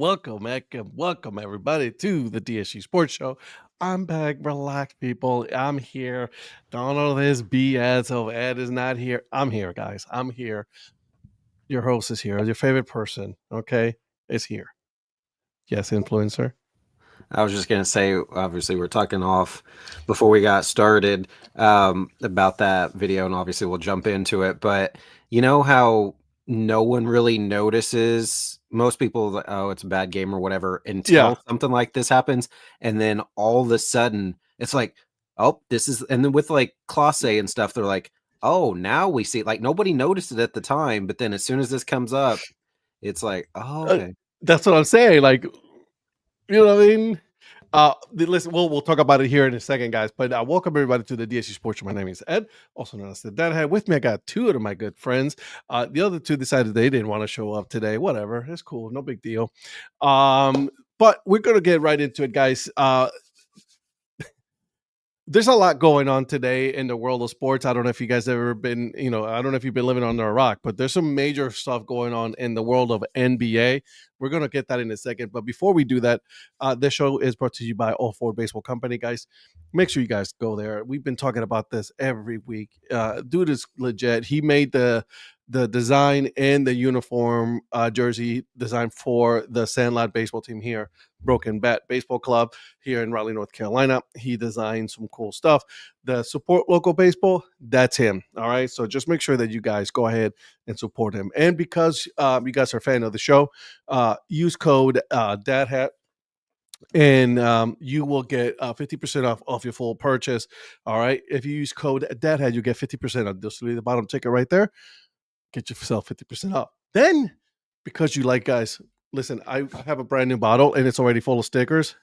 welcome everybody to the DHC Sports Show. I'm back, relax, people. I'm here. Don't know this BS. Oh, Ed is not here. I'm here, guys. I'm here. Your host is here. Your favorite person, okay, is here. Yes, influencer. I was just going to say, obviously, we're talking off before we got started about that video, and obviously we'll jump into it. But you know how no one really notices, most people, oh, it's a bad game or whatever, Yeah. until something like this happens. And then all of a sudden, it's like, oh, this is, and then with like Classe and stuff, they're like, oh, now we see, like nobody noticed it at the time. But then as soon as this comes up, it's like, oh, okay. That's what I'm saying. Like, you know what I mean? Listen, we'll talk about it here in a second, guys. But welcome everybody to the DHC Sports Show. My name is Ed, also known as the Dad Hat. With me, I got two of my good friends. The other two decided they didn't want to show up today. Whatever, it's cool, no big deal. But we're gonna get right into it, guys. There's a lot going on today in the world of sports. I don't know if you guys ever been, I don't know if you've been living under a rock, but there's some major stuff going on in the world of NBA. We're going to get that in a second. But before we do that, this show is brought to you by All Four Baseball Company, guys. Make sure you guys go there. We've been talking about this every week. Dude is legit. He made the design and the uniform jersey design for the Sandlot baseball team here, Broken Bat Baseball Club here in Raleigh, North Carolina. He designed some cool stuff. The support local baseball, that's him. All right. So just make sure that you guys go ahead and support him. And because you guys are a fan of the show, use code Dad Hat. And you will get 50% off your full purchase. All right. If you use code Dad Hat, you get 50% off. Just leave the bottom ticket right there. Get yourself 50% off. Then, because you like, guys, listen, I have a brand new bottle and it's already full of stickers.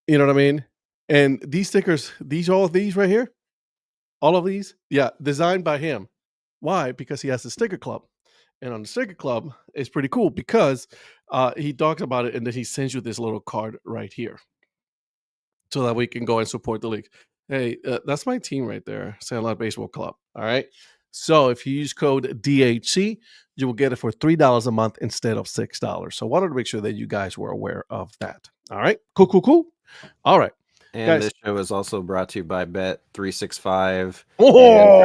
You know what I mean? And these stickers, all of these right here, all of these, yeah, designed by him. Why? Because he has the sticker club. And on the sticker club, it's pretty cool because he talks about it and then he sends you this little card right here so that we can go and support the league. Hey, that's my team right there, Sandlot Baseball Club. All right. So if you use code DHC, you will get it for $3 a month instead of $6. So I wanted to make sure that you guys were aware of that. All right. Cool. All right. And guys, this show is also brought to you by Bet365 oh!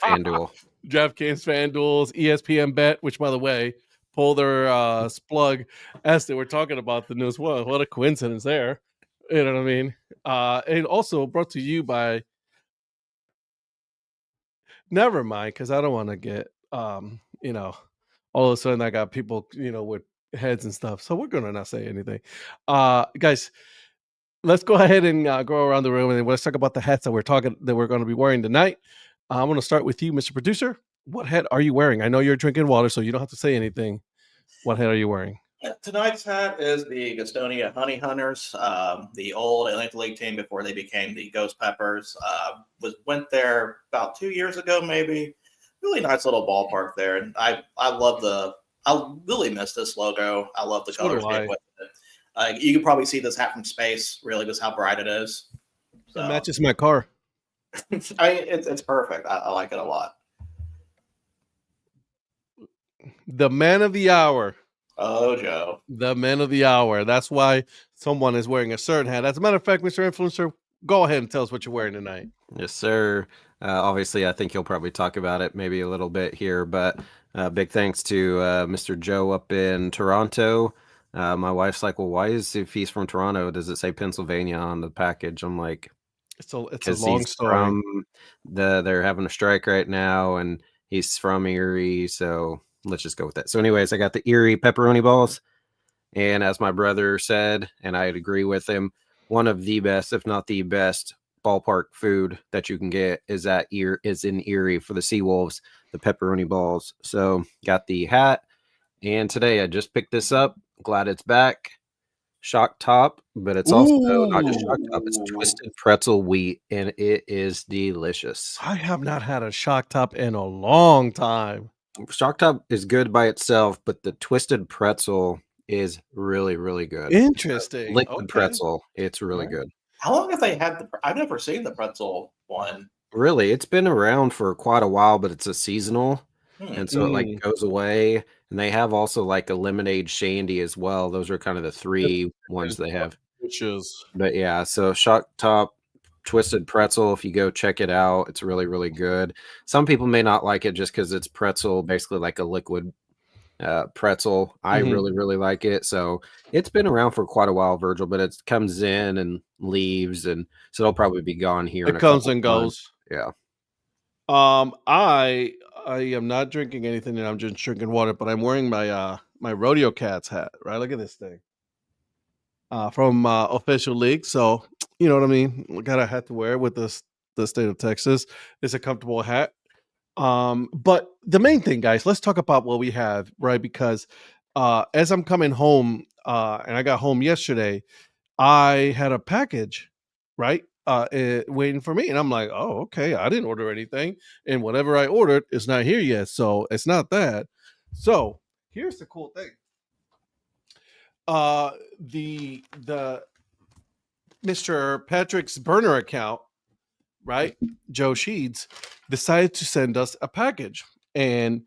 and FanDuel. DraftKings, FanDuel's, ESPN Bet, which, by the way, pull their plug as they were talking about the news. What a coincidence there. You know what I mean? And also brought to you by... Never mind, because I don't want to get, all of a sudden I got people, with heads and stuff. So we're going to not say anything. Guys, let's go ahead and go around the room and let's talk about the hats that we're going to be wearing tonight. I'm going to start with you, Mr. Producer. What hat are you wearing? I know you're drinking water, so you don't have to say anything. What hat are you wearing? Tonight's hat is the Gastonia Honey Hunters, the old Atlantic League team before they became the Ghost Peppers. Went there about 2 years ago, maybe. Really nice little ballpark there, and I really miss this logo. I love the colors with it. You can probably see this hat from space. Really, just how bright it is. So. It matches my car. It's perfect. I like it a lot. The man of the hour. Oh, Joe. The man of the hour. That's why someone is wearing a certain hat. As a matter of fact, Mr. Influencer, go ahead and tell us what you're wearing tonight. Yes, sir. Obviously, I think you'll probably talk about it maybe a little bit here, but big thanks to Mr. Joe up in Toronto. My wife's like, well, why if he's from Toronto, does it say Pennsylvania on the package? I'm like, it's a long story. They're having a strike right now, and he's from Erie, so let's just go with that. So anyways, I got the Erie pepperoni balls. And as my brother said, and I'd agree with him, one of the best, if not the best, ballpark food that you can get is in Erie for the Seawolves, the pepperoni balls. So got the hat. And today I just picked this up. Glad it's back. Shock top, but it's also not just shock top. It's twisted pretzel wheat, and it is delicious. I have not had a shock top in a long time. Shock top is good by itself, but the twisted pretzel is really, really good. Interesting. Liquid pretzel. It's really good. How long have they had I've never seen the pretzel one. Really? It's been around for quite a while, but it's a seasonal. And so it like goes away. And they have also like a lemonade shandy as well. Those are kind of the 3 ones they have. Which is But yeah, so shock top twisted pretzel, if you go check it out, it's really, really good. Some people may not like it just because it's pretzel, basically like a liquid pretzel. I really, really like it. So it's been around for quite a while, Virgil, but it comes in and leaves, and so it'll probably be gone here in it a comes couple and months. goes. Yeah. I am not drinking anything, and I'm just drinking water. But I'm wearing my my Rodeo Cats hat. Right, look at this thing. From Official League. So you know what I mean. We got a hat to wear with the state of Texas. It's a comfortable hat. But the main thing, guys, let's talk about what we have, right? Because as I'm coming home, and I got home yesterday, I had a package, right? Waiting for me. And I'm like, oh, okay, I didn't order anything. And whatever I ordered is not here yet. So it's not that. So here's the cool thing. The Mr. Patrick's burner account, right? Joe Sheeds decided to send us a package. And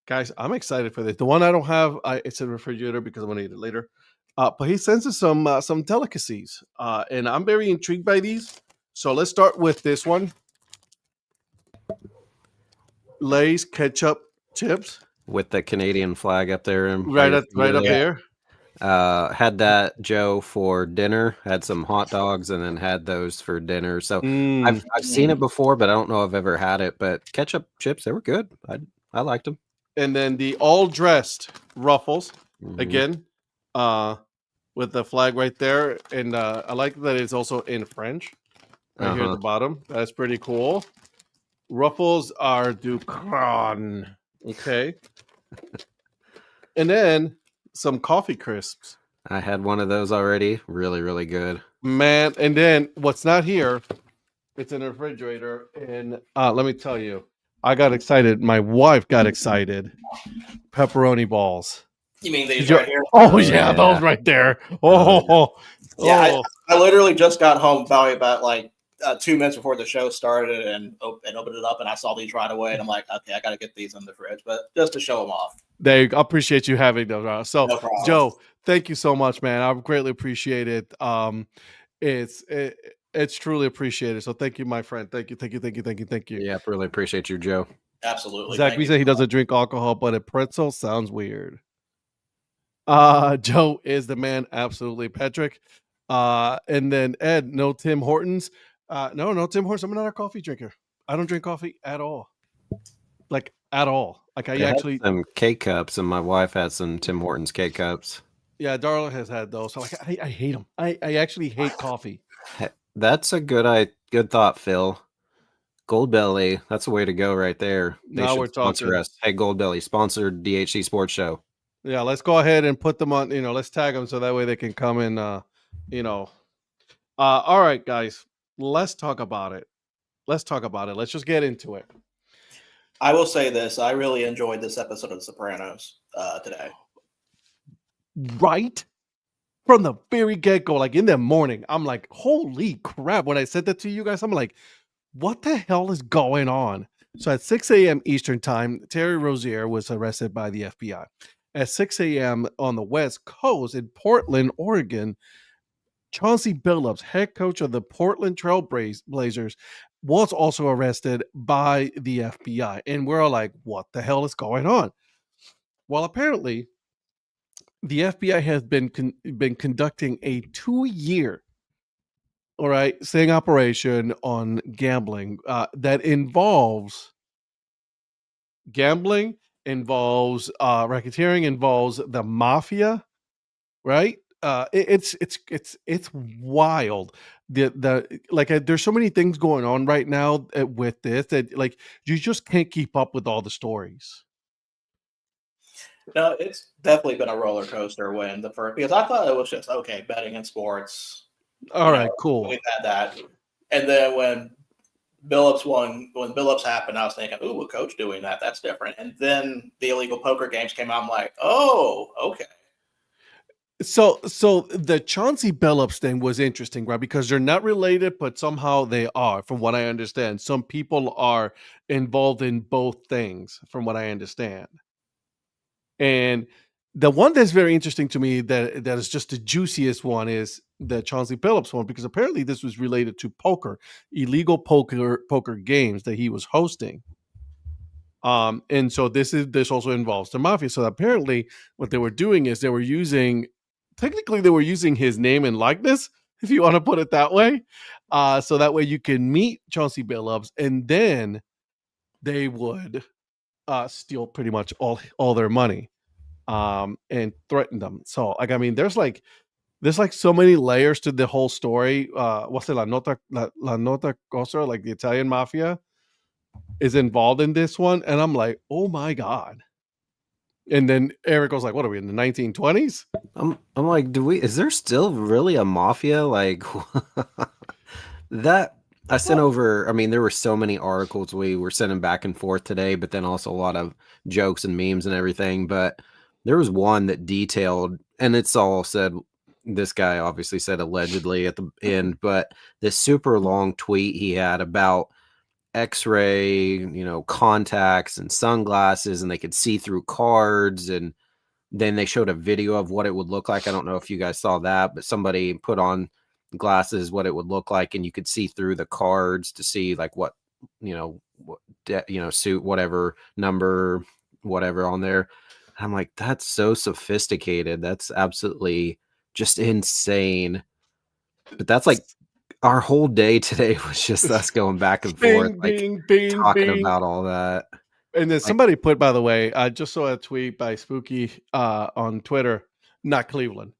guys, I'm excited for this. The one I don't have, it's a refrigerator because I'm gonna eat it later. But he sends us some delicacies, and I'm very intrigued by these. So let's start with this one: Lay's ketchup chips, With the Canadian flag up there, and right up there. had that Joe for dinner. Had some hot dogs, and then had those for dinner. So I've seen it before, but I don't know if I've ever had it. But ketchup chips, they were good. I liked them. And then the all dressed Ruffles Mhm. again, with the flag right there, and I like that it's also in French. Right here at the bottom. That's pretty cool. Ruffles are Ducron. Okay. And then some coffee crisps. I had one of those already. Really, really good. Man, and then what's not here, it's in the refrigerator. And let me tell you, I got excited. My wife got excited. Pepperoni balls. You mean these right here? Oh, yeah, those right there. Yeah, I literally just got home probably about like 2 minutes before the show started and opened it up, and I saw these right away, and I'm like, okay, I got to get these in the fridge, but just to show them off. I appreciate you having those. So, No problem. Joe, thank you so much, man. I greatly appreciate it. It's truly appreciated. So, thank you, my friend. Thank you. Yeah, really appreciate you, Joe. Absolutely. Zach, we said he doesn't drink alcohol, but a pretzel sounds weird. Joe is the man. Absolutely, Patrick. And then Ed, no Tim Hortons. No Tim Hortons. I'm not a coffee drinker. I don't drink coffee at all. Like at all. Like I actually some K-cups, and my wife had some Tim Hortons K-cups. Yeah, Darla has had those. So like I hate them. I actually hate coffee. That's a good thought, Phil. Goldbelly, that's the way to go right there. Now we're talking. Us. Hey, Goldbelly, sponsored DHC Sports Show. Yeah, let's go ahead and put them on. Let's tag them so that way they can come in. All right, guys, let's talk about it. Let's just get into it. I will say this: I really enjoyed this episode of The Sopranos today. Right from the very get-go, like in the morning, I'm like, holy crap. When I said that to you guys, I'm like, what the hell is going on? So at 6 a.m. Eastern time, Terry Rozier was arrested by the FBI. At 6 a.m. on the West Coast in Portland, Oregon, Chauncey Billups, head coach of the Portland Trail Blazers, was also arrested by the FBI. And we're all like, what the hell is going on? Well, apparently, the FBI has been conducting a 2-year sting operation on gambling that involves racketeering, involves the mafia, right? It's wild. There's so many things going on right now with this that like you just can't keep up with all the stories. No, it's definitely been a roller coaster when the first, because I thought it was just okay betting in sports. All right, cool. We've had that, and then when Billups happened, I was thinking, "Ooh, a coach doing that? That's different." And then the illegal poker games came out. I'm like, "Oh, okay." So the Chauncey Billups thing was interesting, right? Because they're not related, but somehow they are, from what I understand. Some people are involved in both things, from what I understand. And the one that's very interesting to me that is just the juiciest one is the Chauncey Billups one, because apparently this was related to poker, illegal poker games that he was hosting. And so this also involves the mafia. So apparently what they were doing is they were using his name and likeness, if you want to put it that way. So that way you can meet Chauncey Billups, and then they would steal pretty much all their money and threaten them. So like, I mean, there's like so many layers to the whole story. What's it, la nota cosa, like the Italian mafia is involved in this one, and I'm like, oh my god. And then Eric was like, what are we in the 1920s? I'm like, is there still really a mafia? Like that I sent over, I mean, there were so many articles we were sending back and forth today, but then also a lot of jokes and memes and everything. But there was one that detailed, and it's all said, this guy obviously said allegedly at the end, but this super long tweet he had about X-ray, contacts and sunglasses, and they could see through cards, and then they showed a video of what it would look like. I don't know if you guys saw that, but somebody put on glasses, what it would look like, and you could see through the cards to see like what suit, whatever number, whatever on there. I'm like, that's so sophisticated. That's absolutely just insane. But that's like our whole day today was just us going back and forth, talking about all that. And then somebody put, by the way, I just saw a tweet by Spooky on Twitter, not Cleveland.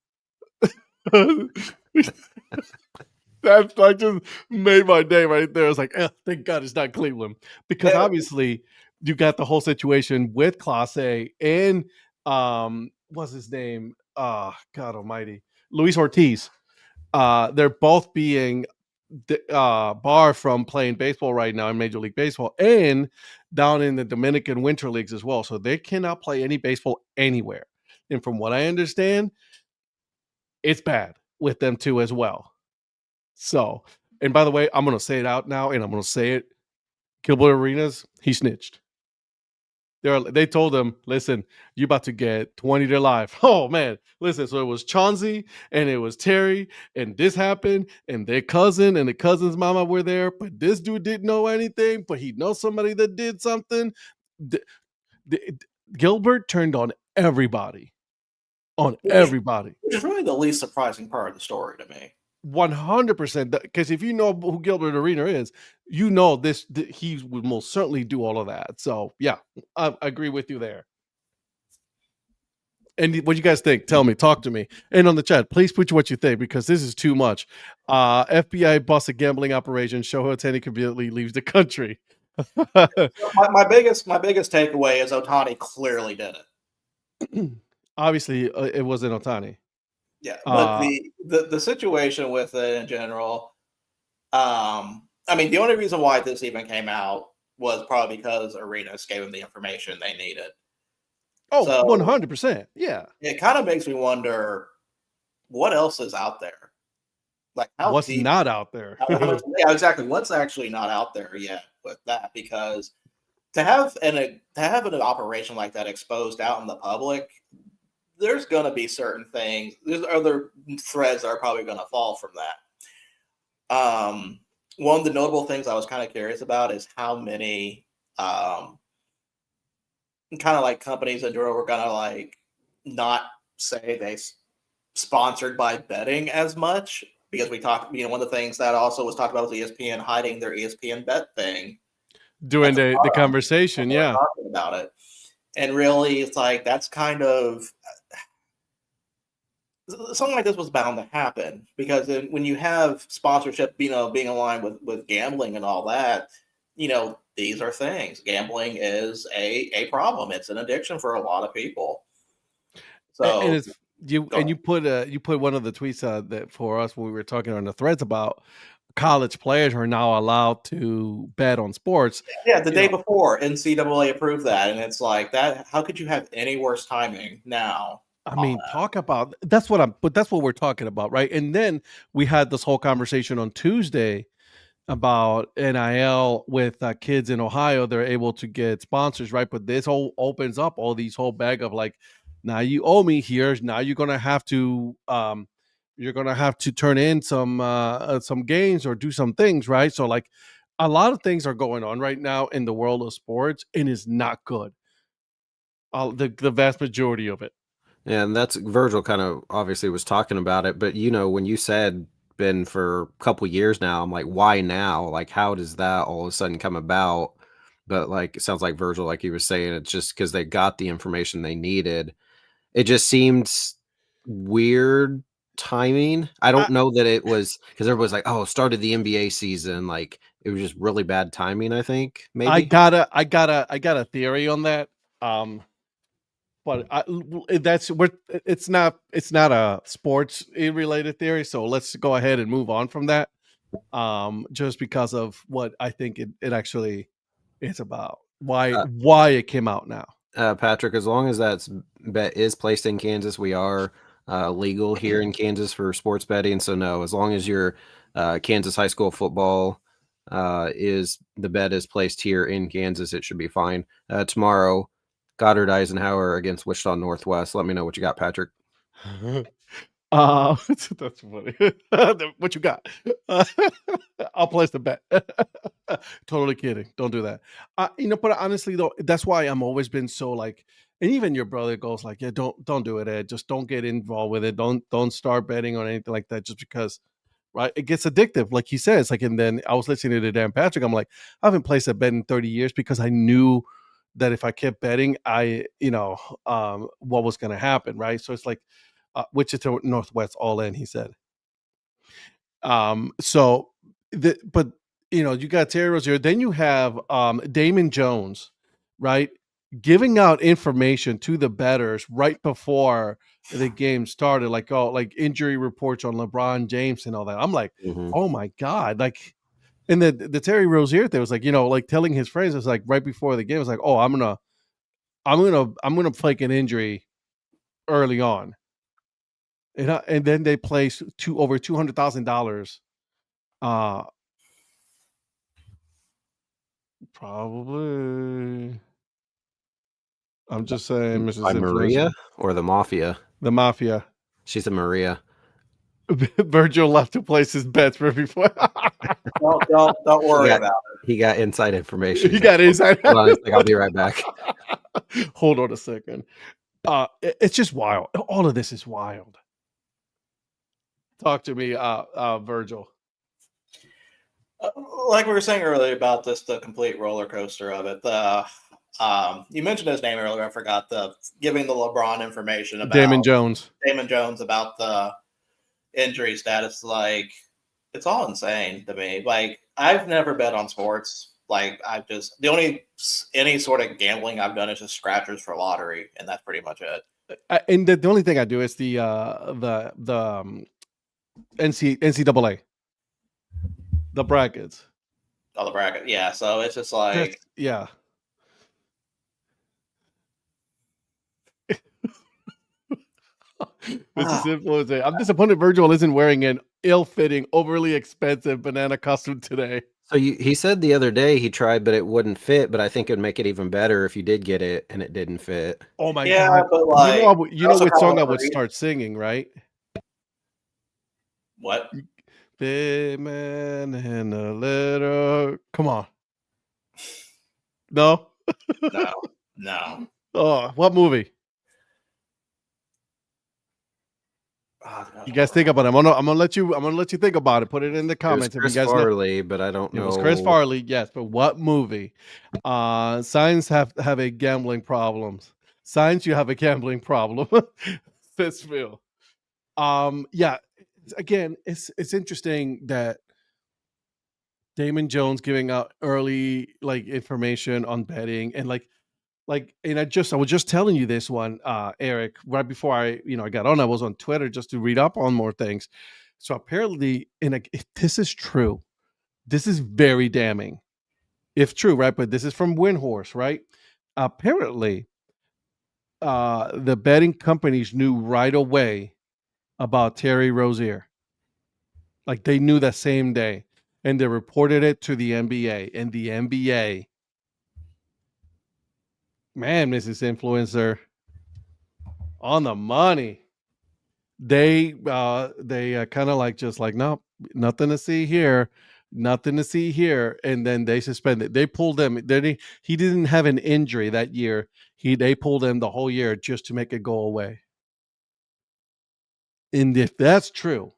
That's like just made my day right there. I was like, thank God it's not Cleveland, because obviously you got the whole situation with Class A and what's his name? God Almighty, Luis Ortiz. They're both being barred from playing baseball right now in Major League Baseball and down in the Dominican winter leagues as well. So they cannot play any baseball anywhere. And from what I understand, it's bad with them too as well. So, and by the way, I'm going to say it out now, and I'm going to say it. Gilbert Arenas, he snitched. They told him, listen, you're about to get 20 to life. Oh, man. Listen, so it was Chauncey, and it was Terry, and this happened, and their cousin and the cousin's mama were there, but this dude didn't know anything, but he knows somebody that did something. Gilbert turned on everybody. Which is really the least surprising part of the story to me. 100%, because if you know who Gilbert Arenas is, you know he would most certainly do all of that. So yeah, I agree with you there. And what you guys think? Tell me, talk to me, and on the chat, please put what you think, because this is too much. FBI busts a gambling operation. Shohei Ohtani conveniently leaves the country. my biggest takeaway is Ohtani clearly did it. Obviously, it wasn't Ohtani. Yeah, but the situation with it in general, I mean, the only reason why this even came out was probably because Arenas gave him the information they needed. Oh, so 100%. Yeah. It kind of makes me wonder what else is out there. Like what's not out there? Yeah, exactly. What's actually not out there yet with that? Because to have an operation like that exposed out in the public, there's going to be certain things. There's other threads that are probably going to fall from that. One of the notable things I was kind of curious about is how many kind of like companies that were going to like not say they sponsored by betting as much, because we talked, one of the things that also was talked about was ESPN hiding their ESPN bet thing during the conversation. Yeah. Talking about it. And really, it's like, that's kind of something like this was bound to happen, because when you have sponsorship, being aligned with gambling and all that, these are things. Gambling is a problem. It's an addiction for a lot of people. So, and it's you put one of the tweets that for us when we were talking on the threads about college players are now allowed to bet on sports. Yeah, the day before NCAA approved that, and it's like that. How could you have any worse timing now? I mean, talk about that's what we're talking about, right? And then we had this whole conversation on Tuesday about NIL with kids in Ohio. They're able to get sponsors, right? But this whole opens up all these whole bag of like, now you owe me here. Now you're gonna have to turn in some games or do some things, right? So like a lot of things are going on right now in the world of sports, and it's not good. The vast majority of it. And that's Virgil kind of obviously was talking about it, but when you said been for a couple years now, I'm like, why now? Like, how does that all of a sudden come about? But like, it sounds like Virgil, like he was saying, it's just because they got the information they needed. It just seemed weird timing. I don't know that it was because everybody's like, oh, started the NBA season. Like, it was just really bad timing, I think, I maybe. got a theory on that. But it's not a sports related theory, so let's go ahead and move on from that. Just because of what I think it actually is about. Why it came out now. Patrick, as long as that bet is placed in Kansas, we are legal here in Kansas for sports betting. So no, as long as your Kansas high school football is the bet is placed here in Kansas, it should be fine. Tomorrow, Goddard Eisenhower against Wichita Northwest. Let me know what you got, Patrick. That's funny. What you got? I'll place the bet. Totally kidding. Don't do that. But honestly though, that's why I'm always been so like, and even your brother goes like, yeah, don't do it, Ed. Just don't get involved with it. Don't start betting on anything like that just because, right? It gets addictive, like he says. Like, and then I was listening to Dan Patrick. I'm like, I haven't placed a bet in 30 years because I knew that if I kept betting, what was going to happen, right? So it's like Wichita Northwest all in, he said. So but you got Terry Rozier, then you have Damon Jones, right? Giving out information to the bettors right before the game started, like injury reports on LeBron James and all that. I'm like, oh my God. Like, and the Terry Rozier thing was like, like telling his friends, it's like right before the game, it's like, oh, I'm gonna fake an injury early on. And then they placed over $200,000. Probably. I'm just saying, Mrs. By Maria Influencer. or the Mafia? The Mafia. She's a Maria. Virgil left to place his bets for before. Don't worry about it. He got inside information. He got inside. Hold on, I'll be right back. Hold on a second. It's just wild. All of this is wild. Talk to me, Virgil. Like we were saying earlier about the complete roller coaster of it. You mentioned his name earlier. I forgot giving the LeBron information about Damon Jones about the injury status. Like, it's all insane to me. Like, I've never bet on sports. Like, any sort of gambling I've done is just scratchers for lottery, and that's pretty much it. And the only thing I do is the NCAA, the brackets. Oh, the bracket, yeah. So it's just like, yeah. This is influencing. I'm disappointed Virgil isn't wearing an ill-fitting, overly expensive banana costume today. So he said the other day he tried, but it wouldn't fit. But I think it would make it even better if you did get it and it didn't fit. Oh my God! But like, you know which song I would start singing, right? What? Big man and a little. Come on. No. No. Oh, what movie? You guys think about it. I'm gonna let you think about it. Put it in the comments. It was Chris if you guys Farley, but I don't know. It was Chris Farley, yes. But what movie? Signs have a gambling problems. Signs, you have a gambling problem. Fitzville. Yeah. Again, it's interesting that Damon Jones giving out early information on betting and and I was just telling you this one, Eric, right before I got on. I was on Twitter just to read up on more things. So apparently, if this is true, this is very damning. If true, right? But this is from Windhorse, right? Apparently, the betting companies knew right away about Terry Rozier. Like they knew that same day. and they reported it to the NBA, and the NBA, man, Mrs. Influencer, on the money. They kind of like just like, no, nothing to see here, nothing to see here, and then they suspended. They pulled him. He didn't have an injury that year. They pulled him the whole year just to make it go away. And if that's true,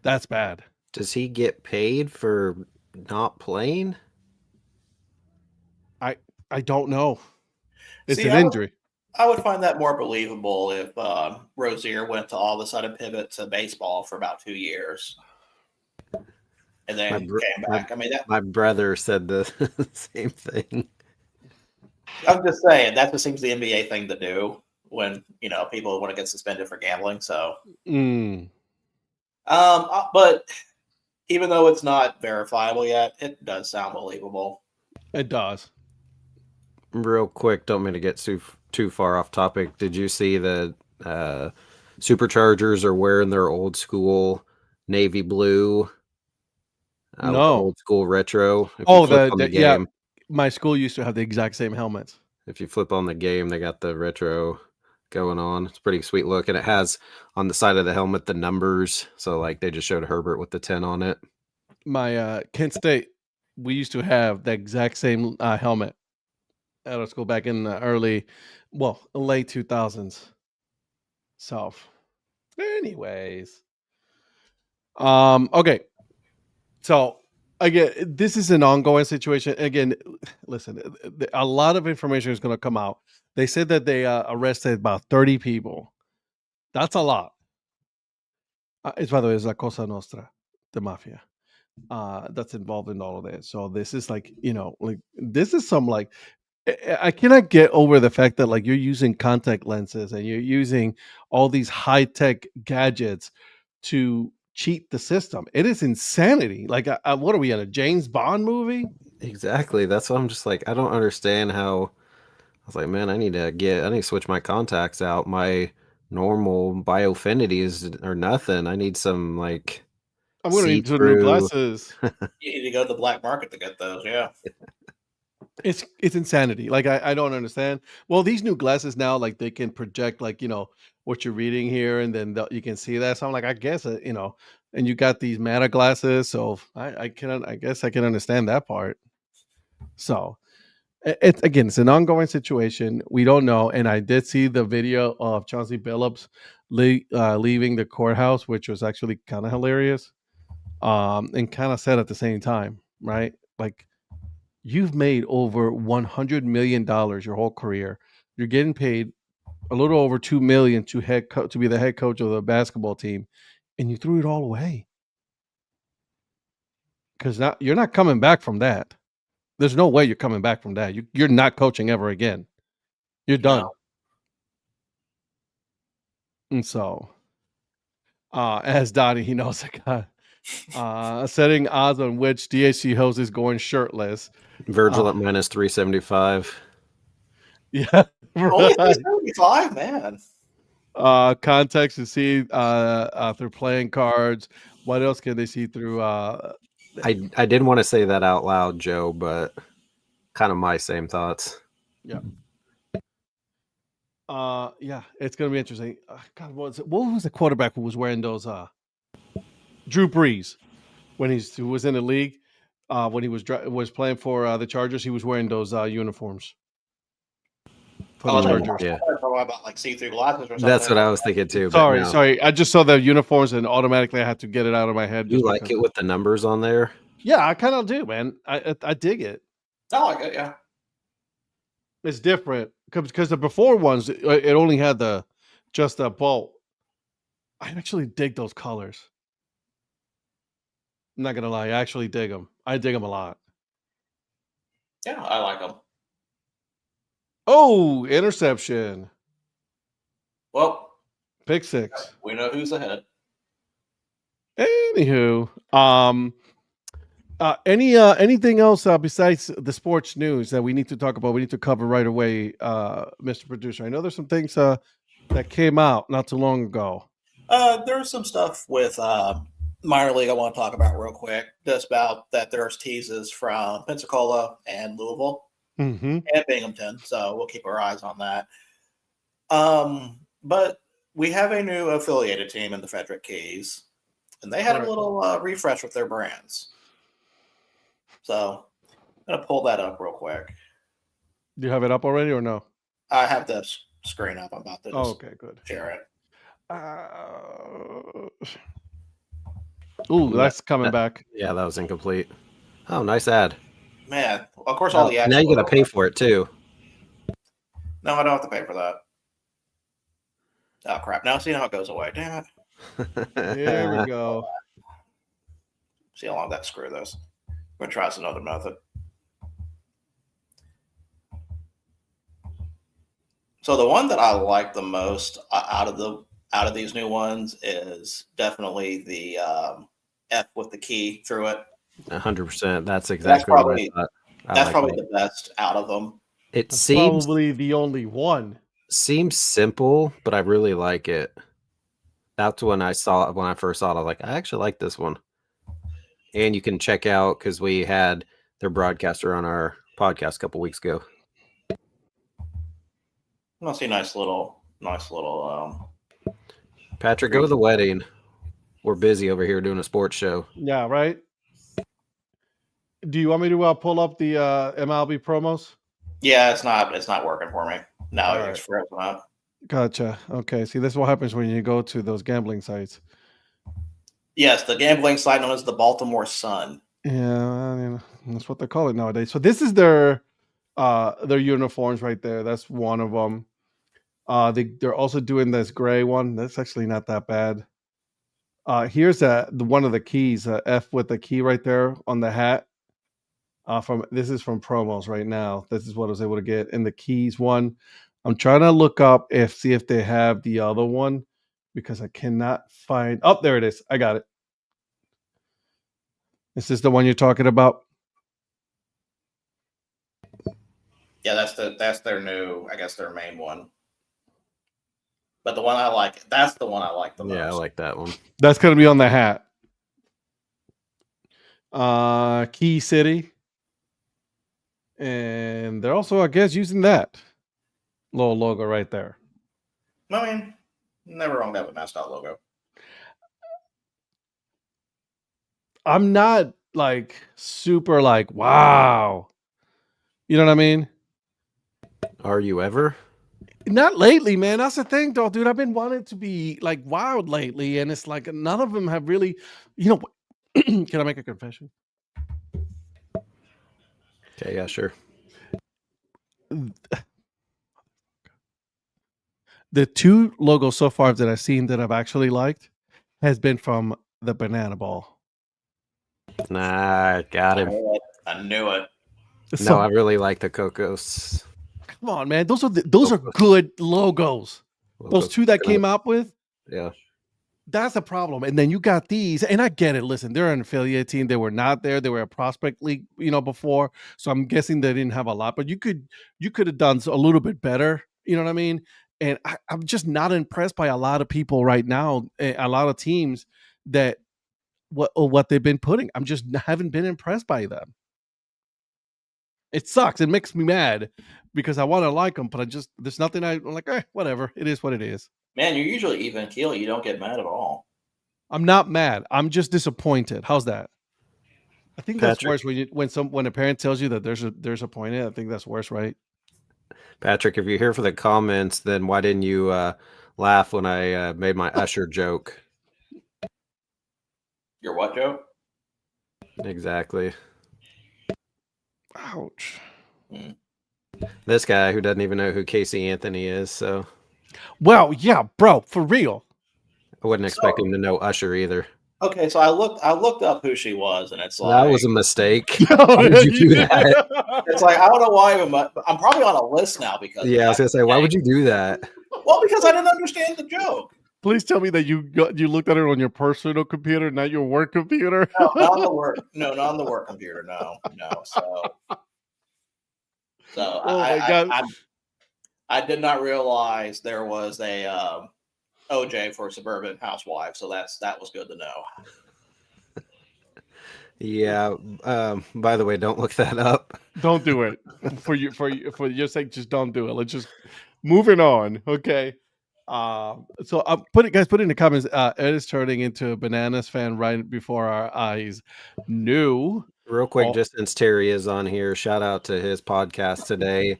that's bad. Does he get paid for not playing? I don't know. It's See, an injury. I would find that more believable if Rozier went to all of a sudden pivot to baseball for about 2 years and then came back. I mean, my brother said the same thing. I'm just saying that just seems the NBA thing to do when people want to get suspended for gambling. So, but even though it's not verifiable yet, it does sound believable. It does. Real quick, don't mean to get too far off topic. Did you see the Superchargers are wearing their old school navy blue? No, old school retro. Yeah. My school used to have the exact same helmets. If you flip on the game, they got the retro going on. It's a pretty sweet look, and it has on the side of the helmet the numbers. So like they just showed Herbert with the 10 on it. My Kent State, we used to have the exact same helmet at our school back in the late 2000s. So, anyways, okay. So again, this is an ongoing situation. Again, listen, a lot of information is going to come out. They said that they arrested about 30 people. That's a lot. It's, by the way, it's La Cosa Nostra, the mafia, that's involved in all of this. So this is like, this is some like, I cannot get over the fact that like you're using contact lenses and you're using all these high tech gadgets to cheat the system. It is insanity. Like, what are we at, a James Bond movie? Exactly. That's what I'm just like. I don't understand how. I was like, man, I need to switch my contacts out. My normal biofinity are nothing. I need some like. I'm going to need some new glasses. You need to go to the black market to get those. Yeah. It's insanity. Like, I don't understand. Well, these new glasses now, like they can project like, what you're reading here, and then you can see that. So I'm like, I guess, and you got these Meta glasses. So I guess I can understand that part. So it's an ongoing situation. We don't know. And I did see the video of Chauncey Billups leaving the courthouse, which was actually kind of hilarious. And kind of sad at the same time, right? Like, you've made over $100 million your whole career. You're getting paid a little over $2 million to be the head coach of the basketball team, and you threw it all away because now you're not coming back from that. There's no way you're coming back from that. You're not coaching ever again. You're done. No. And so, as Donnie, he knows a guy. Setting odds on which DHC host is going shirtless. Virgil at minus 375. Yeah, only 375, man. Context to see through playing cards. What else can they see through? I didn't want to say that out loud, Joe, but kind of my same thoughts. Yeah. Yeah, it's gonna be interesting. God, what was the quarterback who was wearing those? Drew Brees, when he was in the league, when he was playing for the Chargers, he was wearing those uniforms. Yeah. About like see-through glasses or something. That's what I was thinking too. Sorry. I just saw the uniforms and automatically I had to get it out of my head. You like it with the numbers on there? Yeah, I kind of do, man. I dig it. I like it. Yeah, it's different because the before ones it only had just a bolt. I actually dig those colors. I'm not gonna lie, I actually dig them. I dig them a lot. Yeah, I like them. Oh, interception. Well, pick six. We know who's ahead. Anywho, anything else besides the sports news that we need to talk about? We need to cover right away, Mr. Producer. I know there's some things that came out not too long ago. There's some stuff with minor league I want to talk about real quick. Just about that there's teases from Pensacola and Louisville Mm-hmm. and Binghamton, so we'll keep our eyes on that. But we have a new affiliated team in the Frederick Keys, and they had Correct. a little refresh with their brands. So I'm gonna pull that up real quick. Do you have it up already or no? I have the screen up. I'm about to just Okay, good. share it. Ooh, that's coming back. Yeah, that was incomplete. Oh, nice ad. Man, of course, all the ads. Now you got to pay for it too. No, I don't have to pay for that. Oh crap! Now see how it goes away. Damn it. There we go. See how long that screw this. I'm gonna try this another method. So the one that I like the most out of these new ones is definitely the F with the key through it. 100%. That's exactly what I thought. That's probably the best out of them. It seems probably the only one. Seems simple, but I really like it. That's when I first saw it. I was like, I actually like this one. And you can check out because we had their broadcaster on our podcast a couple weeks ago. I see nice little. Patrick, go to the wedding. We're busy over here doing a sports show. Yeah, right. Do you want me to pull up the MLB promos? Yeah, it's not working for me. No, it's frozen up. Gotcha. Okay. See, this is what happens when you go to those gambling sites. Yes, the gambling site known as the Baltimore Sun. Yeah, that's what they call it nowadays. So this is their uniforms right there. That's one of them. They're also doing this gray one. That's actually not that bad. Here's one of the keys, F with the key right there on the hat. This is from promos right now. This is what I was able to get in the keys one. I'm trying to look up see if they have the other one because I cannot find. Oh, there it is. I got it. Is this the one you're talking about? Yeah, that's their new, I guess their main one. But the one I like, that's the one I like the most. Yeah, I like that one. That's gonna be on the hat. Key City. And they're also, I guess, using that little logo right there. I mean, never wrong to have a mascot logo. I'm not like super like, wow. You know what I mean? Are you ever? Not lately, man. That's the thing, though, dude. I've been wanting to be like wild lately, and it's like none of them have really, can I make a confession? Okay, yeah, sure. The two logos so far that I've seen that I've actually liked has been from the banana ball. Nah, got him. I knew it. No, I really like the Cocos. Come on, man. Those are good logos. Those two that came out with. Yeah. That's a problem. And then you got these, and I get it. Listen, they're an affiliate team. They were not there. They were a prospect league, before. So I'm guessing they didn't have a lot, but you could have done a little bit better. You know what I mean? And I'm just not impressed by a lot of people right now, a lot of teams that what they've been putting. I'm just haven't been impressed by them. It sucks. It makes me mad because I want to like them, but there's nothing I'm like, whatever. It is what it is. Man, you're usually even keel. You don't get mad at all. I'm not mad. I'm just disappointed. How's that? I think that's worse when a parent tells you that there's a point in it. I think that's worse, right? Patrick, if you're here for the comments, then why didn't you laugh when I made my Usher joke? Your what joke? Exactly. Ouch. This guy who doesn't even know who Casey Anthony is, so. Well, yeah, bro, for real. I wouldn't expect him to know Usher either. Okay, so I looked up who she was, and it's like that was a mistake. Why did you do that? It's like I don't know why I'm probably on a list now because I was gonna say, why would you do that? Well, because I didn't understand the joke. Please tell me that you looked at it on your personal computer, not your work computer. No, not on the work. No, not on the work computer. No. So I did not realize there was a OJ for Suburban Housewife. So that was good to know. Yeah. By the way, don't look that up. Don't do it for your sake. Just don't do it. Let's just moving on. Okay. So put it in the comments. Ed is turning into a Bananas fan right before our eyes. New. Real quick, Oh, just since Terry is on here, shout out to his podcast today.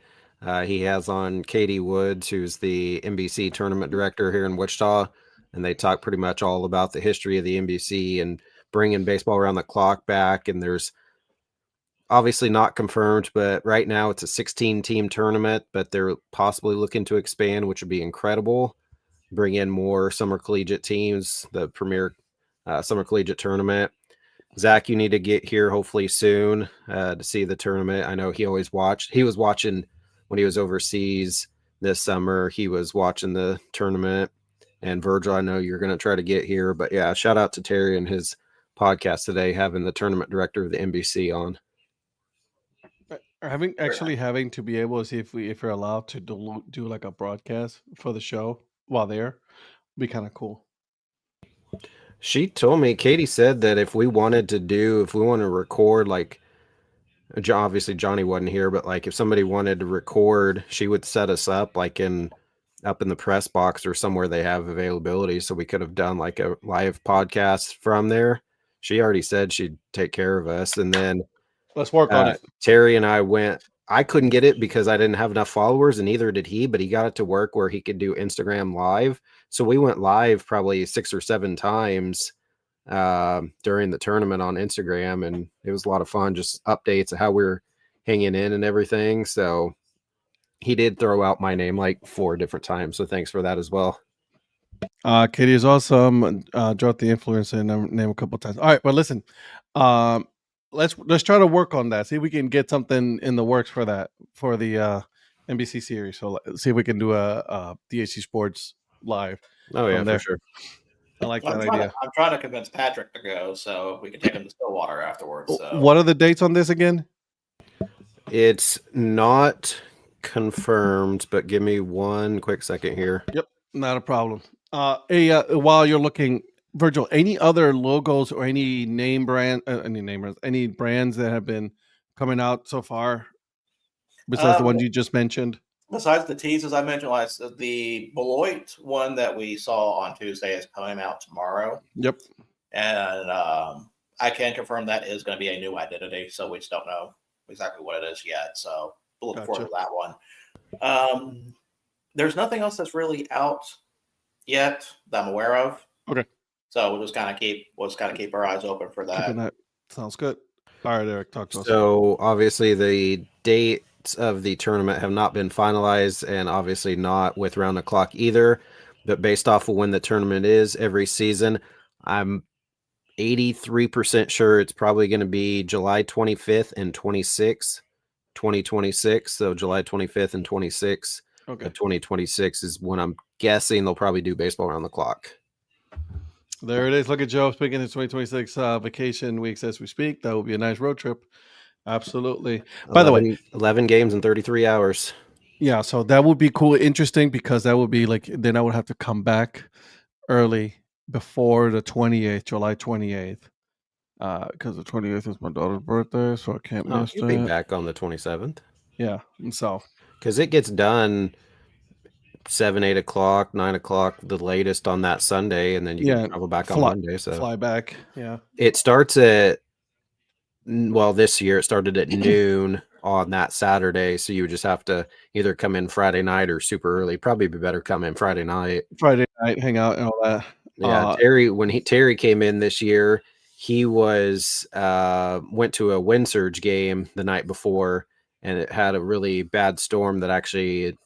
He has on Katie Woods, who's the NBC tournament director here in Wichita, and they talk pretty much all about the history of the NBC and bringing baseball around the clock back. And there's obviously not confirmed, but right now it's a 16-team tournament, but they're possibly looking to expand, which would be incredible. Bring in more summer collegiate teams, the premier summer collegiate tournament. Zach, you need to get here hopefully soon to see the tournament. I know he always watched. He was watching when he was overseas this summer. He was watching the tournament. And Virgil, I know you're going to try to get here. But yeah, shout out to Terry and his podcast today, having the tournament director of the NBC on. having to be able to see if we're allowed to do like a broadcast for the show while there would be kind of cool. She told me, Katie said that if we want to record, like, obviously Johnny wasn't here, but like if somebody wanted to record, she would set us up like up in the press box or somewhere they have availability. So we could have done like a live podcast from there. She already said she'd take care of us. And then Let's work on it. Terry and I couldn't get it because I didn't have enough followers, and neither did he, but he got it to work where he could do Instagram live. So we went live probably 6 or 7 times during the tournament on Instagram, and it was a lot of fun, just updates of how we're hanging in and everything. So he did throw out my name like 4 different times. So thanks for that as well. Katie is awesome. Dropped the influencer name a couple times. All right, but listen, let's try to work on that. See if we can get something in the works for that for the NBC series. So let's see if we can do a DHC Sports live. Oh yeah, there. for sure. I like that idea. I'm trying to convince Patrick to go so we can take him to Stillwater afterwards. So. What are the dates on this again? It's not confirmed, but give me one quick second here. Yep, not a problem. While you're looking, Virgil, any other logos or any brands that have been coming out so far besides the ones you just mentioned? Besides the teases I mentioned, the Beloit one that we saw on Tuesday is coming out tomorrow. Yep. And I can confirm that is going to be a new identity, so we just don't know exactly what it is yet. So we'll look forward to that one. There's nothing else that's really out yet that I'm aware of. Okay. So we'll just kind of keep our eyes open for that. Sounds good. All right, Eric, talk to us. So obviously the dates of the tournament have not been finalized, and obviously not with round the clock either. But based off of when the tournament is every season, I'm 83% sure it's probably going to be July 25th and 26th, 2026. So July 25th and 26th. Okay. 2026 is when I'm guessing they'll probably do baseball around the clock. There it is. Look at Joe speaking of 2026 vacation weeks as we speak. That will be a nice road trip. Absolutely. By the way, 11 games in 33 hours. Yeah, so that would be cool, interesting, because that would be like, then I would have to come back early before the 28th, July 28th, because the 28th is my daughter's birthday, so I can't miss you'll be back on the 27th. Yeah, so because it gets done 7, 8 o'clock, 9 o'clock, the latest on that Sunday, and then you can travel back on Monday. So fly back. Yeah, it starts at this year it started at noon on that Saturday, so you would just have to either come in Friday night or super early. Probably be better come in Friday night, hang out and all that. Yeah, Terry came in this year, he was went to a wind surge game the night before, and it had a really bad storm that actually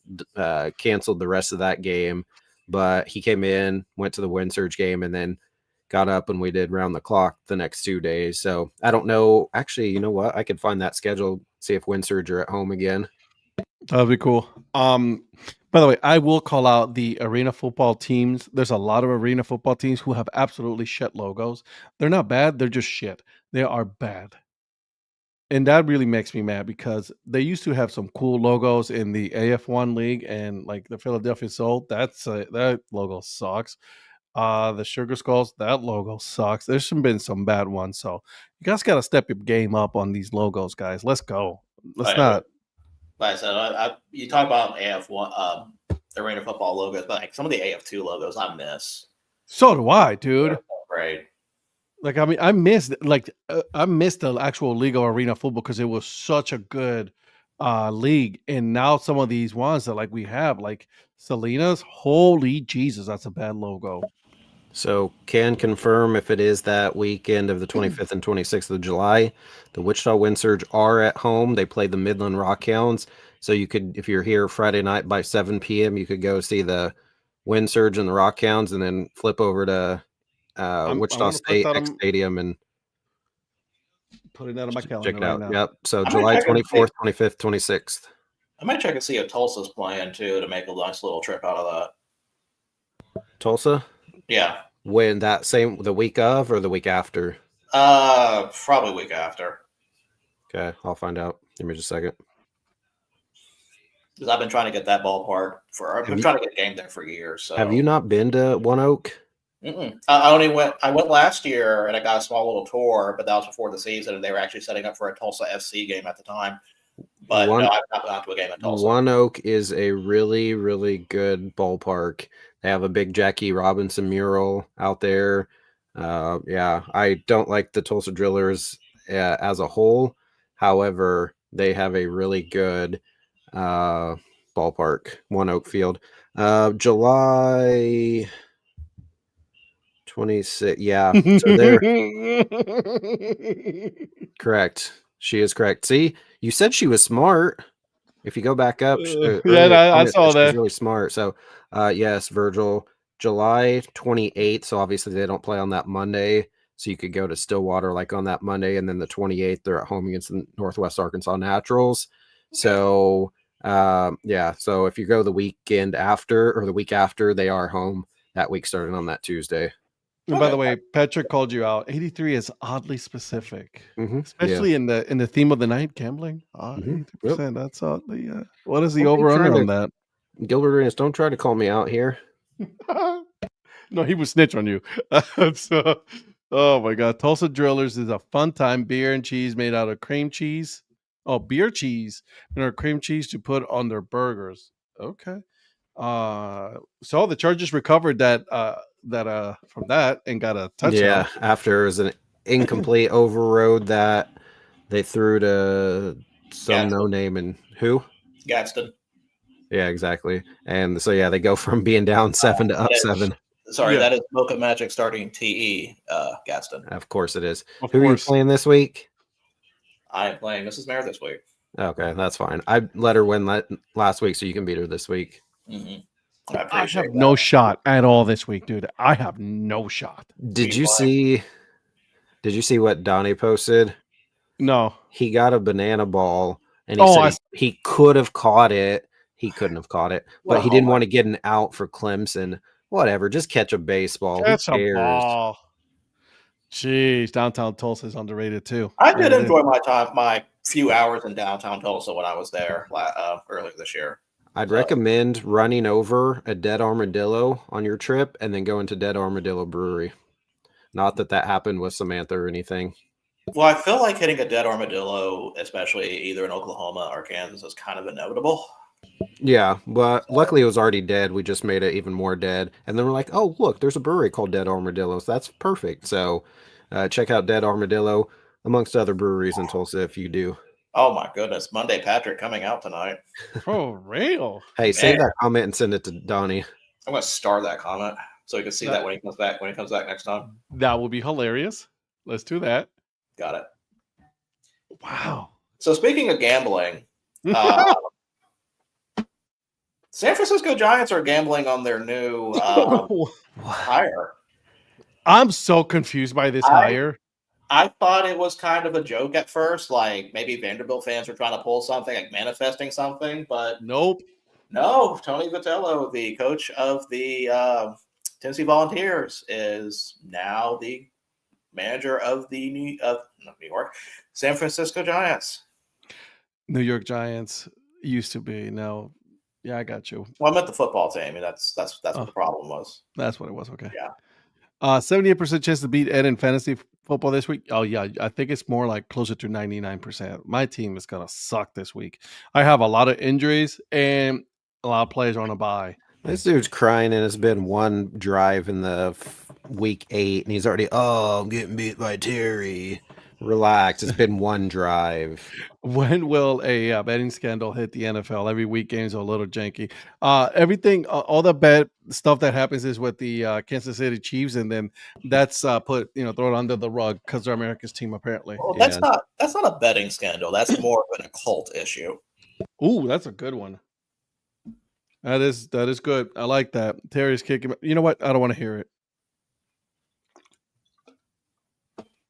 canceled the rest of that game. But he came in, went to the wind surge game, and then got up and we did round the clock the next 2 days. So I don't know. Actually, you know what? I could find that schedule, see if wind surge are at home again. That'd be cool. By the way, I will call out the arena football teams. There's a lot of arena football teams who have absolutely shit logos. They're not bad. They're just shit. They are bad. And that really makes me mad because they used to have some cool logos in the AF1 league, and like the Philadelphia Soul, that logo sucks. The Sugar Skulls, that logo sucks. There's been some bad ones, so you guys got to step your game up on these logos, guys. Let's go. Let's not. Like I said, you talk about AF1, Arena Football logos, but like some of the AF2 logos I miss. So do I, dude. Right. Like, I mean, I missed the actual League of Arena Football because it was such a good league, and now some of these ones that like we have, like Selena's, holy Jesus, that's a bad logo. So can confirm if it is that weekend of the 25th and 26th of July. The Wichita Wind Surge are at home. They play the Midland Rockhounds. So you could, if you're here Friday night by 7 p.m., you could go see the Wind Surge and the Rockhounds and then flip over to Wichita State X Stadium and putting that on my calendar check it out. Right now. Yep. So July 24th, 25th, 26th. I might check and see if Tulsa's playing too to make a nice little trip out of that. Tulsa? Yeah. When the week of or the week after? Probably week after. Okay, I'll find out. Give me just a second. Because I've been trying to get that ballpark I've been trying to get a game there for years. So. Have you not been to One Oak? I went last year and I got a small little tour, but that was before the season, and they were actually setting up for a Tulsa FC game at the time. But no, I've not gone to a game at Tulsa. One Oak is a really, really good ballpark. They have a big Jackie Robinson mural out there. Yeah, I don't like the Tulsa Drillers as a whole. However, they have a really good ballpark, One Oak Field. July 26. Yeah, so they're correct. She is correct. See, you said she was smart. If you go back up, I saw that. She's really smart. So, yes, Virgil, July 28th. So obviously they don't play on that Monday. So you could go to Stillwater like on that Monday, and then the 28th they're at home against the Northwest Arkansas Naturals. So, yeah. So if you go the weekend after or the week after, they are home that week starting on that Tuesday. And by the way, Patrick called you out. 83 is oddly specific, especially in the theme of the night, gambling. 83%. Yep. That's oddly. What is the over/under on that? Gilbert Arenas, don't try to call me out here. No, he would snitch on you. So, oh my God, Tulsa Drillers is a fun time. Beer and cheese made out of cream cheese. Oh, beer cheese and cream cheese to put on their burgers. Okay. So the Chargers recovered that from that and got a touchdown. Yeah, after it was an incomplete overrode that they threw to some no name and who? Gadsden. Yeah, exactly. And so yeah, they go from being down 7 to up 7. Sorry, that is Mocha Magic starting TE Gadsden. Of course it is. Who are you playing this week? I am playing Mrs. Mayor this week. Okay, that's fine. I let her win last week, so you can beat her this week. I have no shot at all this week, dude. I have no shot. Did you see what Donnie posted? No. He got a banana ball and he said he could have caught it. He couldn't have caught it, but he didn't want to get an out for Clemson. Whatever, just catch a baseball. Catch a ball. Jeez, downtown Tulsa is underrated too. I did enjoy my few hours in downtown Tulsa when I was there earlier this year. I'd recommend running over a dead armadillo on your trip and then going to Dead Armadillo Brewery. Not that happened with Samantha or anything. Well, I feel like hitting a dead armadillo, especially either in Oklahoma or Kansas, is kind of inevitable. Yeah, but luckily it was already dead. We just made it even more dead. And then we're like, oh, look, there's a brewery called Dead Armadillos. That's perfect. So check out Dead Armadillo, amongst other breweries in Tulsa if you do. Oh, my goodness. Monday Patrick coming out tonight. Oh, real? Hey, save that comment and send it to Donnie. I'm going to star that comment so you can see that when he comes back next time. That will be hilarious. Let's do that. Got it. Wow. So speaking of gambling, San Francisco Giants are gambling on their new hire. I'm so confused by this hire. I thought it was kind of a joke at first, like maybe Vanderbilt fans were trying to pull something, like manifesting something, but nope. No, Tony Vitello, the coach of the Tennessee Volunteers, is now the manager of the San Francisco Giants. New York Giants used to be. Now Yeah, I got you. Well, I meant the football team, and that's Oh, what the problem was. that's what it was. Okay. Yeah. 78% chance to beat Ed in fantasy football this week. Oh yeah, I think it's more like closer to 99%. My team is gonna suck this week. I have a lot of injuries and a lot of players on a bye. This dude's crying, and it's been one drive in the week 8, and he's already, I'm getting beat by Terry. Relax. It's been one drive. When will a betting scandal hit the NFL? Every week games are a little janky. Everything, all the bad stuff that happens is with the Kansas City Chiefs, and then that's throw it under the rug because they're America's team apparently. Well, Yeah. that's not a betting scandal. That's more of an occult issue. Ooh, that's a good one. That is good. I like that. Terry's kicking. You know what? I don't want to hear it.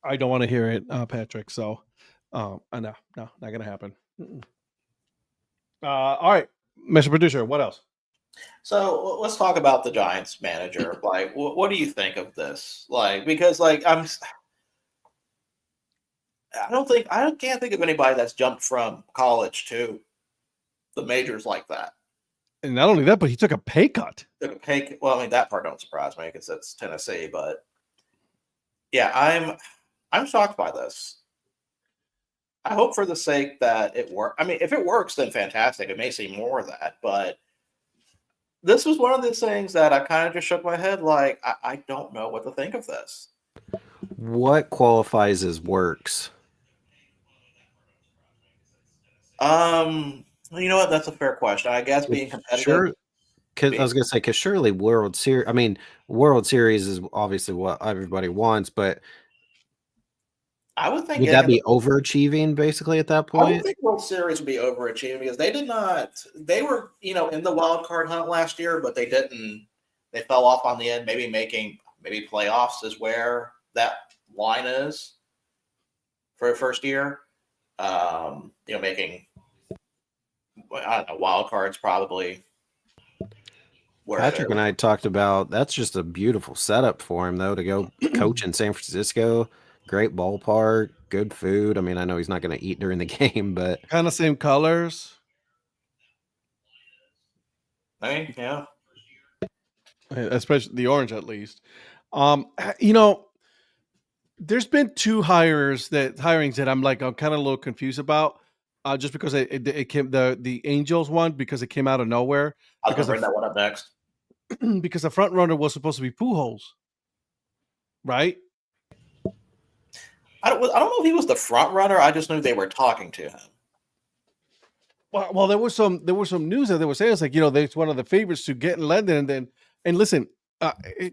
I don't want to hear it, Patrick. So, no, not gonna happen. All right, Mr. Producer, what else? So let's talk about the Giants manager. Like, what do you think of this? Like, because like I can't think of anybody that's jumped from college to the majors like that. And not only that, but he took a pay cut. Took a pay. Well, I mean that part don't surprise me because it's Tennessee, but yeah, I'm shocked by this. I hope for the sake that it works. I mean, if it works, then fantastic. It may see more of that, but this was one of those things that I kind of just shook my head like, I don't know what to think of this. What qualifies as works? You know what? That's a fair question. I guess being competitive. Sure. Because I was going to say, because surely World Series is obviously what everybody wants, but I would think would that be overachieving basically at that I point? would think World Series would be overachieving because they did not. They were, in the wild card hunt last year, but they didn't. They fell off on the end. Maybe playoffs is where that line is for the first year. Making I don't know, wild cards probably. Patrick and I talked about that's just a beautiful setup for him though to go coach in San Francisco. Great ballpark, good food. I mean, I know he's not going to eat during the game, but kind of same colors. I mean, yeah, especially the orange, at least. There's been two hirings that I'm kind of a little confused about, just because it came the Angels one because it came out of nowhere. I was going to bring that one up next because the front runner was supposed to be Pujols, right? I don't know if he was the front runner. I just knew they were talking to him. Well, there was some news that they were saying it's like there's one of the favorites to get in London, and listen,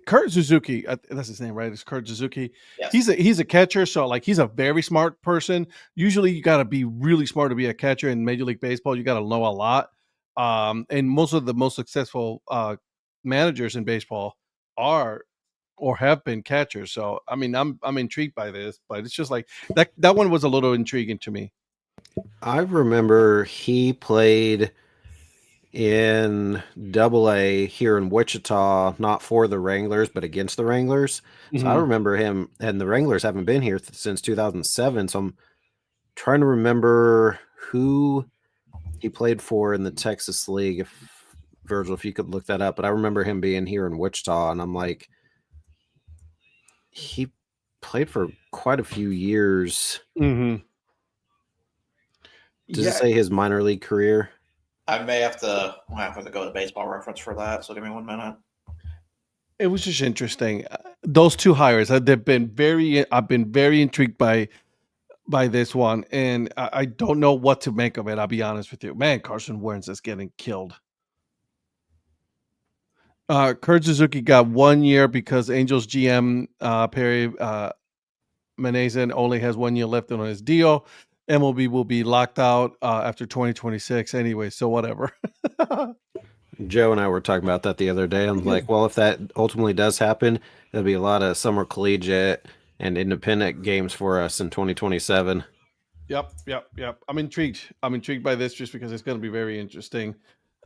Kurt Suzuki, that's his name, right? It's Kurt Suzuki. Yes. He's a catcher, so like he's a very smart person. Usually, you got to be really smart to be a catcher in Major League Baseball. You got to know a lot. And most of the most successful managers in baseball are or have been catchers. So I mean, I'm intrigued by this, but it's just like that one was a little intriguing to me. I remember he played in Double-A here in Wichita, not for the Wranglers, but against the Wranglers. So I remember him, and the Wranglers haven't been here since 2007. So I'm trying to remember who he played for in the Texas League. Virgil, if you could look that up. But I remember him being here in Wichita, and I'm like, he played for quite a few years. Mm-hmm. Does it say his minor league career? I may have to go to Baseball Reference for that. So give me 1 minute. It was just interesting. Those two hires, I've been very intrigued by this one, and I don't know what to make of it. I'll be honest with you, man. Carson Wentz is getting killed. Kurt Suzuki got 1 year because Angels GM Perry Manazin only has 1 year left on his deal. MLB will be locked out after 2026 anyway, so whatever. Joe and I were talking about that the other day. I'm like, well, if that ultimately does happen, there'll be a lot of summer collegiate and independent games for us in 2027. Yep. I'm intrigued by this just because it's going to be very interesting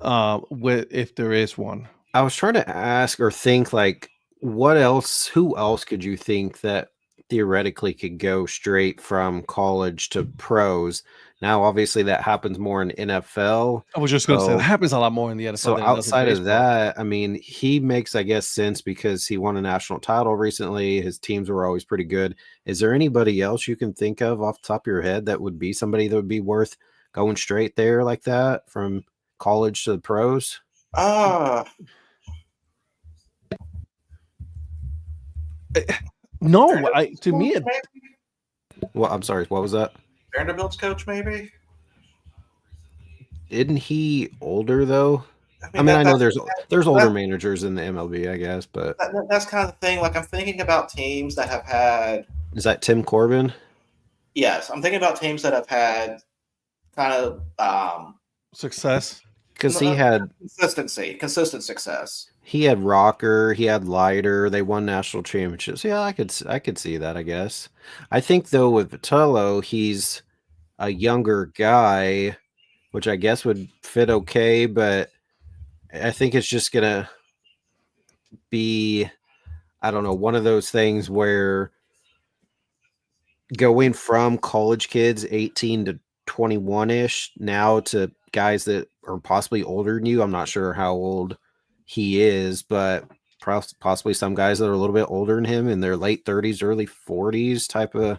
if there is one. I was trying to ask or think like, who else could you think that theoretically could go straight from college to pros. Now, obviously, that happens more in NFL. I was just going to say that happens a lot more in the NFL So than it does in outside of baseball. that, I mean, he makes, I guess, sense because he won a national title recently. His teams were always pretty good. Is there anybody else you can think of off the top of your head that would be somebody that would be worth going straight there like that from college to the pros? No, to me, Well, I'm sorry. What was that? Vanderbilt's coach, maybe. Isn't he older though? I mean, I know there's older managers in the MLB, I guess, but that's kind of the thing. Like, I'm thinking about teams that have had. Is that Tim Corbin? Yes, I'm thinking about teams that have had kind of success because he had consistent success. He had Rocker, he had Leiter. They won national championships. Yeah, I could see that. I guess. I think though with Vitello, he's a younger guy, which I guess would fit okay, but I think it's just gonna be, I don't know, one of those things where going from college kids 18 to 21-ish now to guys that are possibly older than you. I'm not sure how old he is, but possibly some guys that are a little bit older than him in their late 30s, early 40s type of.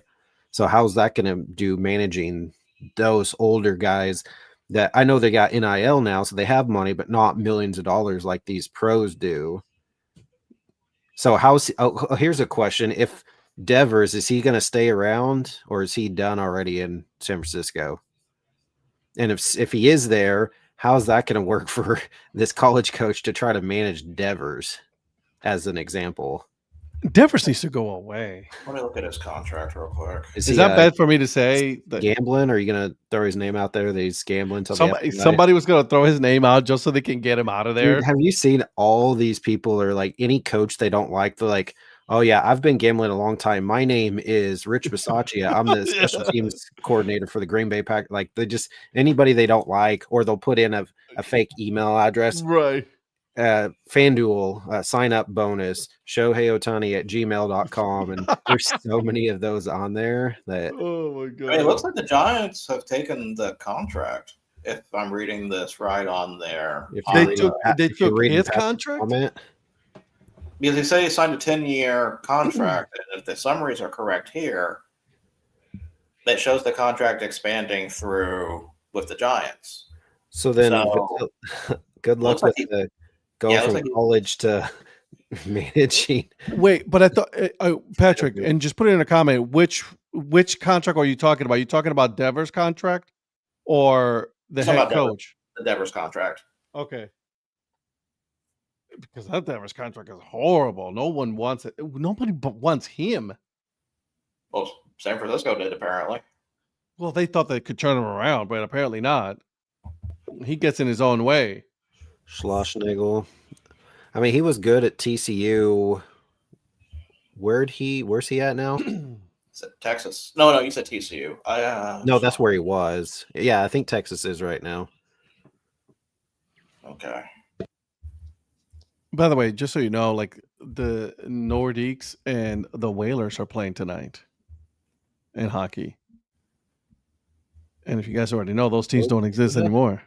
So how's that going to do managing those older guys that I know they got NIL now, so they have money, but not millions of dollars like these pros do. So here's a question. If Devers, is he going to stay around or is he done already in San Francisco? And if he is there, how's that going to work for this college coach to try to manage Devers as an example? Devers needs to go away. Let me look at his contract real quick. Is that bad for me to say? Gambling? Or are you going to throw his name out there that he's gambling? Somebody was going to throw his name out just so they can get him out of there. Dude, have you seen all these people are like any coach they don't like? They're like, oh yeah, I've been gambling a long time. My name is Rich Bisaccia. I'm the special teams coordinator for the Green Bay Packers. Like they just anybody they don't like, or they'll put in a fake email address. Right. FanDuel sign up bonus shoheiotani@gmail.com, and there's so many of those on there that oh my god. I mean, it looks like the Giants have taken the contract. If I'm reading this right on there, they took his contract. Comment. Because they say he signed a 10-year contract, and if the summaries are correct here, that shows the contract expanding through with the Giants. So then, good luck with the go from college to managing. Wait, but I thought Patrick, and just put it in a comment. Which contract are you talking about? Are you talking about Devers' contract or the head coach? The Devers contract. Okay. Because that Devers contract is horrible. No one wants it. Nobody but wants him. Well, San Francisco did apparently. Well, they thought they could turn him around, but apparently not. He gets in his own way. Schlossnagle. I mean, he was good at TCU. Where's he at now? Is it Texas? No, you said TCU. No, that's where he was. Yeah, I think Texas is right now. Okay. By the way, just so you know, like the Nordiques and the Whalers are playing tonight in hockey. And if you guys already know, those teams don't exist anymore.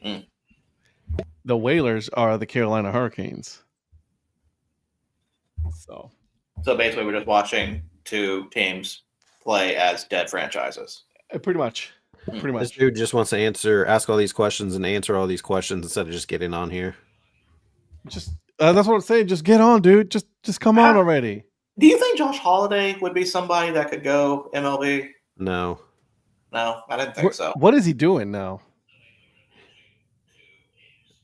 Mm. The Whalers are the Carolina Hurricanes. So basically, we're just watching two teams play as dead franchises. Pretty much. This dude just wants to ask all these questions and answer all these questions instead of just getting on here. That's what I'm saying. Just get on, dude. Just come on already. Do you think Josh Holiday would be somebody that could go MLB? No, I didn't think so. What is he doing now?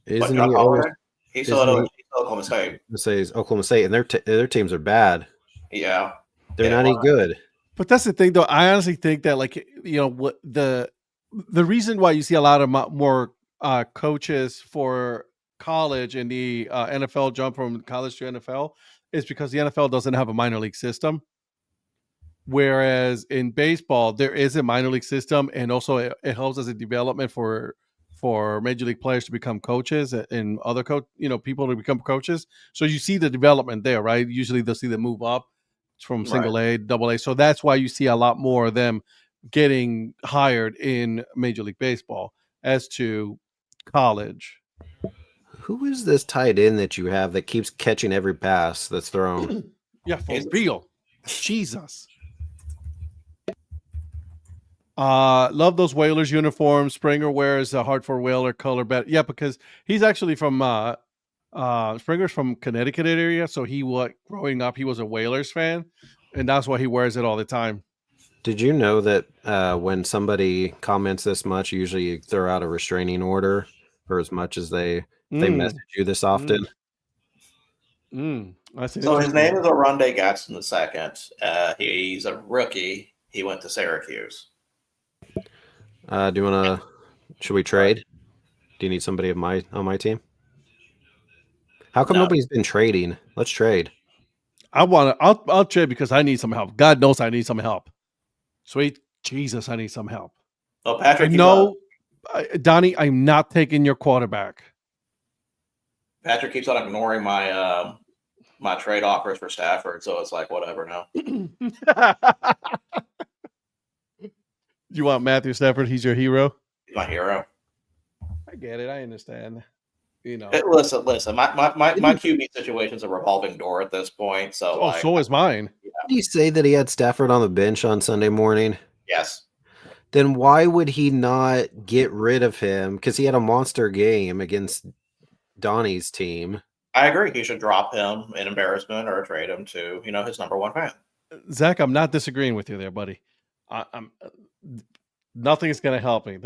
Isn't he Holiday? He's still at Oklahoma State. Says Oklahoma State, and their teams are bad. Yeah, they're not any good. But that's the thing, though. I honestly think that, like, what the reason why you see a lot of more coaches for college and the NFL jump from college to NFL is because the NFL doesn't have a minor league system. Whereas in baseball, there is a minor league system, and also it helps as a development for major league players to become coaches and other people to become coaches. So you see the development there, right? Usually they'll see them move up from single A, double A. So that's why you see a lot more of them getting hired in Major League Baseball as to college. Who is this tight end that you have that keeps catching every pass that's thrown? Yeah, for real. Jesus. Love those Whalers uniforms. Springer wears a Hartford Whaler color better. Yeah, because he's actually from Springer's from Connecticut area, so growing up he was a Whalers fan, and that's why he wears it all the time. Did you know that when somebody comments this much, usually you throw out a restraining order for as much as they message you this often? So his name is Oronde Gatson II. He's a rookie. He went to Syracuse. Should we trade? Do you need somebody on my team? How come nobody's been trading? Let's trade. I'll trade because I need some help. God knows I need some help. Sweet Jesus, I need some help. Oh, Patrick, Donnie, I'm not taking your quarterback. Patrick keeps on ignoring my my trade offers for Stafford, so it's like whatever now. You want Matthew Stafford? He's your hero. He's my hero. I get it. I understand. Listen. My QB situation's a revolving door at this point. So, so is mine. Yeah. Did he say that he had Stafford on the bench on Sunday morning? Yes. Then why would he not get rid of him? Because he had a monster game against Donnie's team. I agree. He should drop him in embarrassment or trade him to his number one fan. Zach, I'm not disagreeing with you there, buddy. Nothing is going to help me.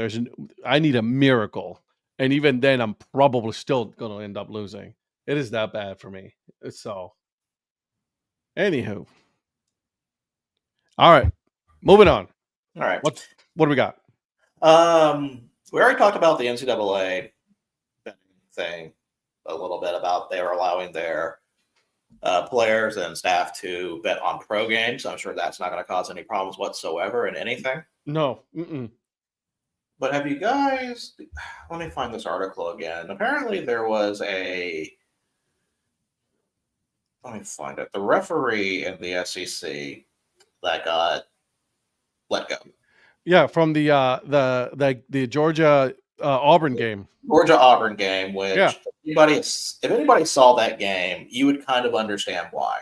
I need a miracle. And even then, I'm probably still going to end up losing. It is that bad for me. So, anywho. All right. Moving on. All right. What do we got? We already talked about the NCAA thing a little bit about they were allowing their players and staff to bet on pro games. I'm sure that's not going to cause any problems whatsoever in anything. No. But have you guys, let me find this article again. Apparently there was let me find it. The referee in the SEC that got let go. Yeah, from the Georgia Auburn game. Georgia Auburn game, which if anybody saw that game, you would kind of understand why.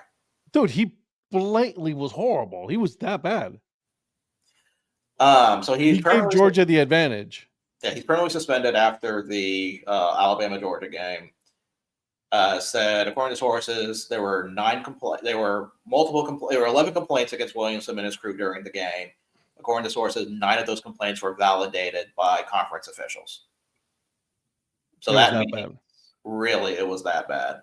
Dude, he blatantly was horrible. He was that bad. So he gave Georgia the advantage. Yeah, he's permanently suspended after the Alabama-Georgia game. Said, according to sources, there were 11 complaints against Williamson and his crew during the game. According to sources, 9 of those complaints were validated by conference officials. So that means really it was that bad.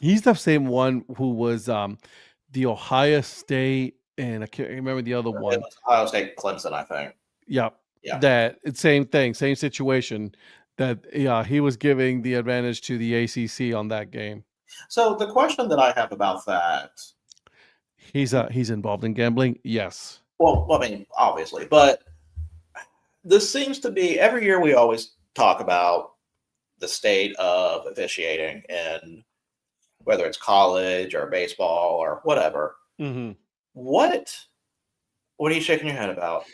He's the same one who was the Ohio State, and I can't remember the other one. It was Ohio State, Clemson, I think. Yeah. That same thing, same situation. That he was giving the advantage to the ACC on that game. So the question that I have about that, he's involved in gambling. Yes. Well, I mean, obviously, but this seems to be every year we always talk about the state of officiating and whether it's college or baseball or whatever. Mm-hmm. What are you shaking your head about?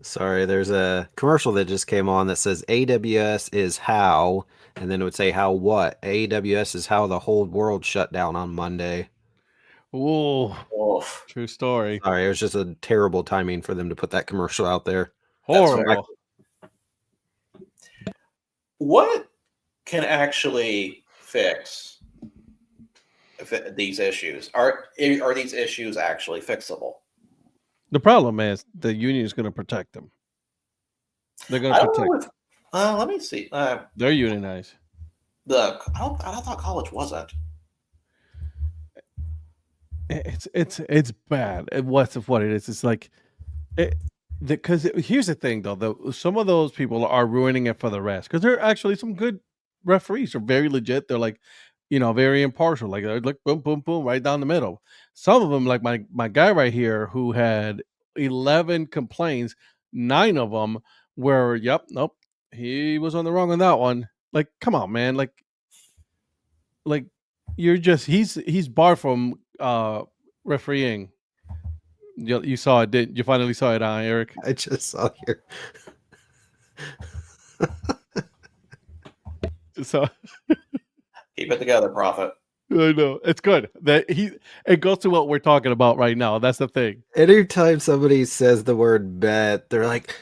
Sorry, there's a commercial that just came on that says AWS is how, and then it would say how what? AWS is how the whole world shut down on Monday. Oh, true story. Sorry, it was just a terrible timing for them to put that commercial out there. Horrible. What can actually fix these issues? Are these issues actually fixable? The problem is the union is going to protect them. They're going to protect. Let me see. They're unionized. I thought college wasn't. It's bad. What it is. It's like because here's the thing though. Some of those people are ruining it for the rest because they're actually some good referees. They're very legit. They're like, very impartial. Like they're like boom, boom, boom, right down the middle. Some of them, like my guy right here, who had 11 complaints, 9 of them were, nope, he was on the wrong on that one. Like, come on, man. Like you're just he's barred from refereeing. You saw it, didn't you? Finally saw it, Eric? I just saw here. So Keep it together, Prophet. I know it's good that it goes to what we're talking about right now. That's the thing. Anytime somebody says the word bet, they're like,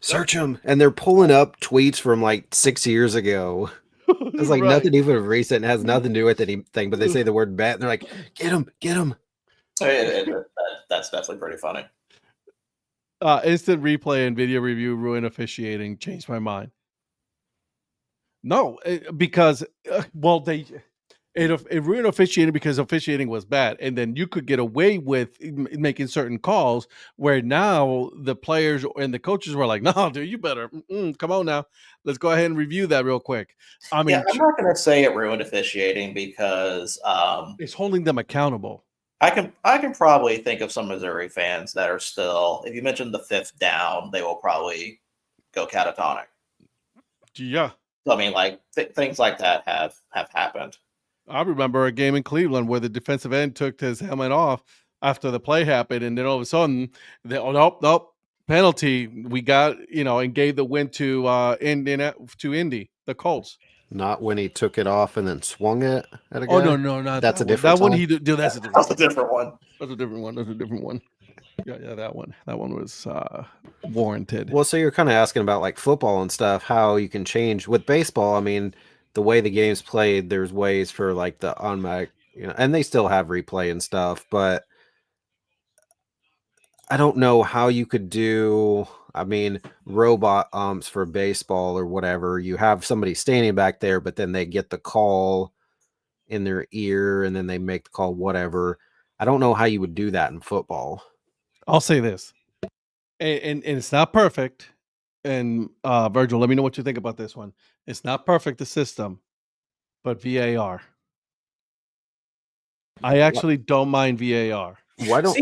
search them. And they're pulling up tweets from like 6 years ago. It's like Right. nothing even recent. It has nothing to do with anything, but they say the word bet and they're like, get him, get him. That's definitely pretty funny. Instant replay and video review ruin officiating. Changed my mind. No, because it ruined officiating because officiating was bad, and then you could get away with making certain calls where now the players and the coaches were like, "No, dude, you better come on now. Let's go ahead and review that real quick." I mean, Yeah, I'm not going to say it ruined officiating because it's holding them accountable. I can probably think of some Missouri fans that are still, if you mention the fifth down, they will probably go catatonic. Yeah. So, I mean, like things like that have happened. I remember a game in Cleveland where the defensive end took his helmet off after the play happened, and then all of a sudden, nope, penalty. We got and gave the win to Indy, the Colts. Not when he took it off and then swung it at a guy. Oh no, not that's that a different. That one time? he did. That's a different one. That's a different one. That's a different one. Yeah, that one. That one was warranted. Well, so you're kind of asking about like football and stuff, how you can change with baseball. I mean, the way the game's played, there's ways for like the automatic, and they still have replay and stuff, but I don't know how you could do, I mean, robot umps for baseball or whatever. You have somebody standing back there, but then they get the call in their ear and then they make the call, whatever. I don't know how you would do that in football. I'll say this, and it's not perfect. And Virgil, let me know what you think about this one. It's not perfect, the system, but VAR. I actually don't mind VAR. Why don't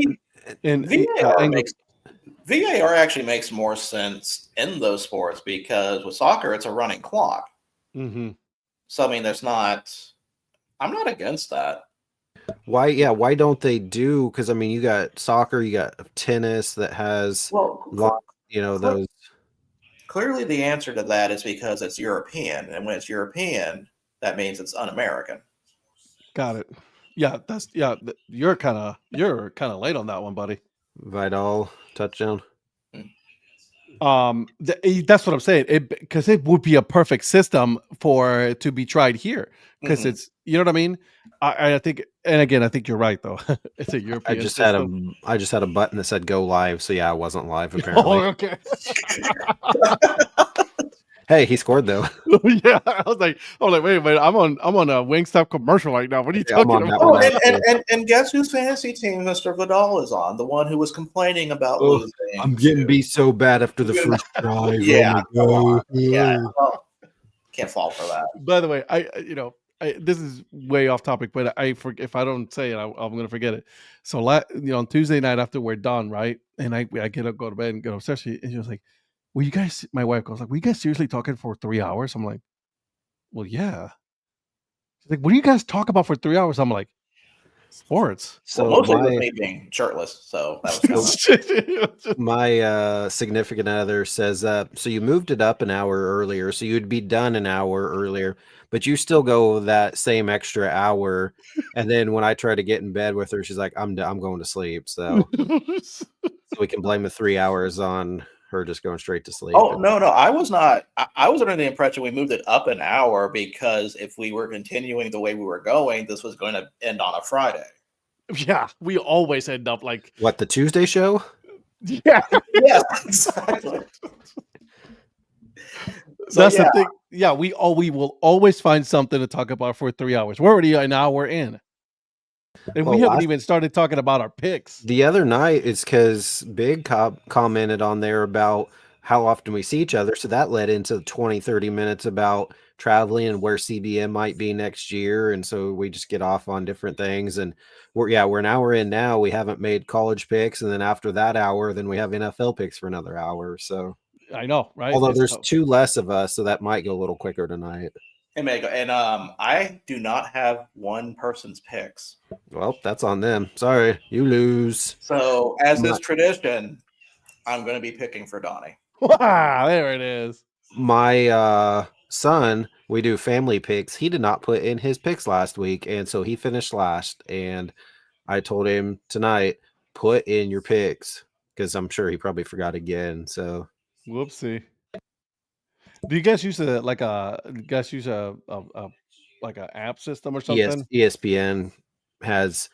VAR actually makes more sense in those sports because with soccer, it's a running clock. Mm-hmm. So I mean, I'm not against that. Why? Yeah. Why don't they do? Because I mean, you got soccer, you got tennis that has those. Clearly, the answer to that is because it's European, and when it's European, that means it's un-American. Got it. Yeah, you're kind of late on that one, buddy. Vidal touchdown. That's what I'm saying. Because it would be a perfect system to be tried here. Because it's, you know what I mean. I think, and again, I think you're right though. It's a European. I just had a button that said "Go Live," so yeah, I wasn't live apparently. Oh, okay. Hey, he scored though. Yeah, I was like, wait a minute, I'm on a Wingstop commercial right now. What are you talking about? Oh, and guess whose fantasy team Mr. Vidal is on? The one who was complaining about losing. I'm getting beat so bad after the first drive. Yeah, well, can't fall for that. By the way, this is way off topic, but if I don't say it, I'm going to forget it. So, on Tuesday night after we're done, right, and I get up, go to bed, and go upstairs, and she was like, my wife goes like, were you guys seriously talking for 3 hours? I'm like, well, yeah. She's like, what do you guys talk about for 3 hours? I'm like, sports. So mostly with me being shirtless. So that was my significant other says, so you moved it up an hour earlier, so you'd be done an hour earlier, but you still go that same extra hour. And then when I try to get in bed with her, she's like, I'm going to sleep. So we can blame the 3 hours on her just going straight to sleep. Oh, no, I was not. I was under the impression we moved it up an hour because if we were continuing the way we were going, this was going to end on a Friday. Yeah, we always end up like what, the Tuesday show? Yeah, yeah, exactly. That's the thing. Yeah, we will always find something to talk about for 3 hours. We're already an hour in. And we haven't even started talking about our picks. The other night is because Big commented on there about how often we see each other. So that led into 20, 30 minutes about traveling and where CBM might be next year. And so we just get off on different things. And we're an hour in now. We haven't made college picks. And then after that hour, then we have NFL picks for another hour. So I know, right? Although there's two less of us, so that might go a little quicker tonight. And I do not have one person's picks. Well, that's on them. Sorry, you lose. So, as is tradition, I'm going to be picking for Donnie. Wow, there it is. My son, we do family picks. He did not put in his picks last week, and so he finished last. And I told him tonight, put in your picks, because I'm sure he probably forgot again. So Whoopsie. Do you guys use a like a app system or something? ESPN has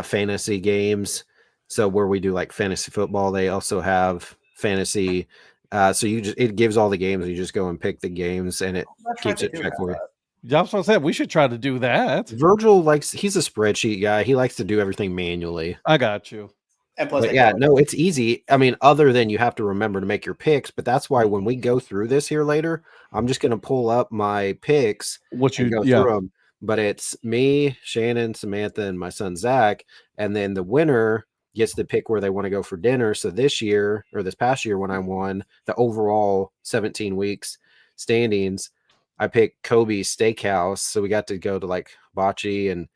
fantasy games. So where we do like fantasy football, they also have fantasy. So it gives all the games. You just go and pick the games, and it keeps it track for you. Yeah, that's what I said. We should try to do that. Virgil he's a spreadsheet guy. He likes to do everything manually. I got you. And plus, it's easy. I mean, other than you have to remember to make your picks, but that's why when we go through this here later, I'm just going to pull up my picks go through them. But it's me, Shannon, Samantha, and my son Zach, and then the winner gets to pick where they want to go for dinner. So this past year when I won the overall 17 weeks standings, I picked Kobe's Steakhouse. So we got to go to like Bocce and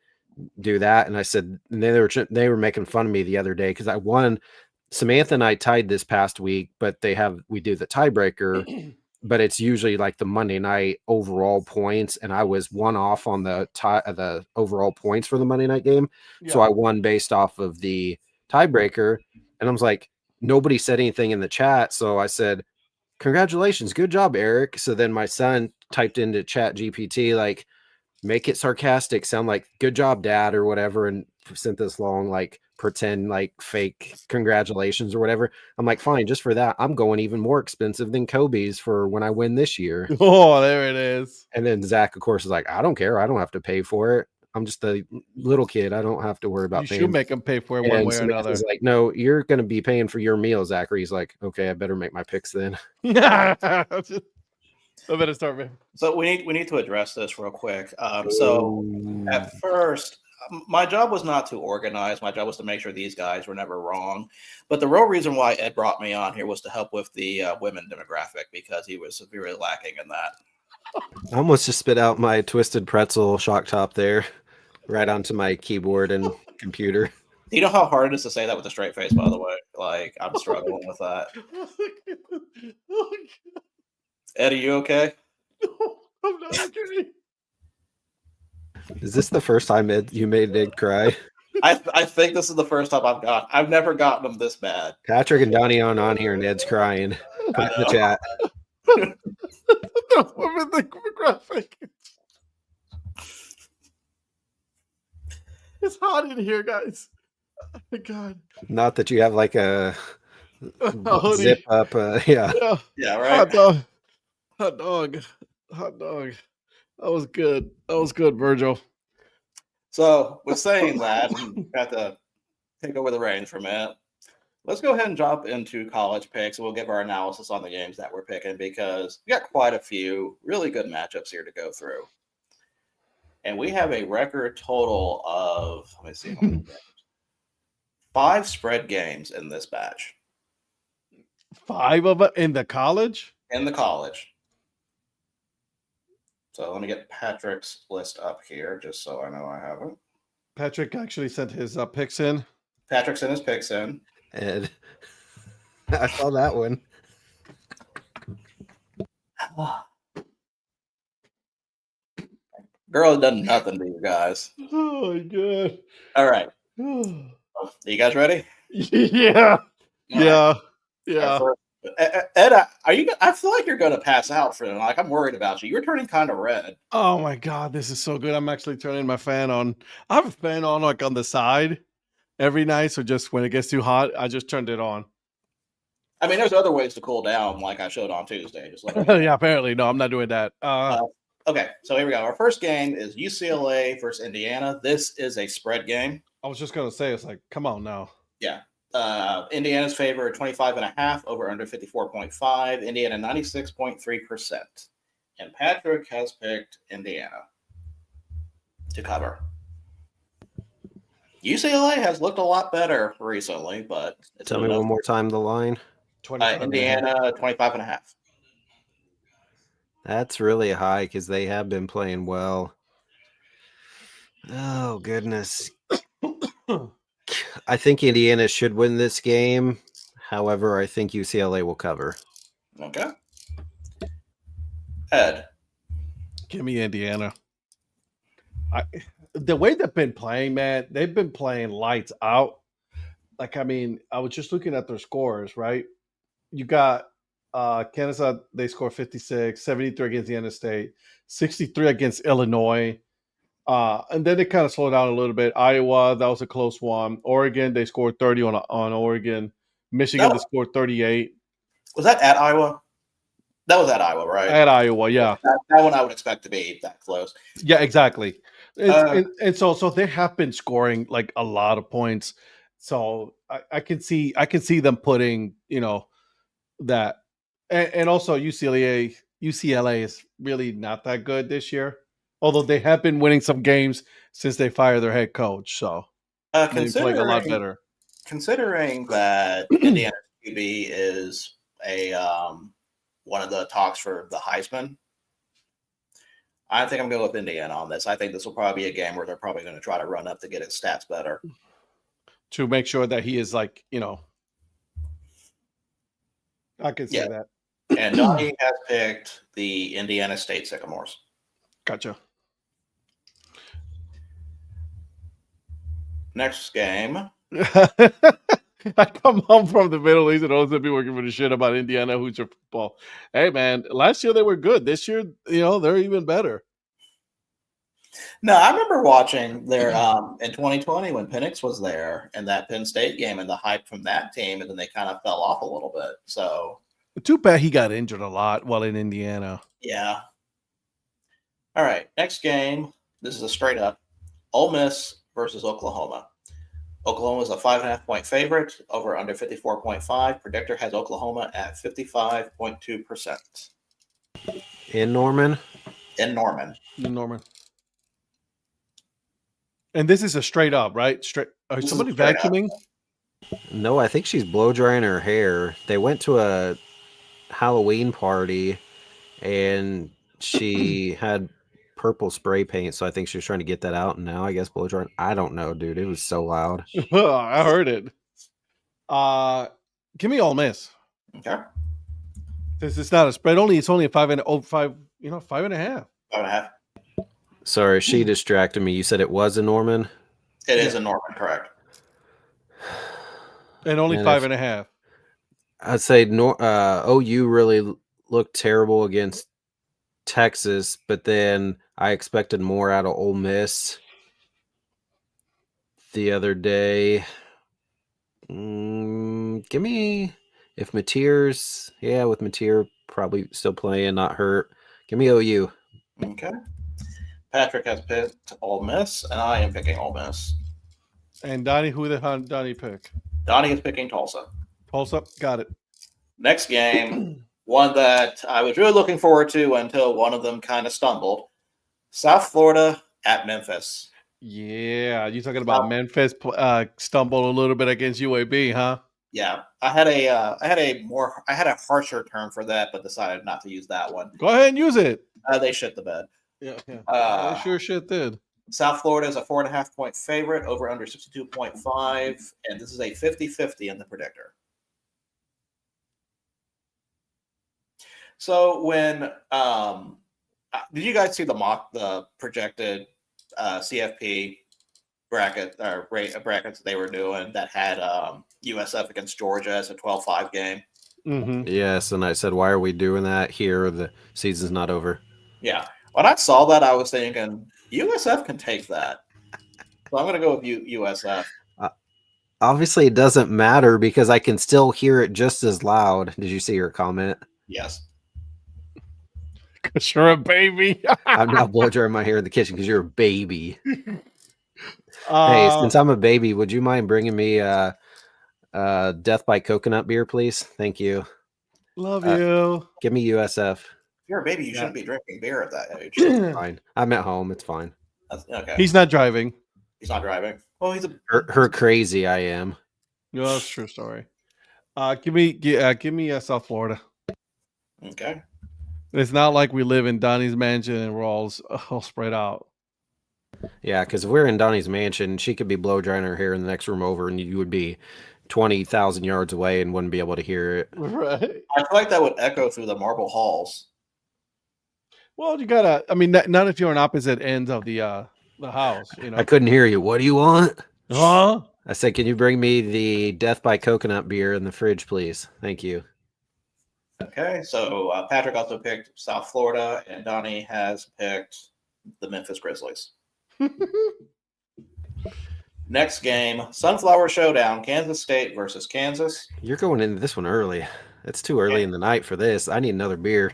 do that. And I said, and they were making fun of me the other day because I won. Samantha and I tied this past week, but we do the tiebreaker, but it's usually like the Monday night overall points. And I was one off on the overall points for the Monday night game. Yeah. So I won based off of the tiebreaker. And I was like, nobody said anything in the chat. So I said, congratulations. Good job, Eric. So then my son typed into Chat GPT, like, make it sarcastic, sound like good job, Dad, or whatever, and sent this long, like, pretend like fake congratulations or whatever. I'm like, fine, just for that, I'm going even more expensive than Kobe's for when I win this year. Oh, there it is. And then Zach, of course, is like, I don't care. I don't have to pay for it. I'm just a little kid. I don't have to worry about paying. You should make him pay for it one way or another. He's like, no, you're going to be paying for your meal, Zachary. He's like, okay, I better make my picks then. I better start, man. So we need to address this real quick. So at first, my job was not to organize. My job was to make sure these guys were never wrong. But the real reason why Ed brought me on here was to help with the women demographic because he was severely lacking in that. I almost just spit out my Twisted Pretzel shock top there, right onto my keyboard and computer. Do you know how hard it is to say that with a straight face, by the way? Like, I'm struggling with that. Ed, are you okay? No, I'm not okay. Is this the first time you made Ed cry? I think this is the first time I've never gotten him this bad. Patrick and Donnie on here, and Ed's crying. Put it in the chat. The woman demographic. It's hot in here, guys. Oh my God. Not that you have like a zip up. Yeah, right. Hot dog. That was good. Virgil. So with saying that, got to take over the reins for a minute. Let's go ahead and drop into college picks, and we'll give our analysis on the games that we're picking because we got quite a few really good matchups here to go through. And we have a record total of, let me see, how many games? 5 spread games in this batch. 5 of it in the college? In the college. So let me get Patrick's list up here just so I know I have it. Patrick actually sent his picks in. Patrick sent his picks in. Ed. I saw that one. Girl has done nothing to you guys. Oh my God. All right. Are you guys ready? Yeah. Yeah. Ed, I feel like you're going to pass out for them. Like, I'm worried about you. You're turning kind of red. Oh my God, this is so good. I'm actually turning my fan on. I have a fan on like on the side every night. So just when it gets too hot, I just turned it on. I mean, there's other ways to cool down, like I showed on Tuesday. Just like yeah, apparently. No, I'm not doing that. Okay, so here we go. Our first game is UCLA versus Indiana. This is a spread game. I was just going to say, it's like, come on now. Yeah. Indiana's favor 25.5 over under 54.5. Indiana 96.3%. And Patrick has picked Indiana to cover. UCLA has looked a lot better recently, but tell me one more time the line. Indiana 25.5. That's really high because they have been playing well. Oh, goodness. I think Indiana should win this game. However, I think UCLA will cover. Okay. Ed. Give me Indiana. The way they've been playing, man, they've been playing lights out. Like, I mean, I was just looking at their scores, right? You got Kansas, they scored 56, 73 against Indiana State, 63 against Illinois. And then it kind of slowed down a little bit. Iowa, that was a close one. Oregon, they scored 30 on Oregon. Michigan, they scored 38. Was that at Iowa? That was at Iowa, right? At Iowa, yeah. That one I would expect to be that close. Yeah, exactly. And so they have been scoring like a lot of points. So I can see them putting, that, and also UCLA is really not that good this year. Although they have been winning some games since they fired their head coach, so they've been playing a lot better. Considering that Indiana QB is a one of the talks for the Heisman, I think I'm going with Indiana on this. I think this will probably be a game where they're probably going to try to run up to get his stats better. To make sure that he is like, I can say that. And Donnie has picked the Indiana State Sycamores. Gotcha. Next game. I come home from the Middle East and also be working for the shit about Indiana Hoosier football. Hey, man, last year they were good. This year, they're even better. No, I remember watching their in 2020 when Penix was there and that Penn State game and the hype from that team, and then they kind of fell off a little bit. So too bad he got injured a lot while in Indiana. Yeah. All right, next game. This is a straight up Ole Miss versus Oklahoma. Oklahoma is a 5.5-point favorite, over under 54.5. Predictor has Oklahoma at 55.2%. In Norman? In Norman. And this is a straight up, right? Are somebody vacuuming? No, I think she's blow drying her hair. They went to a Halloween party and she had purple spray paint, so I think she was trying to get that out, and now I guess blow drying. I don't know, dude. It was so loud. I heard it. Give me Ole Miss. Okay. This is not a spread. It's only a 5.5. 5.5. Sorry, she distracted me. You said it was a Norman? It is a Norman, correct. And only 5.5. I'd say OU really looked terrible against Texas, but then I expected more out of Ole Miss the other day. Give me, if Mateer's, with Mateer probably still playing, not hurt. Give me OU. Okay. Patrick has picked Ole Miss, and I am picking Ole Miss. And Donnie, who did Donnie pick? Donnie is picking Tulsa. Tulsa, got it. Next game, one that I was really looking forward to until one of them kind of stumbled. South Florida at Memphis. Yeah, you talking about Memphis stumbled a little bit against UAB, huh? Yeah, I had a harsher term for that, but decided not to use that one. Go ahead and use it. They shit the bed. Yeah. They sure shit did. South Florida is a 4.5-point favorite, over under 62.5, and this is a 50-50 in the predictor. So when did you guys see the projected CFP brackets they were doing that had USF against Georgia as a 12-5 game? Mm-hmm. Yes, and I said, why are we doing that here? The season's not over. Yeah. When I saw that, I was thinking USF can take that. So I'm going to go with USF. Obviously, it doesn't matter because I can still hear it just as loud. Did you see your comment? Yes. Because you're a baby. I'm not blow drying my hair in the kitchen because you're a baby. Hey, since I'm a baby, would you mind bringing me Death by Coconut beer, please? Thank you. Love you. Give me USF. If you're a baby, you shouldn't be drinking beer at that age. Fine. I'm at home. It's fine. Okay. He's not driving. He's not driving. Well, he's her crazy. I am. No, that's a true story. Give me South Florida. Okay. It's not like we live in Donnie's mansion and we're all spread out. Yeah, because if we're in Donnie's mansion, she could be blow drying her hair in the next room over, and you would be 20,000 yards away and wouldn't be able to hear it. Right. I feel like that would echo through the marble halls. Well, you gotta. I mean, not if you're on opposite ends of the house. You know. I couldn't hear you. What do you want? Huh? I said, can you bring me the Death by Coconut beer in the fridge, please? Thank you. Okay, so Patrick also picked South Florida, and Donnie has picked the Memphis Grizzlies. Next game, Sunflower Showdown, Kansas State versus Kansas. You're going into this one early. It's too early in the night for this. I need another beer.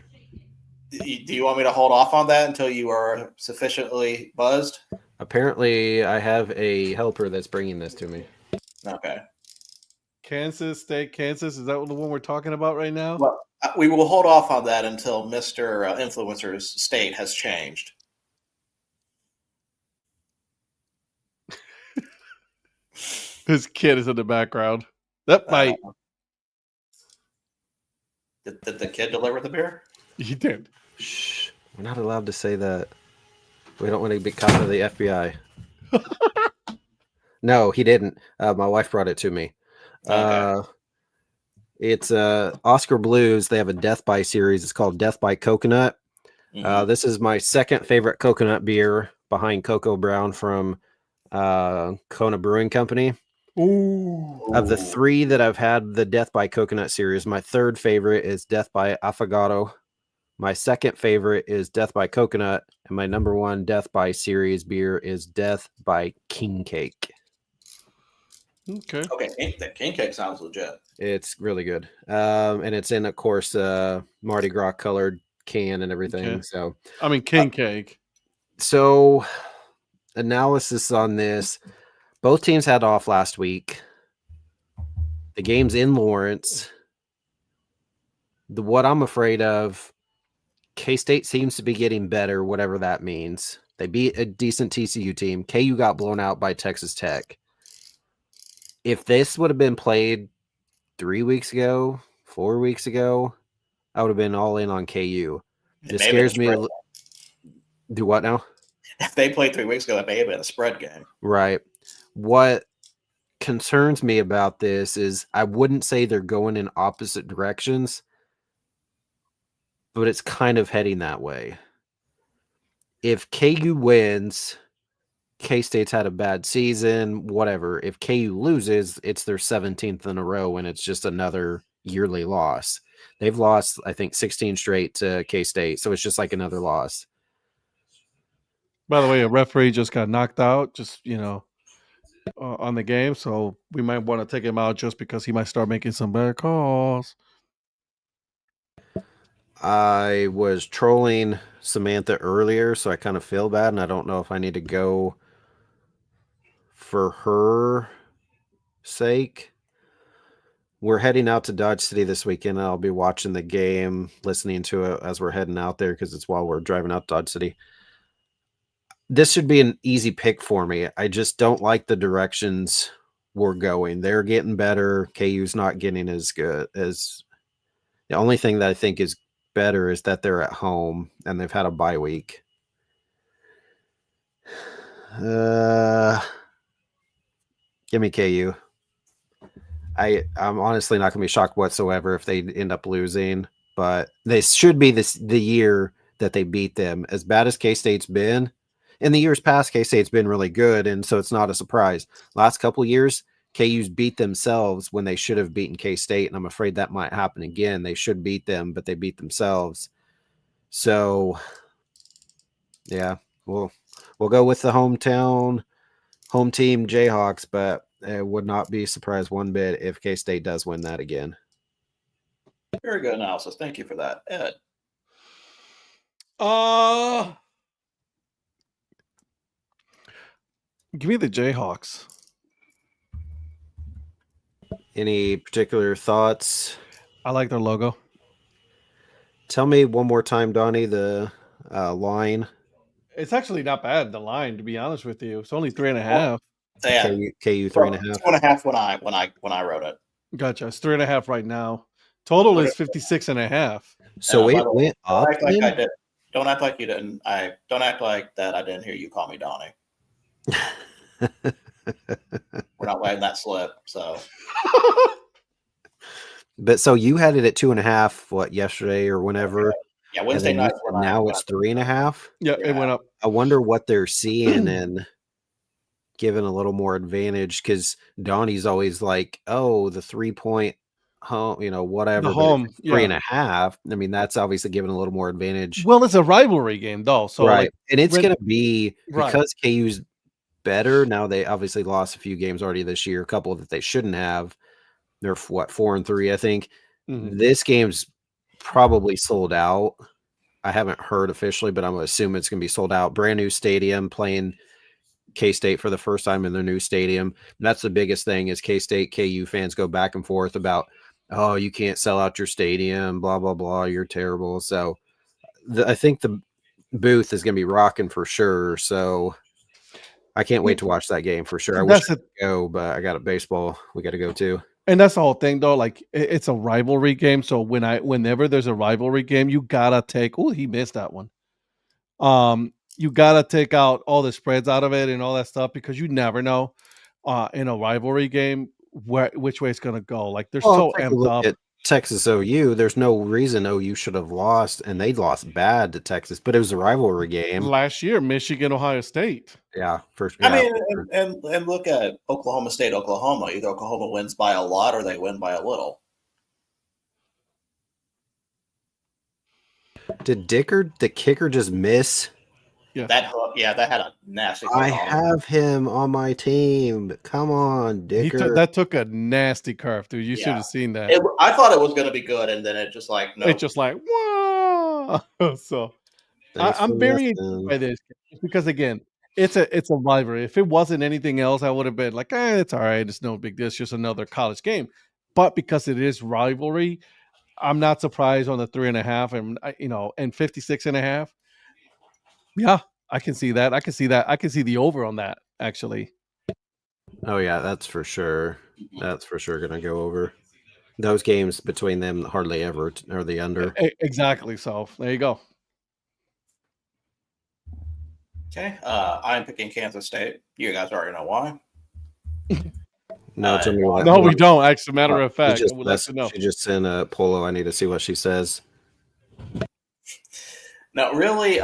Do you want me to hold off on that until you are sufficiently buzzed? Apparently, I have a helper that's bringing this to me. Okay. Kansas State, Kansas. Is that the one we're talking about right now? Well, we will hold off on that until Mr. Influencer's state has changed. His kid is in the background. That might. Did the kid deliver the beer? He did. Shh. We're not allowed to say that. We don't want to be caught by the FBI. No, he didn't. My wife brought it to me. Okay. It's Oscar Blues. They have a Death by series. It's called Death by Coconut. Mhm. This is my second favorite coconut beer behind Cocoa Brown from Kona Brewing Company. Ooh. Of the three that I've had the Death by Coconut series, my third favorite is Death by Affogato. My second favorite is Death by Coconut. And my number one Death by series beer is Death by King Cake. Okay. Okay, the King Cake sounds legit. It's really good. And it's in, of course, Mardi Gras colored can and everything. Okay. So, I mean, King Cake. So, analysis on this. Both teams had off last week. The game's in Lawrence. What I'm afraid of, K-State seems to be getting better, whatever that means. They beat a decent TCU team. KU got blown out by Texas Tech. If this would have been played 3 weeks ago, 4 weeks ago, I would have been all in on KU. This scares me. Do what now? If they played 3 weeks ago, it may have been a spread game. Right. What concerns me about this is I wouldn't say they're going in opposite directions, but it's kind of heading that way. If KU wins, K-State's had a bad season, whatever. If KU loses, it's their 17th in a row, and it's just another yearly loss. They've lost, I think, 16 straight to K-State, so it's just like another loss. By the way, a referee just got knocked out, on the game, so we might want to take him out just because he might start making some better calls. I was trolling Samantha earlier, so I kind of feel bad, and I don't know if I need to go for her sake. We're heading out to Dodge City this weekend, and I'll be watching the game, listening to it as we're heading out there because it's while we're driving out to Dodge City. This should be an easy pick for me. I just don't like the directions we're going. They're getting better. KU's not getting as good as. The only thing that I think is better is that they're at home and they've had a bye week. Give me KU. I'm honestly not going to be shocked whatsoever if they end up losing, but this should be the year that they beat them. As bad as K-State's been, in the years past, K-State's been really good, and so it's not a surprise. Last couple of years, KU's beat themselves when they should have beaten K-State, and I'm afraid that might happen again. They should beat them, but they beat themselves. So, yeah, we'll go with the home team Jayhawks, but it would not be surprised one bit if K-State does win that again. Very good analysis. Thank you for that, Ed. Give me the Jayhawks. Any particular thoughts? I like their logo. Tell me one more time, Donnie, the line. It's actually not bad, the line, to be honest with you. It's only 3.5. Yeah. KU 3.5. 2.5 when I wrote it. Gotcha. It's 3.5 right now. Total is 56.5. So By it the way, went don't up act like I then? did. Don't act like you didn't. I don't act like that. I didn't hear you call me Donnie. We're not letting that slip. So But so you had it at 2.5, what, yesterday or yeah, whenever, and Wednesday then you night said when I now when I it's 3.5. Yeah, it yeah. went up. I wonder what they're seeing and giving a little more advantage because Donnie's always like, oh, the 3-point home, The whatever. But if home, it's yeah. 3.5, I mean, that's obviously giving a little more advantage. Well, it's a rivalry game though, so Right. like And it's when going to be right. because KU's better. Now they obviously lost a few games already this year, a couple that they shouldn't have. They're 4-3, I think. Mhm. This game's probably sold out. I haven't heard officially, but I'm gonna assume it's gonna be sold out. Brand new stadium, playing K-State for the first time in their new stadium. And that's the biggest thing is K-State, KU fans go back and forth about, oh, you can't sell out your stadium, blah, blah, blah. You're terrible. So I think the booth is gonna be rocking for sure. So I can't wait to watch that game for sure. I wish That's I it. could go, but I got a baseball we got to go to. And that's the whole thing though. Like it's a rivalry game. So whenever there's a rivalry game, you gotta take he missed that one. You gotta take out all the spreads out of it and all that stuff because you never know in a rivalry game which way it's gonna go. Like they're Well, so take a amped look up. at Texas OU. There's no reason OU should have lost, and they lost bad to Texas, but it was a rivalry game. Last year, Michigan, Ohio State. Yeah, I yeah, mean, for sure. and look at Oklahoma State, Oklahoma. Either Oklahoma wins by a lot or they win by a little. Did Dicker, the kicker, just miss? Yeah. That hook, that had a nasty hook I on it. have him on my team. Come on, Dicker. That took a nasty curve, dude. You should Yeah. have seen that. I thought it was going to be good, and then it just like no. It's just like whoa. So Thanks for I'm very missing. intrigued by this because again, it's a rivalry. If it wasn't anything else, I would have been like, it's all right. It's no big deal. It's just another college game. But because it is rivalry, I'm not surprised on the 3.5 and 56.5. Yeah, I can see that. I can see that. I can see the over on that actually. Oh yeah, that's for sure. That's for sure gonna go over. Those games between them hardly ever are the under. Exactly. So there you go. Okay, I'm picking Kansas State. You guys already know why. No, tell me what. No, we don't. Actually, matter of fact, I would like to know. She just sent a polo. I need to see what she says. No, really,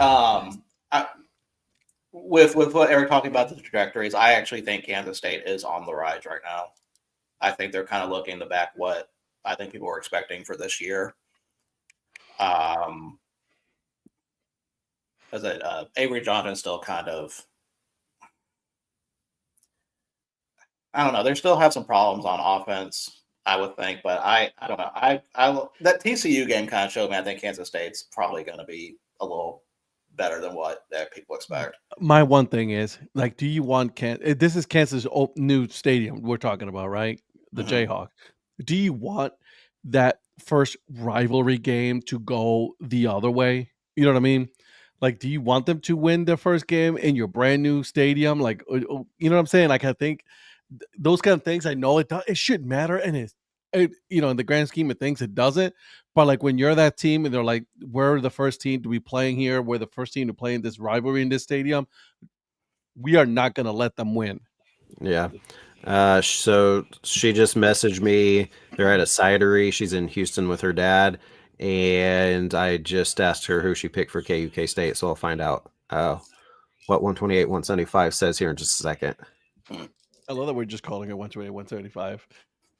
with what Eric talking about the trajectories, I actually think Kansas State is on the rise right now. I think they're kind of looking back what I think people were expecting for this year. Avery Johnson still kind of, I don't know. They still have some problems on offense, I would think, but I don't know. I that TCU game kind of showed me I think Kansas State's probably going to be a little better than what people expect. My one thing is, like, do you want this is Kansas' new stadium we're talking about, right? The Jayhawk. Do you want that first rivalry game to go the other way? You know what I mean? Like, do you want them to win their first game in your brand new stadium? Like, you know what I'm saying? Like, I think those kind of things, I know it shouldn't matter. And in the grand scheme of things, it doesn't. But like when you're that team and they're like, we're the first team to be playing here. We're the first team to play in this rivalry in this stadium. We are not going to let them win. Yeah. So she just messaged me. They're at a cidery. She's in Houston with her dad. And I just asked her who she picked for KUK State. So I'll find out what 128, 175 says here in just a second. I love that we're just calling it 128, 175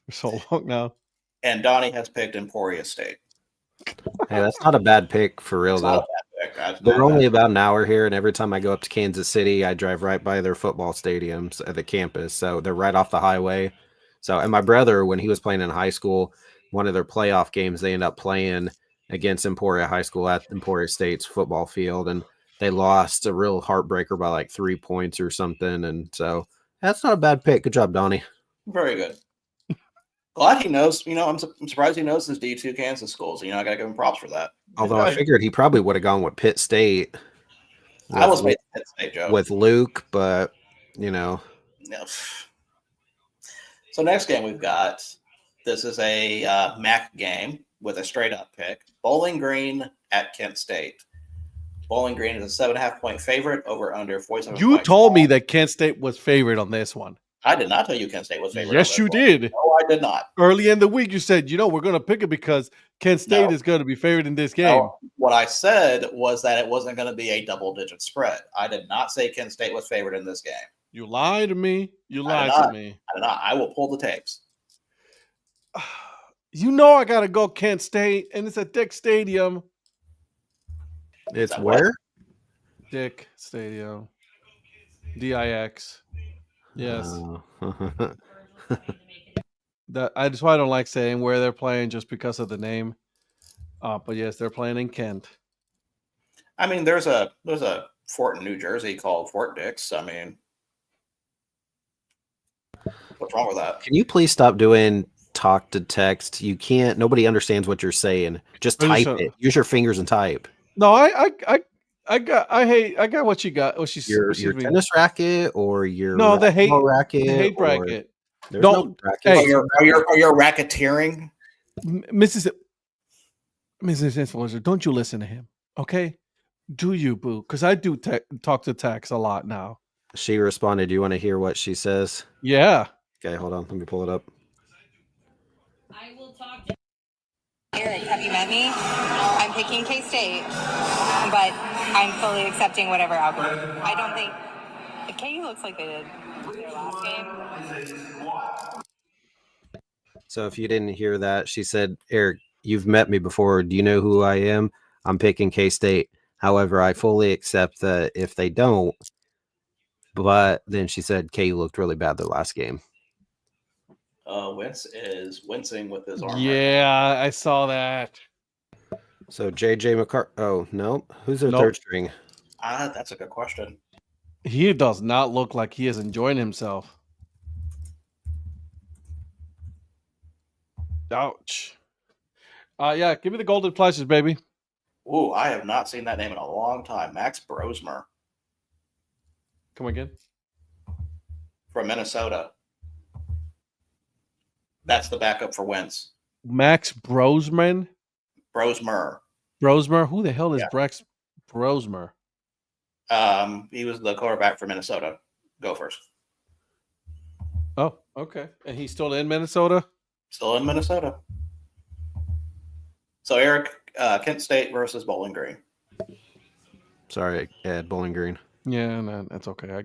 for so long now. And Donnie has picked Emporia State. Hey, that's not a bad pick for real, though. They're only about an hour here, and every time I go up to Kansas City, I drive right by their football stadiums at the campus. So they're right off the highway. So, and my brother, when he was playing in high school, one of their playoff games, they ended up playing against Emporia High School at Emporia State's football field, and they lost a real heartbreaker by like 3 points or something. And so that's not a bad pick. Good job, Donnie. Very good. Glad he knows. I'm surprised he knows his D2 Kansas schools. I got to give him props for that. Although I figured he probably would have gone with Pitt State. I was made the Pitt State joke with Luke, but No. So next game we've got. This is a MAC game. with a straight up pick. Bowling Green at Kent State. Bowling Green is a 7.5-point favorite over under 47. You told me that Kent State was favored on this one. I did not tell you Kent State was favored. Yes, you did. No, I did not. Early in the week, you said, we're going to pick it because Kent State is going to be favored in this game. No, what I said was that it wasn't going to be a double-digit spread. I did not say Kent State was favored in this game. You lied to me. You lied to me. I did not. I will pull the tapes. I got to go Kent State, and it's at Dick Stadium. It's where? Dick Stadium. DIX. Yes. That's why I don't like saying where they're playing, just because of the name. But yes, they're playing in Kent. I mean, there's a fort in New Jersey called Fort Dix. I mean, what's wrong with that? Can you please stop doing talk to text? You can't. Nobody understands what you're saying. Just type it. Use your fingers and type. No, I got what you got. What she's your tennis racket or your the hate racket. The hate bracket. There's no bracket. Hey, are you racketeering? Mrs. Influencer, don't you listen to him, okay? Do you, boo? Because I do talk to Tex a lot now. She responded. Do you want to hear what she says? Yeah. Okay, hold on. Let me pull it up. I will talk to Eric. Have you met me? I'm picking K-State, but I'm fully accepting whatever outcome. I don't think if KU looks like they did their last game. So if you didn't hear that, she said, Eric, you've met me before. Do you know who I am? I'm picking K-State. However, I fully accept that if they don't. But then she said KU looked really bad their last game. Wentz is wincing with his arm. Yeah, I saw that. So JJ McCarthy. Oh, no. Who's their third string? That's a good question. He does not look like he is enjoying himself. Ouch. Yeah, give me the golden flashes, baby. Ooh, I have not seen that name in a long time. Max Brosmer. Come again? From Minnesota. That's the backup for Wentz. Max Brosmer? Brosmer. Who the hell is Brex Brosmer? He was the quarterback for Minnesota. Gophers. Oh, okay. And he's still in Minnesota? Still in Minnesota. So, Eric, Kent State versus Bowling Green. Sorry, Ed, Bowling Green. Yeah, no, that's okay.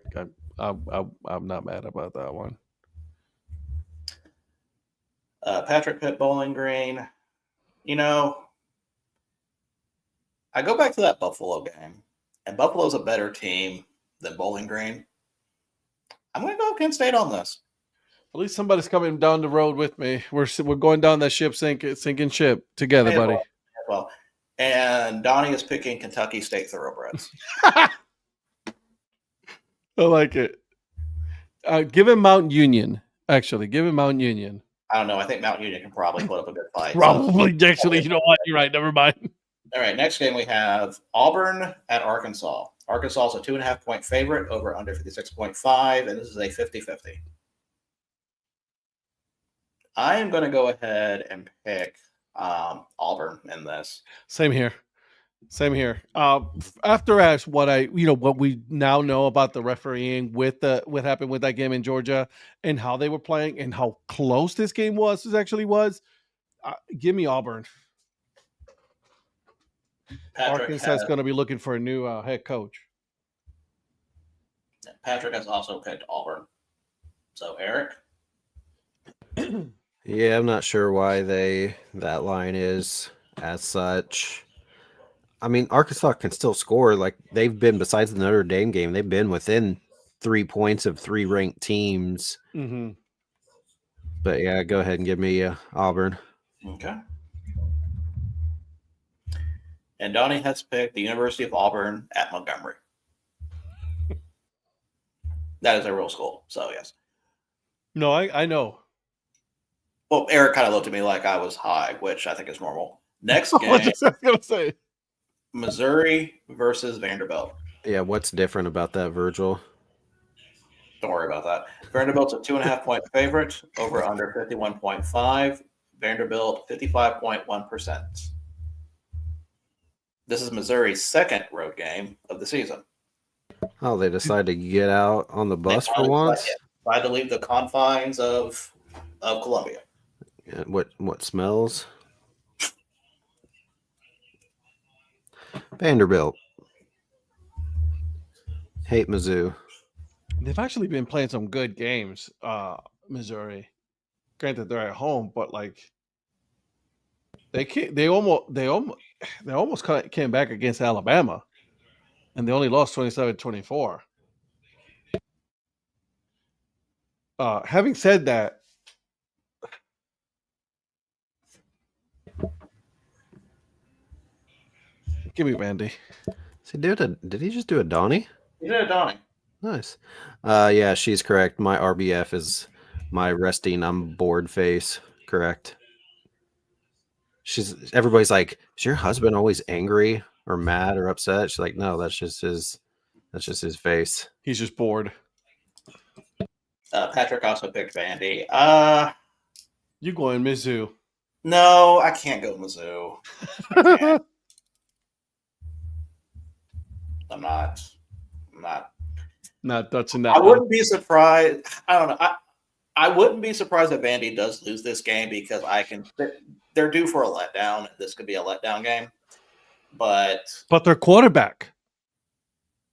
I'm not mad about that one. Patrick Pitt, Bowling Green. I go back to that Buffalo game, and Buffalo's a better team than Bowling Green. I'm going to go Kent State on this. At least somebody's coming down the road with me. We're going down that sinking ship together, buddy. Well, and Donnie is picking Kentucky State Thoroughbreds. I like it. Give him Mount Union. Actually, give him Mount Union. I don't know. I think Mount Union can probably put up a good fight. Probably. So. Actually, you know what? You're right. Never mind. All right. Next game we have Auburn at Arkansas. Arkansas is a 2.5-point favorite over under 56.5, and this is a 50-50. I am going to go ahead and pick Auburn in this. Same here. After Ash, what we now know about the refereeing with what happened with that game in Georgia and how they were playing and how close this game was, give me Auburn. Arkansas is going to be looking for a new head coach. Patrick has also picked Auburn. So, Eric? Yeah, I'm not sure why that line is as such. I mean, Arkansas can still score. Like, they've been, besides the Notre Dame game, they've been within 3 points of 3 ranked teams. Mm-hmm. But, yeah, go ahead and give me Auburn. Okay. And Donnie has picked the University of Auburn at Montgomery. That is a real school, so yes. No, I know. Well, Eric kind of looked at me like I was high, which I think is normal. Next game. I was going to say. Missouri versus Vanderbilt. Yeah, what's different about that, Virgil? Don't worry about that. Vanderbilt's a 2.5-point favorite over under 51.5. Vanderbilt 55.1%. This is Missouri's second road game of the season. Oh, they decided to get out on the bus for once. Tried to leave the confines of Columbia. Yeah, what smells? Vanderbilt. Hate Mizzou. They've actually been playing some good games, Missouri. Granted, they're at home, but like they almost came back against Alabama, and they only lost 27-24. Having said that, give me Vandy. Did he just do a Donnie? You did a Donnie. Nice. Yeah, she's correct. My RBF is my resting, I'm bored face. Correct. Everybody's like, is your husband always angry or mad or upset? She's like, no, that's just his face. He's just bored. Patrick also picked Vandy. You going Mizzou? No, I can't go Mizzou. I'm not touching that. I wouldn't be surprised. I don't know. I wouldn't be surprised if Vandy does lose this game because they're due for a letdown. This could be a letdown game, but their quarterback.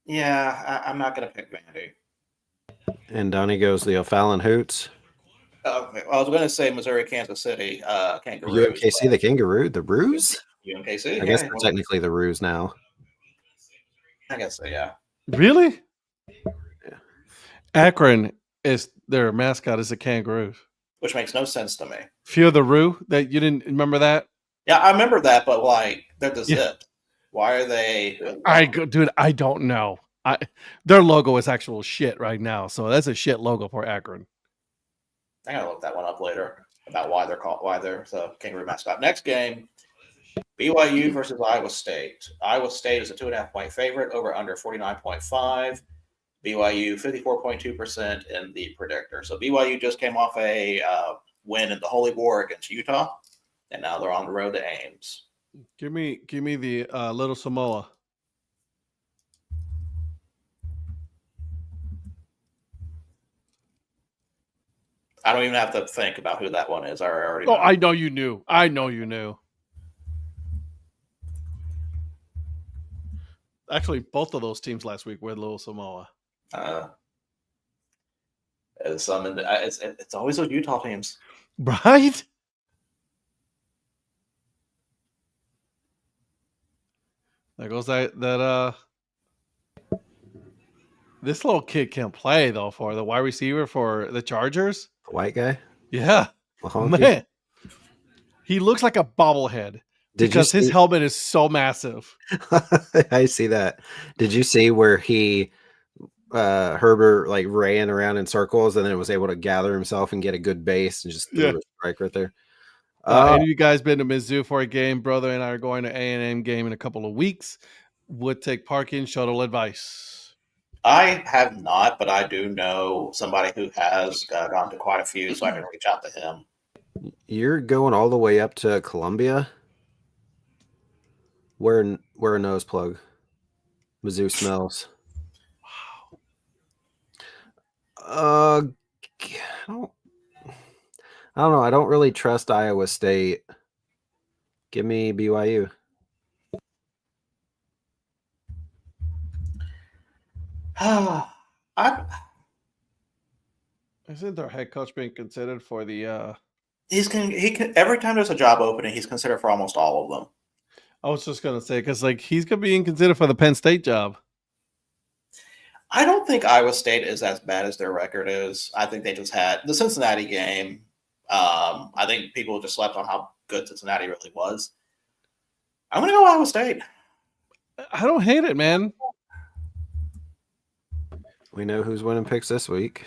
Yeah, I'm not going to pick Vandy. And Donnie goes the O'Fallon Hoots. Okay. I was going to say Missouri, Kansas City, Kangaroos. UMKC, the Kangaroo, the Roos? UMKC. I guess they're technically the Roos now. I guess so, yeah. Really? Yeah. Akron is their mascot is a kangaroo. Which makes no sense to me. Fear the Roo? That you didn't remember that? Yeah, I remember that, but like they're the Zip. Why are they? Dude, I don't know. Their logo is actual shit right now, so that's a shit logo for Akron. I gotta look that one up later about why they're the kangaroo mascot. Next game, BYU versus Iowa State. Iowa State is a 2.5-point favorite over under 49.5. BYU 54.2% in the predictor. So BYU just came off a win in the Holy War against Utah, and now they're on the road to Ames. Give me the Little Samoa. I don't even have to think about who that one is. I already know. Oh, I know you knew. Actually, both of those teams last week were Little Samoa. It's always those Utah teams, right? There goes that this little kid can play though for the wide receiver for the Chargers. The white guy? Yeah. Man. He looks like a bobblehead because his helmet is so massive. I see that. Did you see where Herbert like ran around in circles and then was able to gather himself and get a good base and just threw a strike right there? Any of you guys been to Mizzou for a game? Brother and I are going to A&M game in a couple of weeks. Would take parking shuttle advice. I have not, but I do know somebody who has gone to quite a few, so I can reach out to him. You're going all the way up to Columbia? Wear a nose plug. Mizzou smells. Wow. I don't know. I don't really trust Iowa State. Give me BYU. Isn't their head coach being considered for the? He can every time there's a job opening, he's considered for almost all of them. I was just gonna say because like he's gonna be considered for the Penn State job. I don't think Iowa State is as bad as their record is. I think they just had the Cincinnati game. I think people just slept on how good Cincinnati really was. I'm going to go Iowa State. I don't hate it, man. We know who's winning picks this week.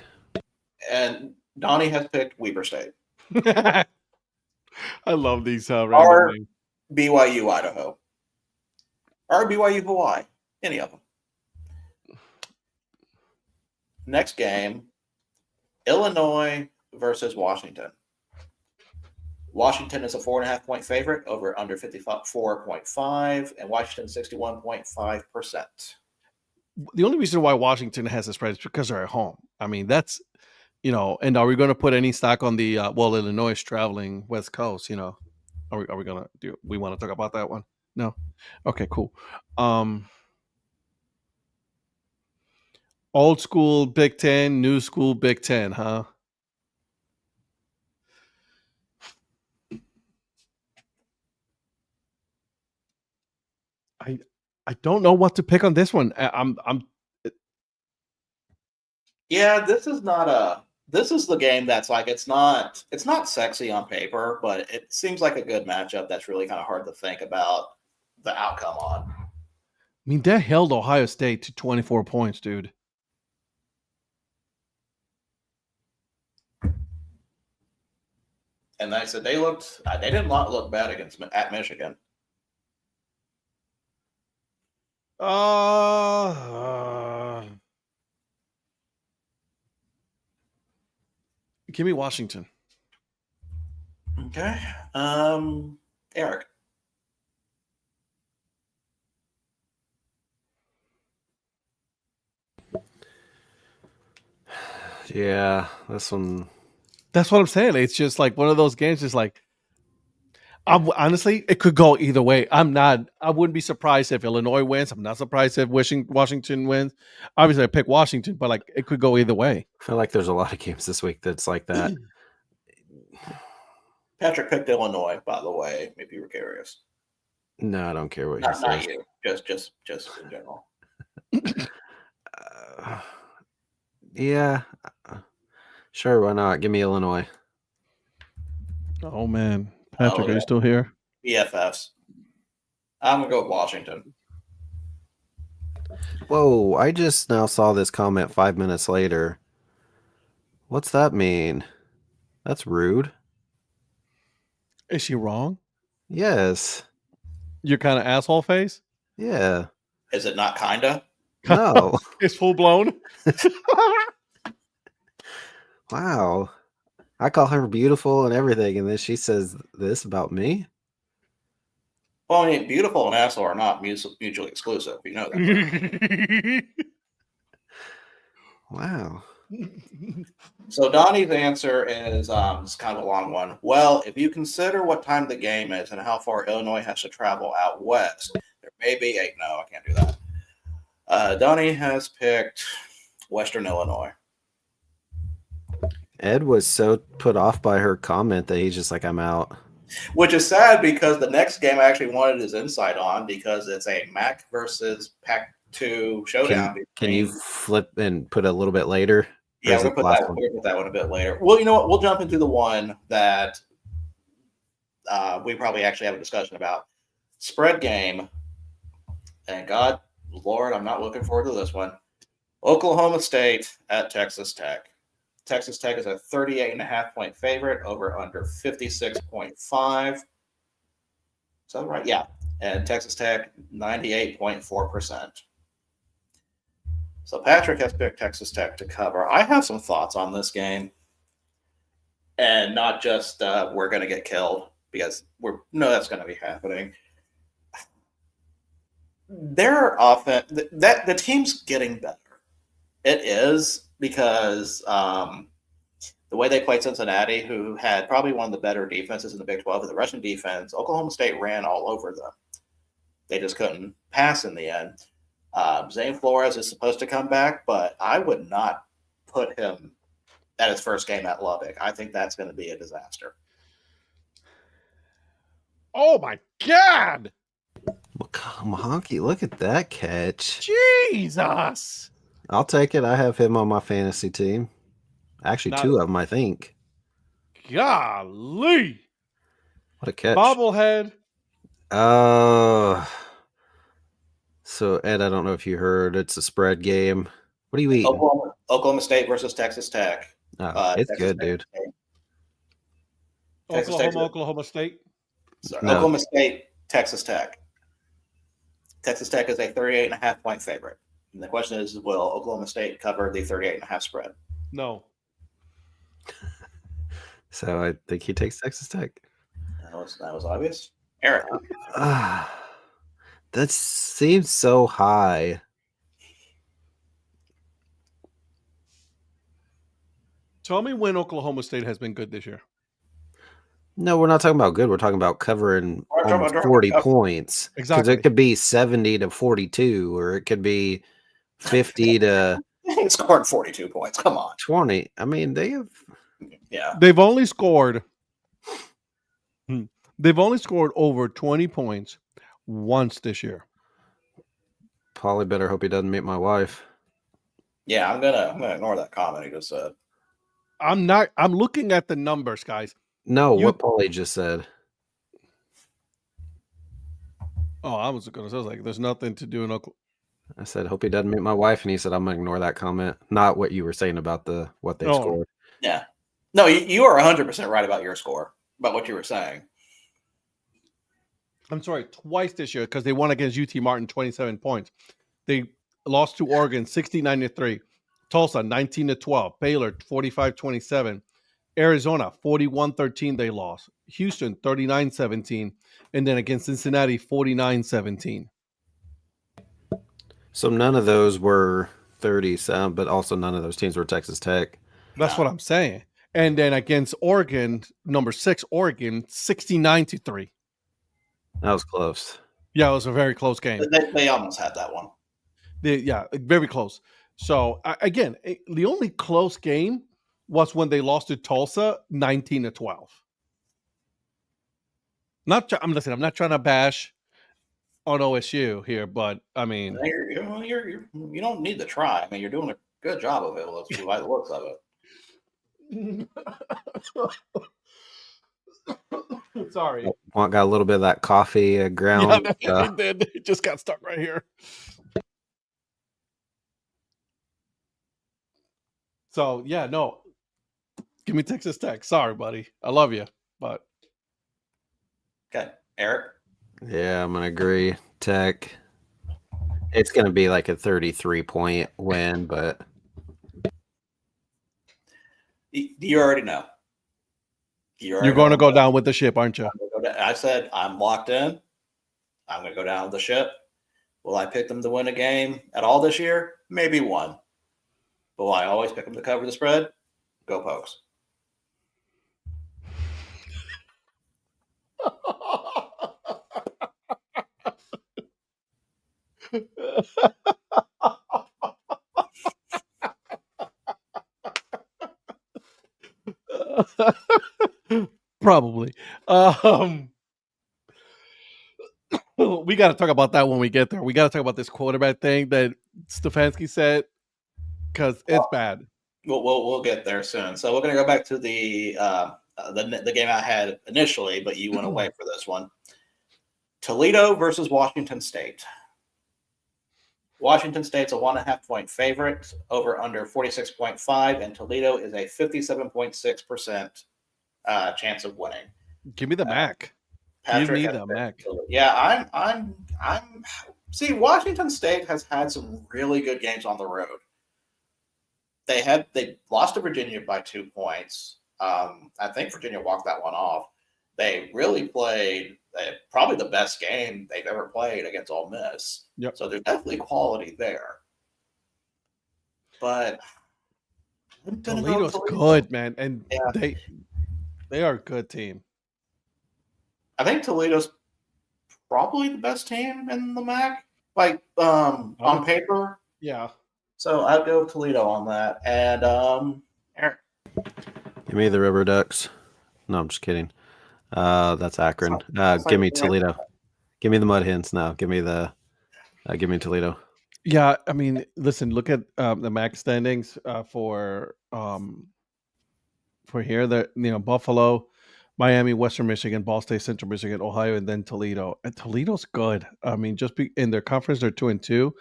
And Donnie has picked Weber State. I love these or BYU Idaho. Or BYU Hawaii. Any of them. Next game, Illinois versus Washington. Washington is a 4.5-point favorite over under 54.5, and Washington 61.5%. The only reason why Washington has a spread is because they're at home. I mean, that's, and are we going to put any stock on the, Illinois is traveling West Coast, are we going to we want to talk about that one? No. Okay, cool. Old school Big Ten, new school Big Ten, huh? I don't know what to pick on this one. Yeah, this is the game that's like it's not sexy on paper, but it seems like a good matchup that's really kind of hard to think about the outcome on. I mean, they held Ohio State to 24 points, dude. And they said they did not look bad at Michigan. Give me Washington. Okay. Eric. Yeah, this one. That's what I'm saying. It's just like one of those games. Just like, honestly, it could go either way. I wouldn't be surprised if Illinois wins. I'm not surprised if Washington wins. Obviously, I pick Washington, but like it could go either way. I feel like there's a lot of games this week that's like that. Patrick picked Illinois, by the way, if you were curious. No, I don't care what not, he not says. you. Just in general. Yeah. Sure, why not? Give me Illinois. Oh man, Patrick, are you still here? BFFs. I'm gonna go with Washington. Whoa, I just now saw this comment 5 minutes later. What's that mean? That's rude. Is she wrong? Yes. You're kind of asshole face? Yeah. Is it not kinda? No. It's full blown. Wow. I call her beautiful and everything, and then she says this about me? Well, I mean, beautiful and asshole are not mutually exclusive. You know that. Wow. So Donnie's answer is it's kind of a long one. Well, if you consider what time the game is and how far Illinois has to travel out west, there may be a... No, I can't do that. Donnie has picked Western Illinois. Ed was so put off by her comment that he's just like, I'm out. Which is sad because the next game I actually wanted his insight on because it's a MAC versus Pac-2 showdown. Can you flip and put a little bit later? Yeah, we'll put that one a bit later. Well, you know what? We'll jump into the one that we probably actually have a discussion about. Spread game. And God, Lord, I'm not looking forward to this one. Oklahoma State at Texas Tech. Texas Tech is a 38.5-point favorite over under 56.5. Is that right? Yeah. And Texas Tech, 98.4%. So Patrick has picked Texas Tech to cover. I have some thoughts on this game. And not just we're going to get killed because that's going to be happening. Their offense, the team's getting better. It is because the way they played Cincinnati, who had probably one of the better defenses in the Big 12 with the Russian defense, Oklahoma State ran all over them. They just couldn't pass in the end. Zane Flores is supposed to come back, but I would not put him at his first game at Lubbock. I think that's going to be a disaster. Oh, my God. Honky, look at that catch. Jesus. I'll take it. I have him on my fantasy team. Actually, two of them, I think. Golly. What a catch. Bobblehead. So, Ed, I don't know if you heard. It's a spread game. What are you eating? Oklahoma State versus Texas Tech. It's Texas good, Tech dude. Oklahoma State. Sorry, no. Oklahoma State, Texas Tech. Texas Tech is a 38.5-point favorite. And the question is, will Oklahoma State cover the 38.5 spread? No. So I think he takes Texas Tech. That was obvious. Eric. That seems so high. Tell me when Oklahoma State has been good this year. No, we're not talking about good. We're talking about covering almost 40 points. Because Exactly. it could be 70 to 42, or it could be 50 to He scored 42 points. Come on. 20. I mean, they have. Yeah. They've only scored over 20 points once this year. Probably better hope he doesn't meet my wife. Yeah, I'm gonna ignore that comment he just said. I'm looking at the numbers, guys. No, what Paulie just said. Oh, I was like, there's nothing to do in Oklahoma. I said, hope he doesn't meet my wife, and he said, I'm gonna ignore that comment. Not what you were saying about what they scored. Yeah. No, you are 100% right about your score, about what you were saying. I'm sorry, twice this year, because they won against UT Martin 27 points. They lost to Oregon 69-3, Tulsa 19-12, Baylor 45-27, Arizona 41-13 they lost, Houston 39-17, and then against Cincinnati 49-17. So none of those were 30-some, but also none of those teams were Texas Tech. That's what I'm saying. And then against Oregon, number 6 Oregon, 69-3. That was close. Yeah, it was a very close game. They almost had that one. Very close. So again, the only close game was when they lost to Tulsa 19-12. I'm not trying to bash on OSU here, but I mean, you don't need to try. I mean, you're doing a good job of it by the looks of it. Sorry. Got a little bit of that coffee ground. Yeah, it did. It just got stuck right here. So, yeah, no. Give me Texas Tech. Sorry, buddy. I love you, but. Okay. Eric? Yeah, I'm going to agree. Tech. It's going to be like a 33-point win, but. You already know. You're going to go down with the ship, aren't you? I said I'm locked in. I'm going to go down with the ship. Will I pick them to win a game at all this year? Maybe one. But will I always pick them to cover the spread? Go Pokes. Probably. We got to talk about that when we get there. We got to talk about this quarterback thing that Stefanski said, because it's bad. We'll get there soon. So we're going to go back to the game I had initially, but you went away for this one. Toledo versus Washington State. Washington State's a 1.5-point favorite, over under 46.5, and Toledo is a 57.6% chance of winning. Give me the MAC. Give me the MAC. Yeah, I'm. See, Washington State has had some really good games on the road. They lost to Virginia by 2 points. I think Virginia walked that one off. They really played probably the best game they've ever played against Ole Miss. Yep. So there's definitely quality there. But Toledo's good, man, and they are a good team. I think Toledo's probably the best team in the MAC, like on paper. Yeah. So I'd go Toledo on that. And Eric. Give me the River Ducks. No, I'm just kidding. That's Akron. Give me Toledo. Give me the Mud Hens now. Give me Toledo. Yeah, I mean, listen, look at the MAC standings for here. That Buffalo, Miami, Western Michigan, Ball State, Central Michigan, Ohio, and then Toledo. And Toledo's good. I mean, in their conference, they're 2-2.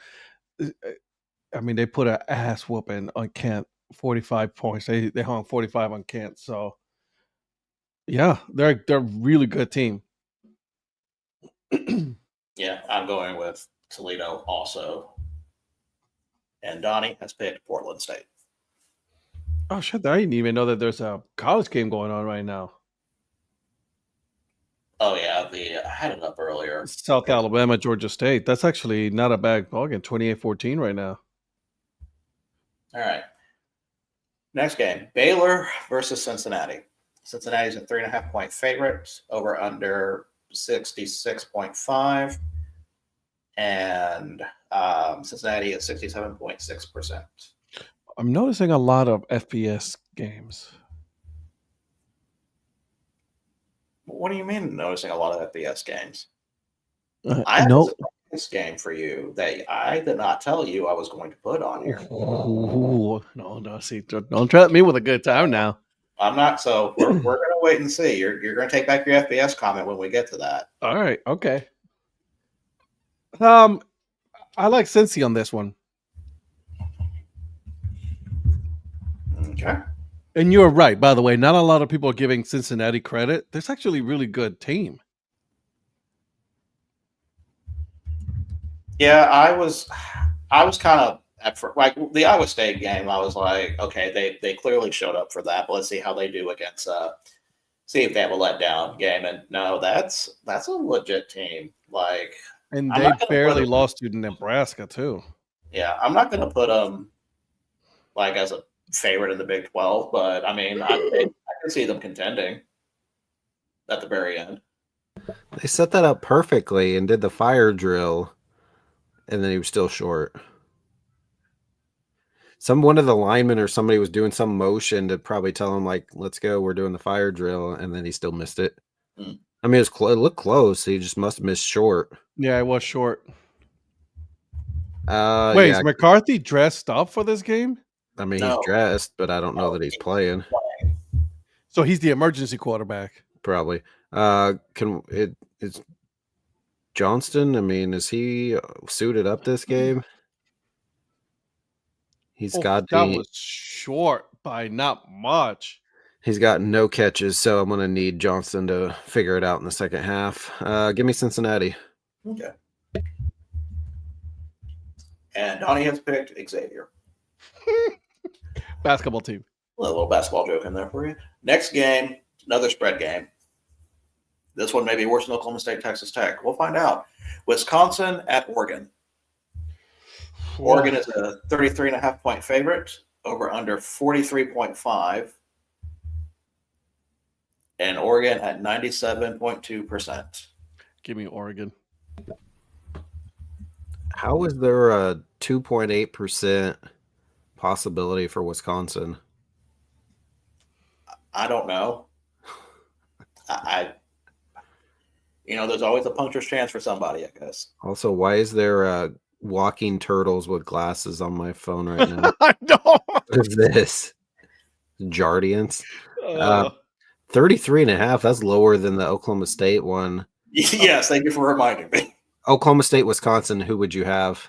I mean, they put an ass whooping on Kent, 45 points. They hung 45 on Kent. So, yeah, they're a really good team. Yeah, I'm going with Toledo also. And Donnie has picked Portland State. Oh, shit. I didn't even know that there's a college game going on right now. Oh yeah, I had it up earlier. South Alabama, Georgia State. That's actually not a bad ballgame. 28-14 right now. All right. Next game, Baylor versus Cincinnati. Cincinnati's a 3.5-point favorite, over under 66.5, and Cincinnati is 67.6%. I'm noticing a lot of FBS games. What do you mean noticing a lot of FBS games? No. I have a surprise game for you that I did not tell you I was going to put on here. Ooh, no. See, don't trap me with a good time now. I'm not. So we're going to wait and see. You're going to take back your FBS comment when we get to that. All right. Okay. I like Cincy on this one. Okay. And you're right, by the way. Not a lot of people are giving Cincinnati credit. There's actually a really good team. Yeah, I was kind of at first, like the Iowa State game. I was like, okay, they clearly showed up for that, but let's see how they do against. See if they have a letdown game. And no, that's a legit team. Like, and they barely lost to Nebraska too. Yeah, I'm not going to put them like as a favorite in the Big 12, but I mean, I can see them contending at the very end. They set that up perfectly and did the fire drill, and then he was still short. One of the linemen or somebody was doing some motion to probably tell him, like, let's go, we're doing the fire drill, and then he still missed it. I mean, it looked close. He just must have missed short. Yeah, it was short. Wait, is McCarthy dressed up for this game? I mean, he's dressed, but I don't know that he's playing. So he's the emergency quarterback. Probably. Is Johnston, I mean, is he suited up this game? That was short by not much. He's got no catches, so I'm going to need Johnston to figure it out in the second half. Give me Cincinnati. Okay. And Donnie has picked Xavier. Basketball team. A little basketball joke in there for you. Next game, another spread game. This one may be worse than Oklahoma State, Texas Tech. We'll find out. Wisconsin at Oregon. Oregon is a 33.5-point favorite, over under 43.5. And Oregon at 97.2%. Give me Oregon. How is there a 2.8% possibility for Wisconsin? I don't know. There's always a puncture's chance for somebody, I guess. Also, why is there walking turtles with glasses on my phone right now? I know. What is this? Jardians? 33.5. That's lower than the Oklahoma State one. Yes, thank you for reminding me. Oklahoma State, Wisconsin. Who would you have?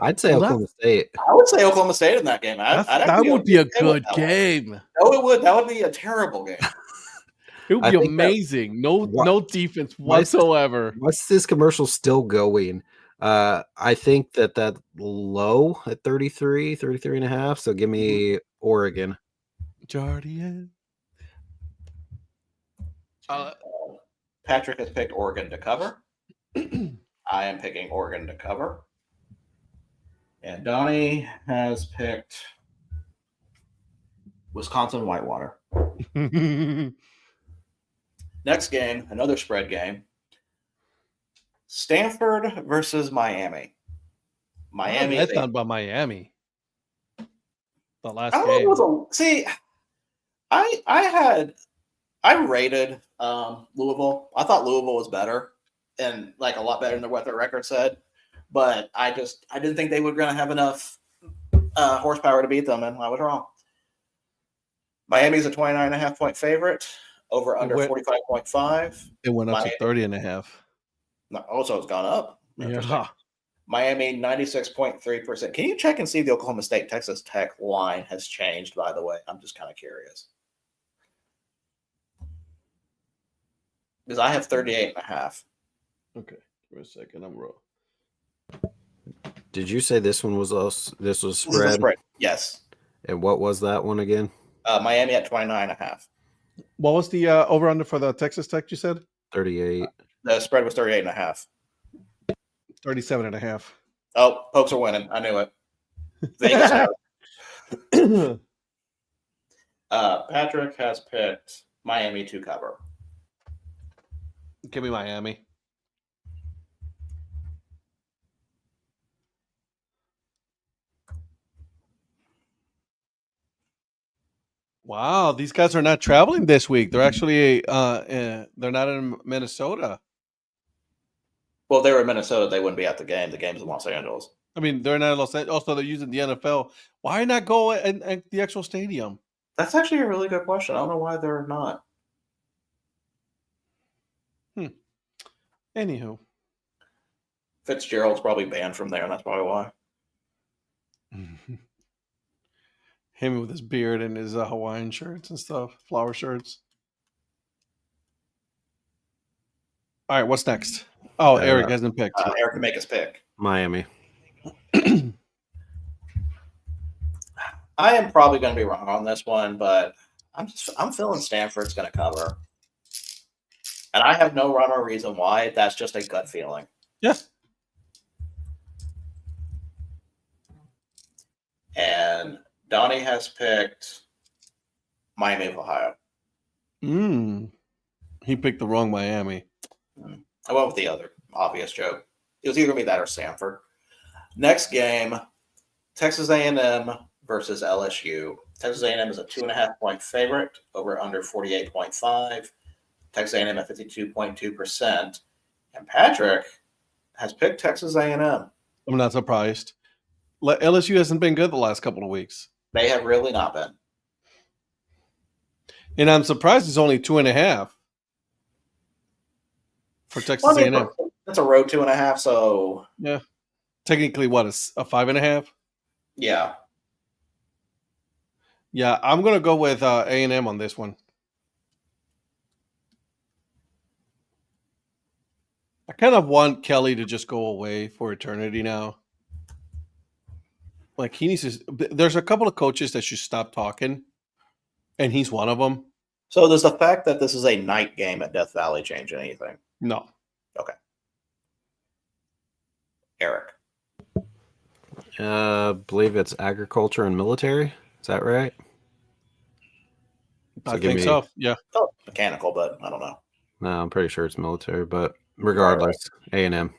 I'd say Oklahoma State. I would say Oklahoma State in that game. That would be a good game. No, it would. That would be a terrible game. It would be amazing. No defense whatsoever. What's this commercial still going? I think that low at 33.5. So give me Oregon. Jardian. Patrick has picked Oregon to cover. I am picking Oregon to cover. And Donnie has picked Wisconsin Whitewater. Next game, another spread game. Stanford versus Miami. Miami. I thought about Miami. The last game. I rated Louisville. I thought Louisville was better and like a lot better than what their record said. But I didn't think they were going to have enough horsepower to beat them, and I was wrong. Miami's a 29.5-point favorite, over under 45.5. It went up to 30.5. No, so it's gone up. Yeah. Miami 96.3%. Can you check and see if the Oklahoma State Texas Tech line has changed? By the way, I'm just kind of curious because I have 38.5. Okay, for a second, I'm wrong. Did you say this one was us? This was spread? Yes. And what was that one again? Miami at 29.5. What was the over under for the Texas Tech? You said 38. The spread was 38.5. 37.5. Oh, Pokes are winning. I knew it. Vegas knows. Patrick has picked Miami to cover. Give me Miami. Wow, these guys are not traveling this week. They're actually they're not in Minnesota. Well, if they were in Minnesota, they wouldn't be at the game. The game's in Los Angeles. I mean, they're not in Los Angeles. Also, they're using the NFL. Why not go at the actual stadium? That's actually a really good question. I don't know why they're not. Anywho, Fitzgerald's probably banned from there, and that's probably why. him with his beard and his Hawaiian shirts and stuff, flower shirts. All right, what's next? Oh, Eric hasn't picked. Eric can make his pick. Miami. I am probably going to be wrong on this one, but I'm feeling Stanford's going to cover, and I have no rhyme or reason why. That's just a gut feeling. Yeah. And Donnie has picked Miami of Ohio. He picked the wrong Miami. I went with the other obvious joke. It was either going to be that or Stanford. Next game, Texas A&M versus LSU. Texas A&M is a 2.5-point favorite, over under 48.5. Texas A&M at 52.2%. And Patrick has picked Texas A&M. I'm not surprised. LSU hasn't been good the last couple of weeks. They have really not been. And I'm surprised it's only 2.5 for Texas A&M. That's a road 2.5, so yeah. Technically, what is a 5.5? Yeah. Yeah, I'm gonna go with A&M on this one. I kind of want Kelly to just go away for eternity now. Like he needs to. There's a couple of coaches that should stop talking, and he's one of them. So does the fact that this is a night game at Death Valley change anything? No. Okay. Eric. Believe it's agriculture and military. Is that right? I think so. Yeah. Oh, mechanical, but I don't know. No, I'm pretty sure it's military, but regardless, A&M.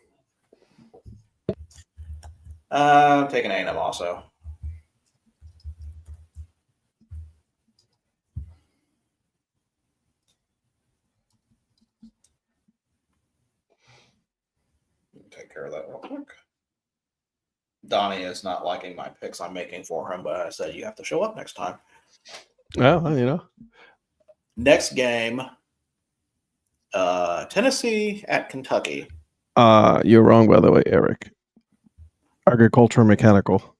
I'm taking A&M also. Take care of that real quick. Donnie is not liking my picks I'm making for him, but I said you have to show up next time. Well, you know. Next game, Tennessee at Kentucky. You're wrong, by the way, Eric. Agriculture mechanical.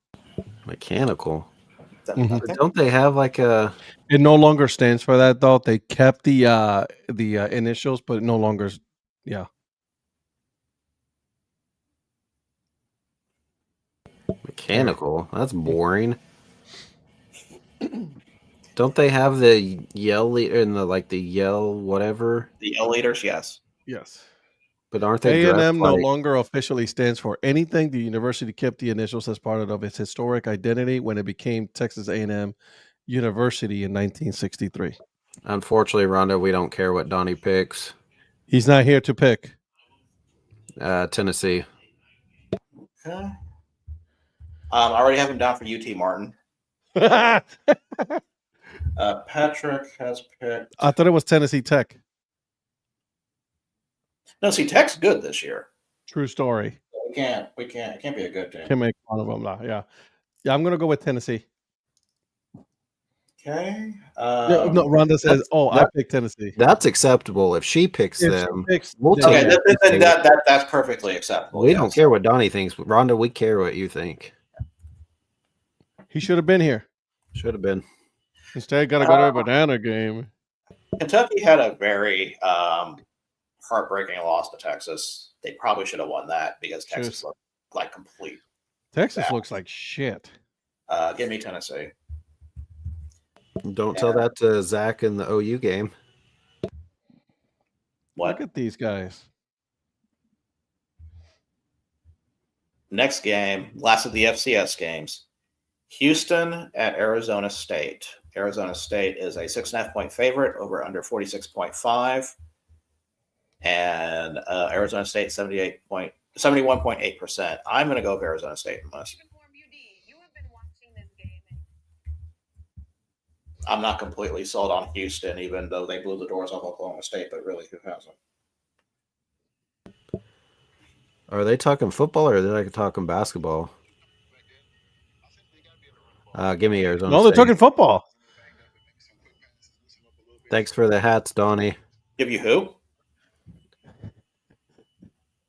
Mechanical. Mhm. Don't they have like a? It no longer stands for that though. They kept the initials, but it no longer. Yeah. Mechanical. That's boring. Don't they have the yell leader and the yell whatever? The Yell Leaders, yes. Yes. But aren't they? A&M no longer officially stands for anything. The university kept the initials as part of its historic identity when it became Texas A&M University in 1963. Unfortunately, Rhonda, we don't care what Donnie picks. He's not here to pick. Tennessee. Okay. I already have him down for UT Martin. Patrick has picked. I thought it was Tennessee Tech. No, see, Tech's good this year. True story. It can't be a good team. Can't make fun of them now. Yeah. Yeah, I'm gonna go with Tennessee. Okay. No, Rhonda says, I picked Tennessee. That's acceptable if she picks them. We'll okay, that's perfectly acceptable. We don't care what Donnie thinks. Rhonda, we care what you think. He should have been here. Should have been. Instead, got to go to a banana game. Kentucky had a very heartbreaking loss to Texas. They probably should have won that because Texas looked like complete. Texas looks like shit. Give me Tennessee. Don't tell that to Zach in the OU game. What? Look at these guys. Next game, last of the FCS games. Houston at Arizona State. Arizona State is a 6.5 point favorite over under 46.5. And Arizona State 71.8%. I'm going to go with Arizona State in this. I'm not completely sold on Houston, even though they blew the doors off Oklahoma State, but really, who hasn't? Are they talking football or are they like talking basketball? Give me Arizona No, they're State. talking football. Thanks for the hats, Donnie. Give you who?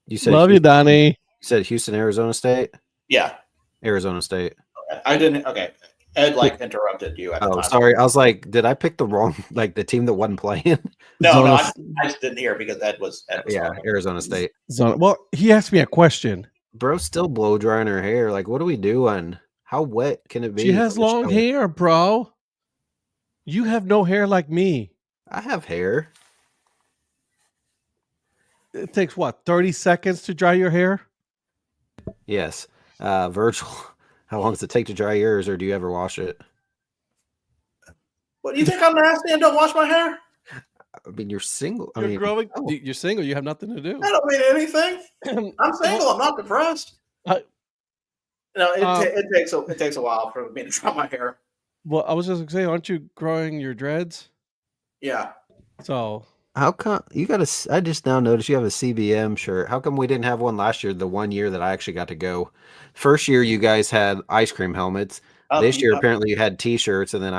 You said Love you, Donnie. You said Houston, Arizona State? Yeah. Arizona State. Okay. I didn't. Okay. Ed interrupted you. At the time. Sorry. I was like, did I pick the wrong, like the team that wasn't playing? No, I just didn't hear because Ed was talking. Arizona State. Well, he asked me a question. Bro's still blow drying her hair. Like, what are we doing? How wet can it be? She has long hair, bro. You have no hair like me. I have hair. It takes what, 30 seconds to dry your hair? Yes. Virgil, how long does it take to dry yours, or do you ever wash it? What, do you think I'm nasty and don't wash my hair? I mean, you're single. You're single. You have nothing to do. I don't mean anything. I'm single. I'm not depressed. It takes a while for me to dry my hair. Well, I was just gonna say, aren't you growing your dreads? Yeah. So how come you got I just now noticed you have a CBM shirt. How come we didn't have one last year? The 1 year that I actually got to go. First year, you guys had ice cream helmets. This year, apparently, you had T-shirts, and then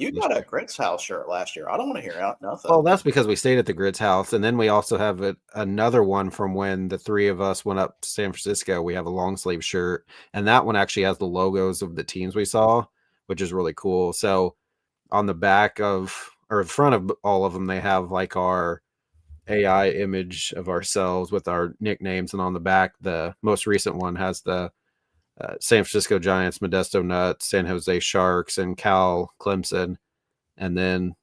you got a Grits House shirt last year. I don't want to hear out nothing. Well, that's because we stayed at the Grits House, and then we also have another one from when the three of us went up to San Francisco. We have a long sleeve shirt, and that one actually has the logos of the teams we saw, which is really cool. So on the back of or in front of all of them, they have like our AI image of ourselves with our nicknames, and on the back, the most recent one has the San Francisco Giants, Modesto Nuts, San Jose Sharks, and Cal Clemson. And then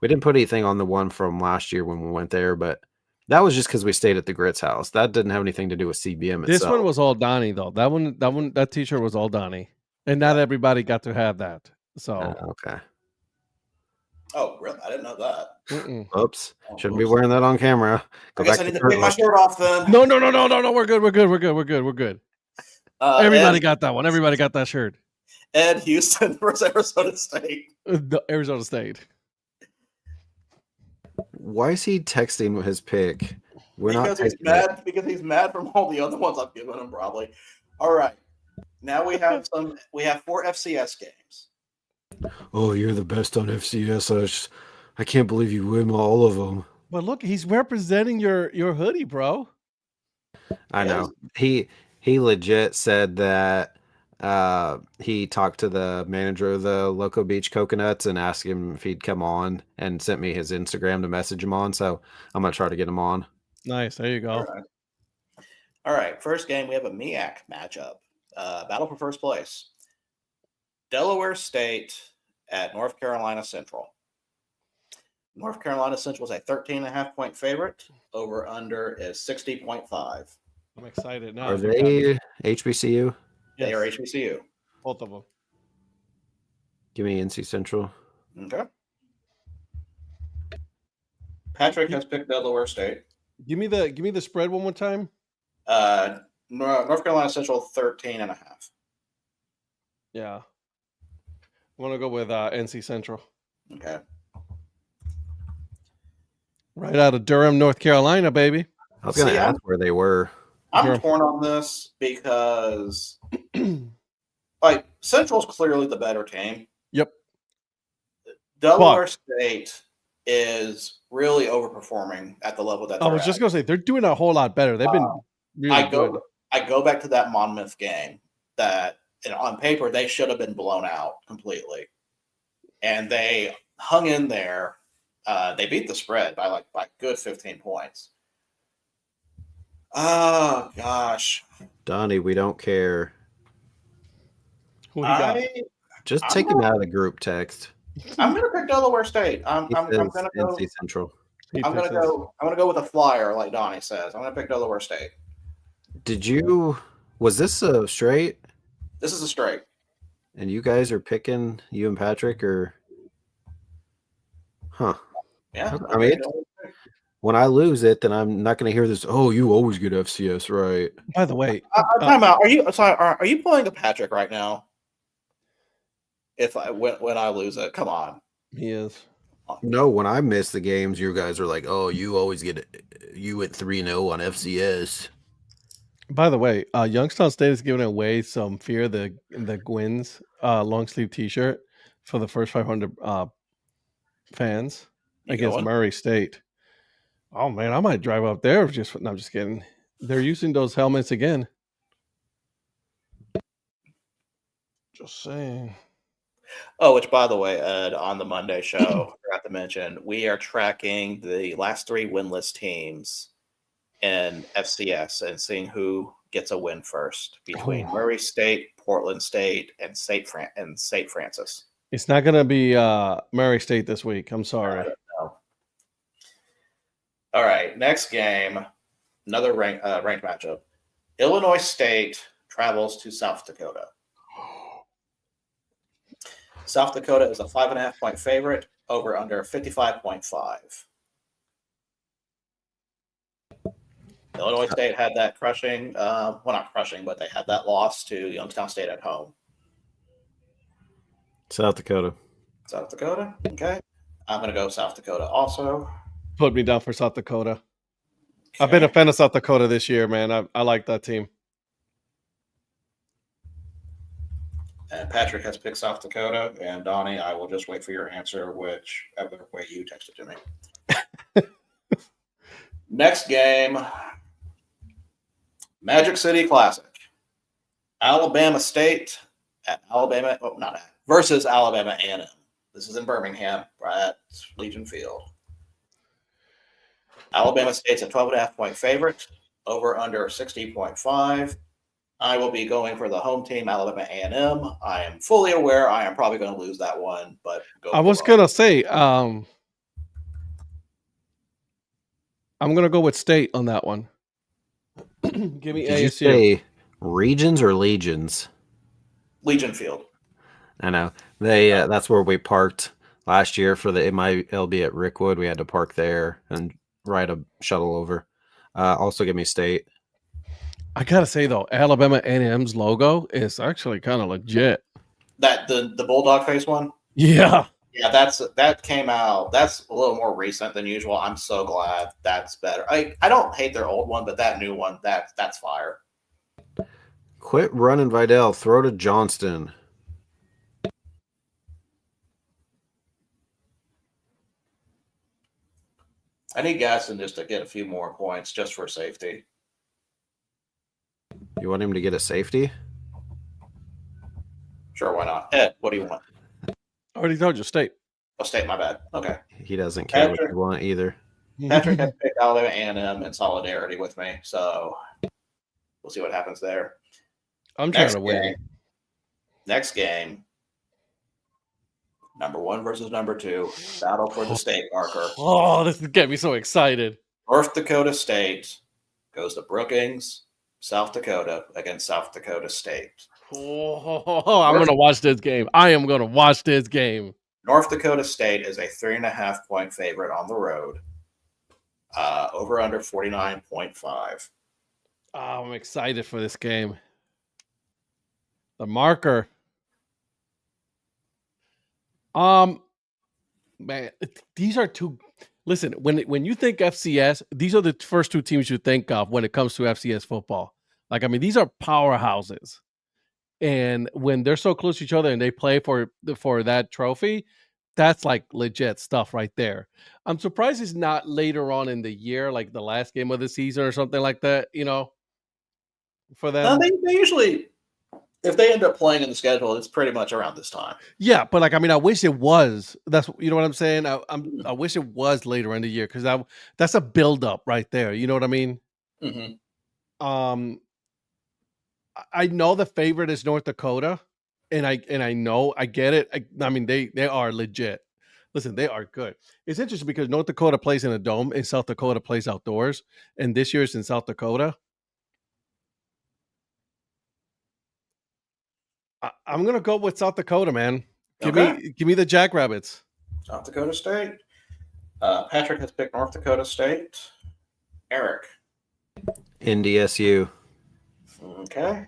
we didn't put anything on the one from last year when we went there, but that was just because we stayed at the Grits House. That didn't have anything to do with CBM itself. This one was all Donnie, though. That T-shirt was all Donnie, and not everybody got to have that. So okay. Oh, really? I didn't know that. Oops. Shouldn't be wearing that on camera. I guess I need to take my shirt off then. No. We're good. Everybody got that one. Everybody got that shirt. Ed, Houston versus Arizona State. Arizona State. Why is he texting his pick? Because he's mad from all the other ones I've given him, probably. All right. Now we have 4 FCS games. Oh, you're the best on FCS. I can't believe you win all of them. But look, he's representing your hoodie, bro. I know. He legit said that he talked to the manager of the Loco Beach Coconuts and asked him if he'd come on, and sent me his Instagram to message him on. So I'm going to try to get him on. Nice. There you go. All right. First game, we have a MEAC matchup. Battle for first place. Delaware State at North Carolina Central. North Carolina Central is a 13.5 point favorite. Over under is 60.5. I'm excited now. Are they HBCU? Yes. They are HBCU. Both of them. Give me NC Central. Okay. Patrick has picked Delaware State. Give me the spread one more time. North Carolina Central 13.5. Yeah. I want to go with NC Central. Okay. Right out of Durham, North Carolina, baby. I was going to ask where they were. I'm torn on this because, Central's clearly the better team. Yep. Delaware State is really overperforming at the level that they're I was just going to say, they're doing a whole lot better. They've been really good. I go back to that Monmouth game that, on paper, they should have been blown out completely. And they hung in there. They beat the spread by good 15 points. Oh, gosh. Donnie, we don't care. Just take him out of the group text. I'm gonna pick Delaware State. I'm He gonna says go. NC Central. I'm gonna go with a flyer, like Donnie says. I'm gonna pick Delaware State. Was this a straight? This is a straight. And you guys are picking you and Patrick, or huh? Yeah. I mean, when I lose it, then I'm not going to hear this. Oh, you always get FCS right. By the way, time out. Are you pulling a Patrick right now? When I lose it, come on. He is. No, when I miss the games, you guys are like, "Oh, you always get it. You went 3-0 on FCS." By the way, Youngstown State is giving away some Fear the Gwyn's long sleeve T-shirt for the first 500 fans against Murray State. Oh man, I might drive up there. No, I'm just kidding. They're using those helmets again. Just saying. Oh, which by the way, Ed, on the Monday show, I forgot to mention, we are tracking the last 3 winless teams in FCS and seeing who gets a win first between Murray State, Portland State, and St. Francis. It's not going to be Murray State this week. I'm sorry. All right, next game, another ranked matchup. Illinois State travels to South Dakota. South Dakota is a 5.5-point favorite, over under 55.5. Illinois State had that crushing, well, not crushing, but they had that loss to Youngstown State at home. South Dakota. South Dakota, okay. I'm going to go South Dakota also. Put me down for South Dakota. Okay. I've been a fan of South Dakota this year, man. I like that team. And Patrick has picked South Dakota. And Donnie, I will just wait for your answer, whichever way you texted to me. Next game, Magic City Classic. Alabama State versus Alabama A&M. This is in Birmingham at Legion Field. Alabama State's a 12.5-point favorite, over under 60.5. I will be going for the home team, Alabama A&M. I am fully aware I am probably going to lose that one, but I was going to say, I'm going to go with State on that one. Give me ASU. Did you say regions or legions? Legion Field. I know. That's where we parked last year for the MILB at Rickwood. We had to park there and ride a shuttle over. Also give me State. I gotta say though, Alabama A&M's logo is actually kind of legit. That the bulldog face one? Yeah. Yeah, that came out. That's a little more recent than usual. I'm so glad that's better. I don't hate their old one, but that new one, that's fire. Quit running, Vidal. Throw to Johnston. I need Gaston just to get a few more points just for safety. You want him to get a safety? Sure, why not? Ed, what do you want? I already told you, State. Oh, State, my bad. Okay. He doesn't care what you want either. Patrick has picked Alabama A&M in solidarity with me, so we'll see what happens there. I'm trying to win. Next game. Number 1 versus number 2. Battle for the state marker. Oh, this is getting me so excited. North Dakota State goes to Brookings, South Dakota against South Dakota State. Oh, I'm going to watch this game. I am going to watch this game. North Dakota State is a 3.5-point favorite on the road. Over under 49.5. Oh, I'm excited for this game. The marker. Man, these are two. Listen, when you think FCS, these are the first 2 teams you think of when it comes to FCS football. Like, I mean, these are powerhouses, and when they're so close to each other and they play for that trophy, that's like legit stuff right there. I'm surprised it's not later on in the year, like the last game of the season or something like that. You know, for them. They usually. If they end up playing in the schedule, it's pretty much around this time. Yeah, but like, I mean, I wish it was. That's, you know what I'm saying? I wish it was later in the year, because that's a build-up right there. You know what I mean? Mm-hmm. I know the favorite is North Dakota, and I know I get it. I mean, they are legit. Listen, they are good. It's interesting because North Dakota plays in a dome and South Dakota plays outdoors, and this year it's in South Dakota. I'm gonna go with South Dakota, man. Give me the Jackrabbits. South Dakota State. Patrick has picked North Dakota State. Eric. NDSU. Okay.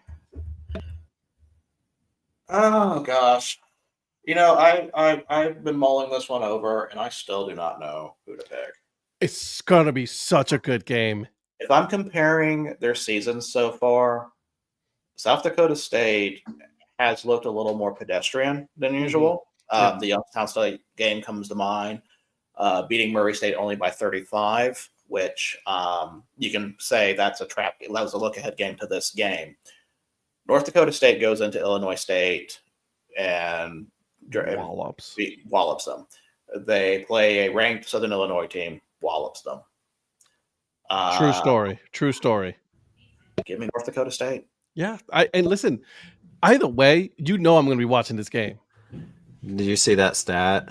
Oh gosh. I've been mulling this one over, and I still do not know who to pick. It's gonna be such a good game. If I'm comparing their seasons so far, South Dakota State has looked a little more pedestrian than usual. Yeah. The Youngstown State game comes to mind, beating Murray State only by 35, which you can say that's a trap. That was a look-ahead game to this game. North Dakota State goes into Illinois State and wallops them. They play a ranked Southern Illinois team, wallops them. True story. Give me North Dakota State. Yeah, and listen, either way, I'm going to be watching this game. Did you see that stat?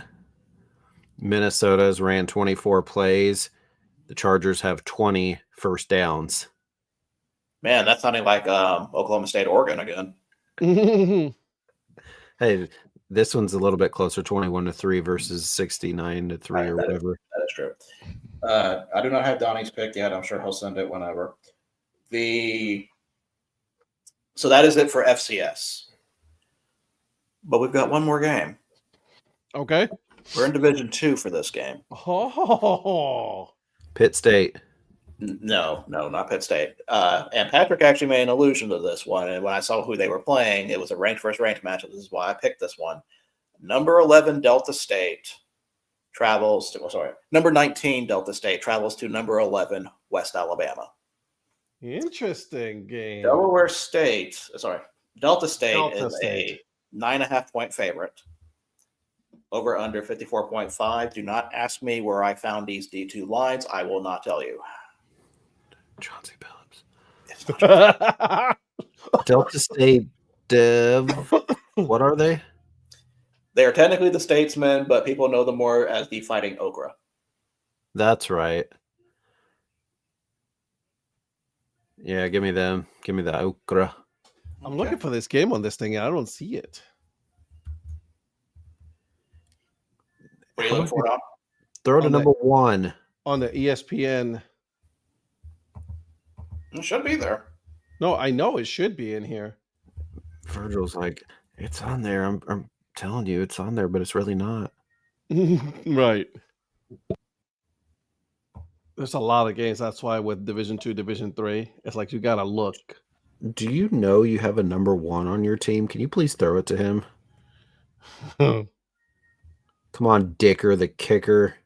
Minnesota's ran 24 plays. The Chargers have 20 first downs. Man, that's sounding like Oklahoma State, Oregon again. Hey, this one's a little bit closer, 21-3 versus 69-3 or whatever. That is true. I do not have Donnie's pick yet. I'm sure he'll send it whenever. So that is it for FCS. But we've got one more game. Okay. We're in Division 2 for this game. Oh. Pitt State. No, not Pitt State. And Patrick actually made an allusion to this one. And when I saw who they were playing, it was a ranked versus ranked matchup. This is why I picked this one. Number 11 Delta State travels to, number 19 Delta State travels to number 11 West Alabama. Interesting game. Delta State is a 9.5 point favorite. Over under 54.5. Do not ask me where I found these D2 lines. I will not tell you. Chauncey Billups. Delta State what are they? They are technically the Statesmen, but people know them more as the Fighting Okra. That's right. Yeah, give me them. Give me the Okra. I'm looking for this game on this thing, and I don't see it. What are you looking for, Doc? Throw to number 1. On the ESPN. It should be there. No, I know it should be in here. Virgil's like, it's on there. I'm telling you, it's on there, but it's really not. Right. There's a lot of games. That's why with Division 2, Division 3, it's like you got to look. Do you know you have a number 1 on your team? Can you please throw it to him? Come on, Dicker, the kicker.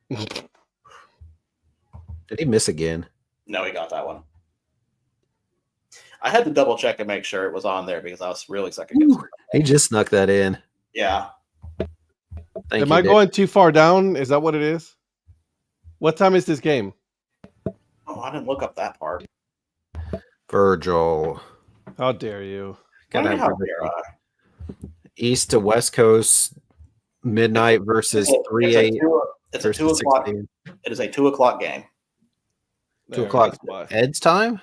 Did he miss again? No, he got that one. I had to double check and make sure it was on there because I was really second. He just snuck that in. Yeah. Am I going too far down? Is that what it is? What time is this game? Oh, I didn't look up that part. Virgil. How dare you? How dare I? East to West Coast, midnight versus 3-8. It's a 2 o'clock. It is a 2 o'clock game. 2 o'clock. Ed's time?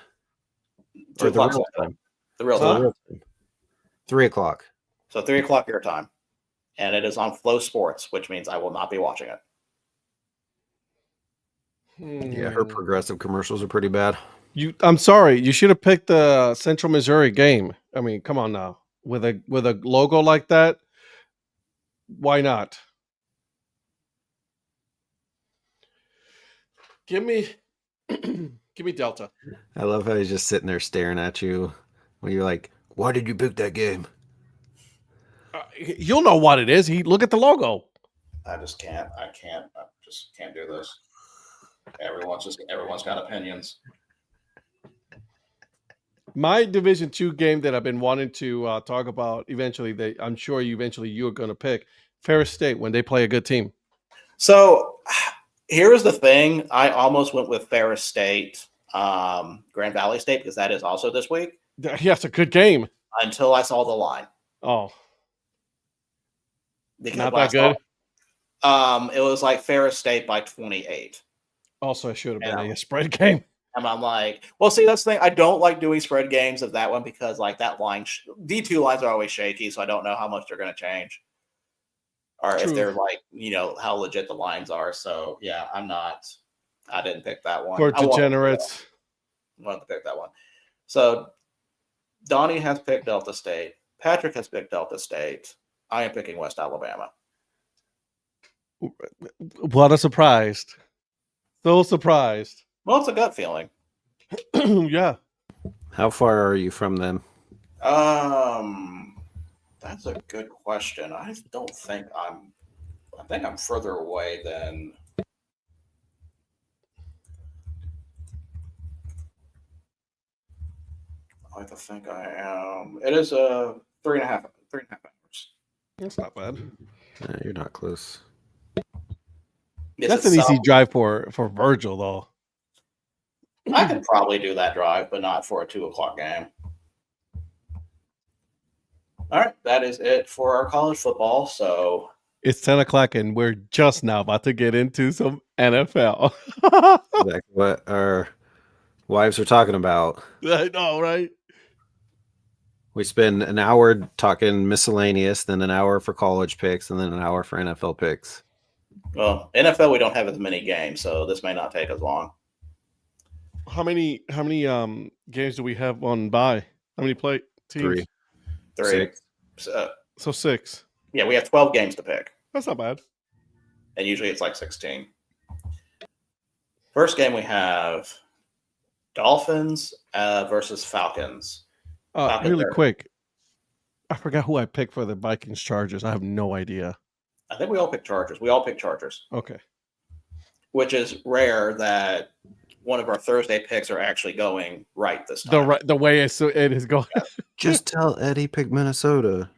2 Or o'clock. the real time? The real time. 3 o'clock. So 3 o'clock your time. And it is on Flow Sports, which means I will not be watching it. Yeah, her progressive commercials are pretty bad. I'm sorry. You should have picked the Central Missouri game. I mean, come on now. With a logo like that, why not? Give me Delta. I love how he's just sitting there staring at you when you're like, why did you pick that game? You'll know what it is. Look at the logo. I just can't. I just can't do this. Everyone's got opinions. My Division 2 game that I've been wanting to talk about eventually, I'm sure you're going to pick Ferris State when they play a good team. So here's the thing. I almost went with Ferris State, Grand Valley State, because that is also this week. Yeah, it's a good game. Until I saw the line. Oh, Because not that good. It was like Ferris State by 28. Also, I should have bet Yeah. a spread game. And I'm like, well, see, that's the thing. I don't like doing spread games of that one because, like, that line, D2 lines are always shaky, so I don't know how much they're going to change, or True. if they're like, how legit the lines are. So yeah, I didn't pick that one. For degenerates. I wanted to pick that one. So Donnie has picked Delta State. Patrick has picked Delta State. I am picking West Alabama. What a surprise. So surprised. Well, it's a gut feeling. Yeah. How far are you from them? That's a good question. I think I'm further away than. I like to think I am. It is a 3.5 hours. That's not bad. You're not close. That's an easy drive for Virgil, though. I could probably do that drive, but not for a 2:00 game. All right, that is it for our college football. So it's 10:00, and we're just now about to get into some NFL. Exactly what our wives are talking about. I know, right? We spend an hour talking miscellaneous, then an hour for college picks, and then an hour for NFL picks. Well, NFL, we don't have as many games, so this may not take as long. How many games do we have on bye? How many play teams? 3. So 6. Yeah, we have 12 games to pick. That's not bad. And usually it's like 16. First game we have Dolphins versus Falcons. Really quick, I forgot who I picked for the Vikings Chargers. I have no idea. I think we all picked Chargers. We all picked Chargers. Okay. Which is rare that one of our Thursday picks are actually going right this time. The way it is going. Just tell Eddie pick Minnesota.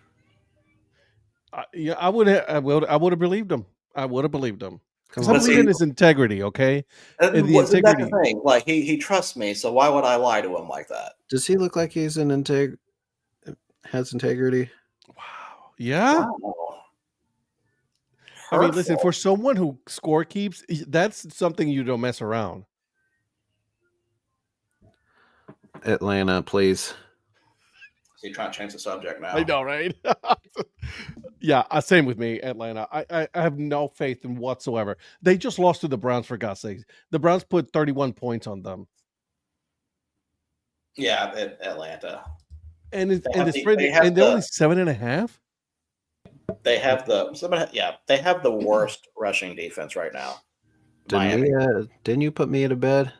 Yeah, I would have believed him. I would have believed him. Because I on. believe in his integrity, okay? That's the thing. Like he trusts me, so why would I lie to him like that? Does he look like he's has integrity? Wow. Yeah. Wow. I mean, listen, for someone who score keeps, that's something you don't mess around. Atlanta, please. So you're trying to change the subject now. I know, right? Yeah, same with me, Atlanta. I have no faith in whatsoever. They just lost to the Browns, for God's sake. The Browns put 31 points on them. Yeah, Atlanta. And they're only 7.5. They have the worst rushing defense right now. Didn't you put me to bed?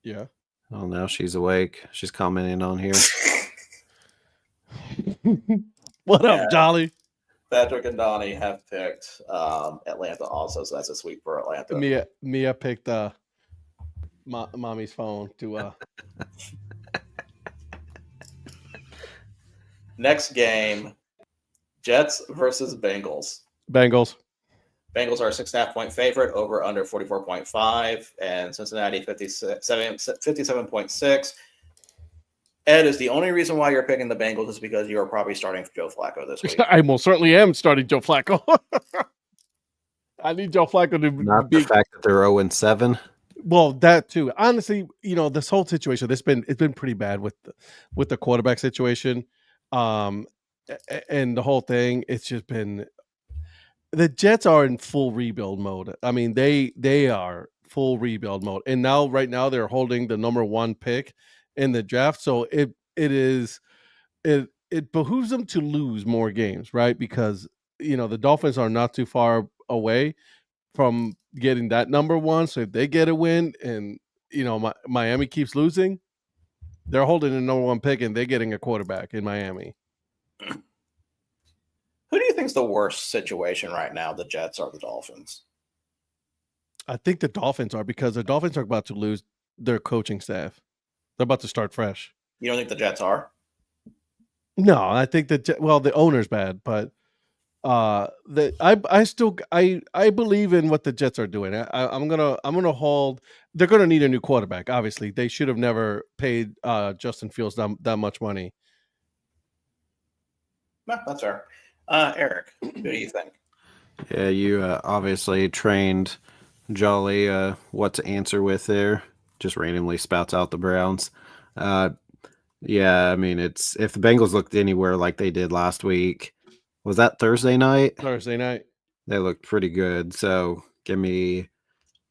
Yeah. Oh, now she's awake. She's commenting on here. What up, Jolly? Patrick and Donnie have picked Atlanta also, so that's a sweep for Atlanta. Mia picked mommy's phone to Next game, Jets versus Bengals. Bengals are a 6.5-point favorite, over under 44.5, and Cincinnati 57.6. Ed, is the only reason why you're picking the Bengals is because you're probably starting Joe Flacco this week. I most certainly am starting Joe Flacco. I need Joe Flacco to not the fact that they're 0-7. Well, that too. Honestly, this whole situation, it's been pretty bad with the quarterback situation, and the whole thing. It's just been. The Jets are in full rebuild mode. I mean, they are full rebuild mode, and right now they're holding the number 1 pick in the draft. So it behooves them to lose more games, right? Because the Dolphins are not too far away from getting that number 1. So if they get a win, and Miami keeps losing, they're holding the number 1 pick, and they're getting a quarterback in Miami. Who do you think is the worst situation right now, the Jets or the Dolphins? I think the Dolphins are, because the Dolphins are about to lose their coaching staff. They're about to start fresh. You don't think the Jets are? No, I think the owner's bad, but I believe in what the Jets are doing. I'm gonna hold. They're gonna need a new quarterback. Obviously, they should have never paid Justin Fields that much money. No, that's fair. Eric, what do you think? Yeah, you obviously trained Jolly what to answer with there. Just randomly spouts out the Browns. Yeah, I mean, it's if the Bengals looked anywhere like they did last week, was that Thursday night? Thursday night. They looked pretty good. So give me,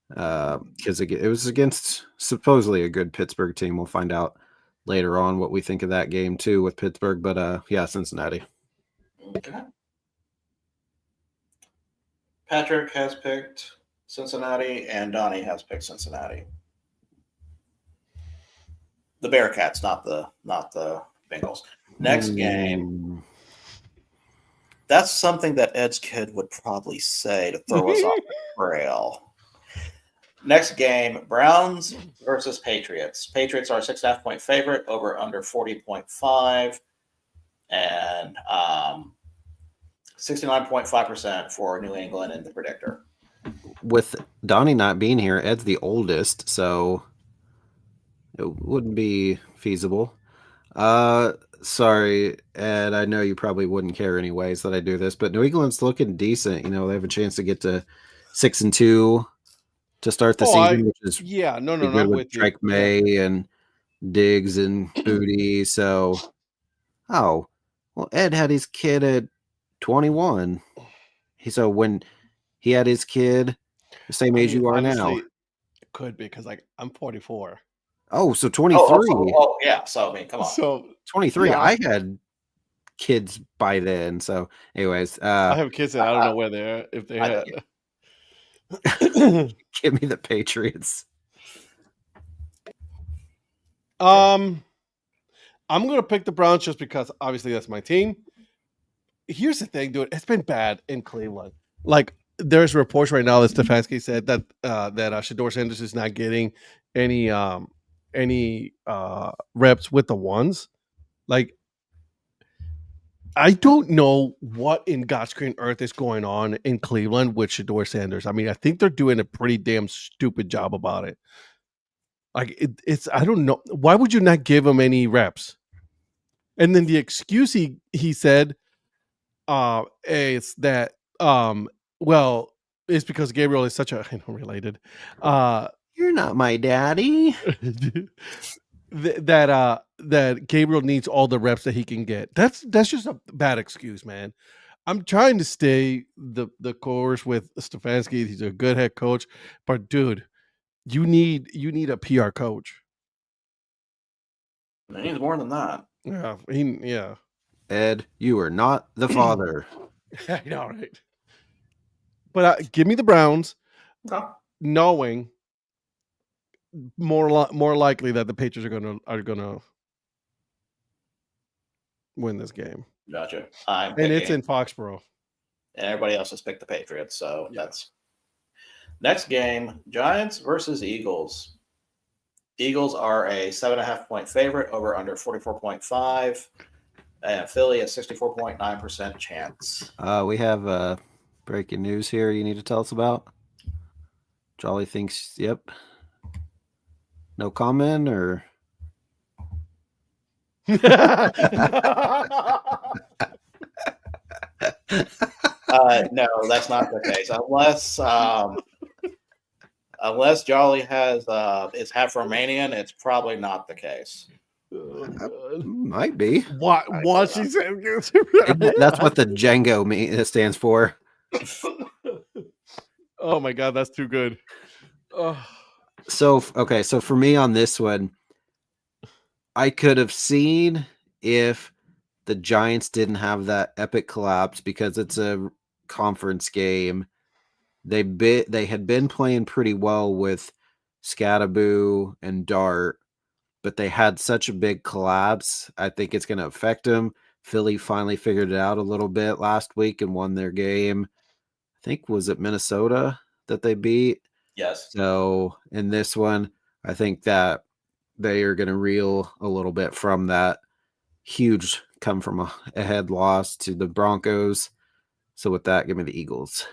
because it was against supposedly a good Pittsburgh team. We'll find out later on what we think of that game too with Pittsburgh. But yeah, Cincinnati. Okay. Patrick has picked Cincinnati, and Donnie has picked Cincinnati. The Bearcats, not the Bengals. Next game. That's something that Ed's kid would probably say to throw us off the trail. Next game, Browns versus Patriots. Patriots are a 6.5-point favorite, over under 40.5, and 69.5% for New England in the predictor. With Donnie not being here, Ed's the oldest, so it wouldn't be feasible. Sorry, Ed, I know you probably wouldn't care anyways that I do this, but New England's looking decent. You know, they have a chance to get to 6-2 to start the season, which is no, good I'm with with you. Drake May and Diggs and Booty. So, well, Ed had his kid at 21. So when he had his kid, the same age you are now. It could be because I'm 44. Oh, so 23. Yeah. So I mean, come on. So 23. yeah. I had kids by then. So, anyways, I have kids that I don't know where they're if they had. Give me the Patriots. I'm gonna pick the Browns just because obviously that's my team. Here's the thing, dude. It's been bad in Cleveland. Like there's reports right now that Stefanski said that Shedeur Sanders is not getting any reps with the ones. Like I don't know what in God's green earth is going on in Cleveland with Shedeur Sanders. I mean, I think they're doing a pretty damn stupid job about it. Like it's I don't know. Why would you not give him any reps? And then the excuse he said, it's that well, it's because Gabriel is such a related. You're not my daddy. that Gabriel needs all the reps that he can get. That's just a bad excuse, man. I'm trying to stay the course with Stefanski. He's a good head coach, but dude, you need a PR coach. He needs more than that. Yeah. Ed, you are not the father. I know, right? But give me the Browns, knowing more likely that the Patriots are gonna win this game. Gotcha. And it's in Foxborough. And everybody else has picked the Patriots, so that's next game: Giants versus Eagles. Eagles are a 7.5-point favorite, over under 44.5, and Philly a 64.9% chance. We have breaking news here. You need to tell us about. Jolly thinks, yep. No comment or. No, that's not the case. Unless Jolly is half Romanian, it's probably not the case. Might be. What she said? That's what the Django stands for. Oh my god, that's too good. So for me on this one, I could have seen if the Giants didn't have that epic collapse because it's a conference game. They had been playing pretty well with Scatterboo and Dart, but they had such a big collapse. I think it's going to affect them. Philly finally figured it out a little bit last week and won their game. I think, was it Minnesota that they beat? Yes. So in this one, I think that they are going to reel a little bit from that huge come from a head loss to the Broncos. So with that, give me the Eagles.